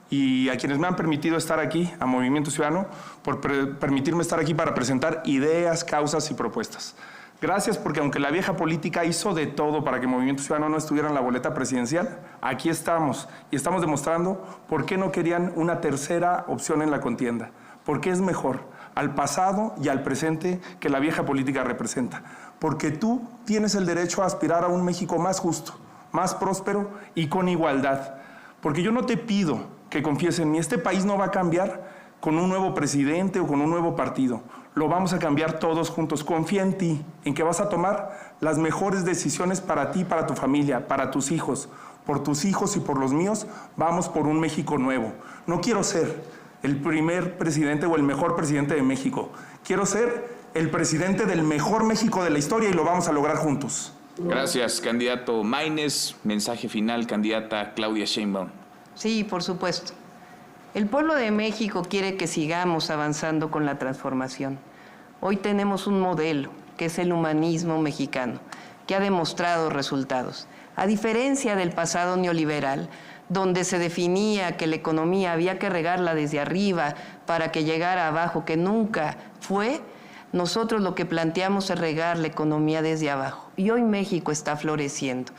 y a quienes me han permitido estar aquí, a Movimiento Ciudadano, por permitirme estar aquí para presentar ideas, causas y propuestas. Gracias porque aunque la vieja política hizo de todo para que Movimiento Ciudadano no estuviera en la boleta presidencial, aquí estamos y estamos demostrando por qué no querían una tercera opción en la contienda, porque es mejor al pasado y al presente que la vieja política representa, porque tú tienes el derecho a aspirar a un México más justo, más próspero y con igualdad, porque yo no te pido que confíes en mí, este país no va a cambiar con un nuevo presidente o con un nuevo partido. Lo vamos a cambiar todos juntos. Confía en ti, en que vas a tomar las mejores decisiones para ti, para tu familia, para tus hijos. Por tus hijos y por los míos, vamos por un México nuevo. No quiero ser el primer presidente o el mejor presidente de México. Quiero ser el presidente del mejor México de la historia y lo vamos a lograr juntos. Gracias, candidato Maínez. Mensaje final, candidata Claudia Sheinbaum. Sí, por supuesto. El pueblo de México quiere que sigamos avanzando con la transformación. Hoy tenemos un modelo, que es el humanismo mexicano, que ha demostrado resultados. A diferencia del pasado neoliberal, donde se definía que la economía había que regarla desde arriba para que llegara abajo, que nunca fue, nosotros lo que planteamos es regar la economía desde abajo. Y hoy México está floreciendo.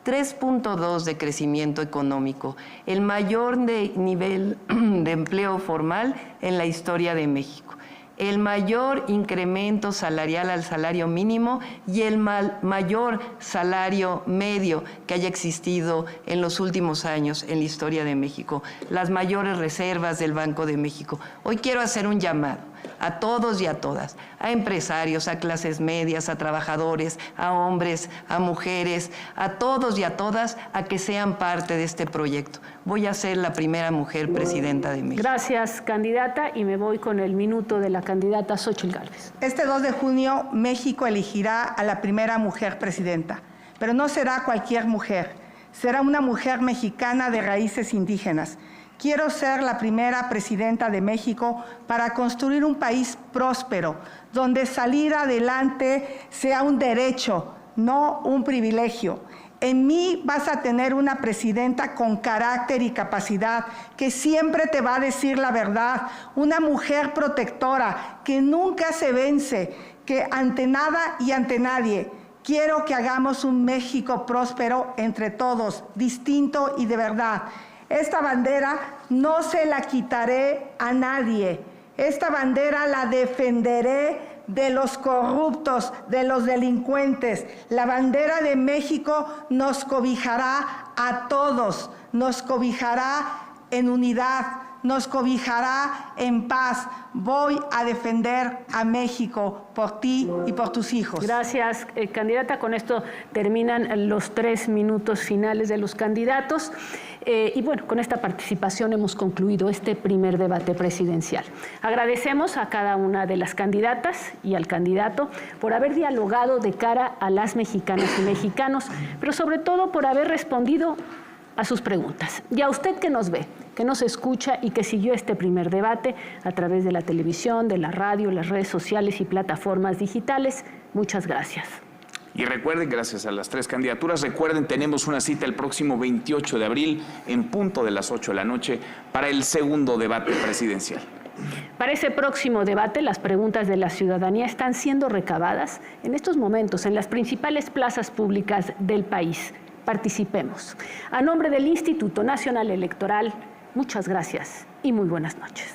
3.2 de crecimiento económico, el mayor nivel de empleo formal en la historia de México, el mayor incremento salarial al salario mínimo y el mayor salario medio que haya existido en los últimos años en la historia de México, las mayores reservas del Banco de México. Hoy quiero hacer un llamado a todos y a todas, a empresarios, a clases medias, a trabajadores, a hombres, a mujeres, a todos y a todas, a que sean parte de este proyecto. Voy a ser la primera mujer presidenta de México. Gracias, candidata, y me voy con el minuto de la candidata Xóchitl Gálvez. Este 2 de junio, México elegirá a la primera mujer presidenta, pero no será cualquier mujer, será una mujer mexicana de raíces indígenas. Quiero ser la primera presidenta de México para construir un país próspero, donde salir adelante sea un derecho, no un privilegio. En mí vas a tener una presidenta con carácter y capacidad, que siempre te va a decir la verdad, una mujer protectora, que nunca se vence, que ante nada y ante nadie. Quiero que hagamos un México próspero entre todos, distinto y de verdad. Esta bandera no se la quitaré a nadie. Esta bandera la defenderé de los corruptos, de los delincuentes. La bandera de México nos cobijará a todos, nos cobijará en unidad, nos cobijará en paz. Voy a defender a México por ti y por tus hijos. Gracias, candidata. Con esto terminan los 3 minutos finales de los candidatos. Y bueno, con esta participación hemos concluido este primer debate presidencial. Agradecemos a cada una de las candidatas y al candidato por haber dialogado de cara a las mexicanas y mexicanos, pero sobre todo por haber respondido a sus preguntas. Y a usted que nos ve, que nos escucha y que siguió este primer debate a través de la televisión, de la radio, las redes sociales y plataformas digitales, muchas gracias. Y recuerden, gracias a las 3 candidaturas, recuerden, tenemos una cita el próximo 28 de abril en punto de las 8 de la noche para el segundo debate presidencial. Para ese próximo debate, las preguntas de la ciudadanía están siendo recabadas en estos momentos en las principales plazas públicas del país. Participemos. A nombre del Instituto Nacional Electoral, muchas gracias y muy buenas noches.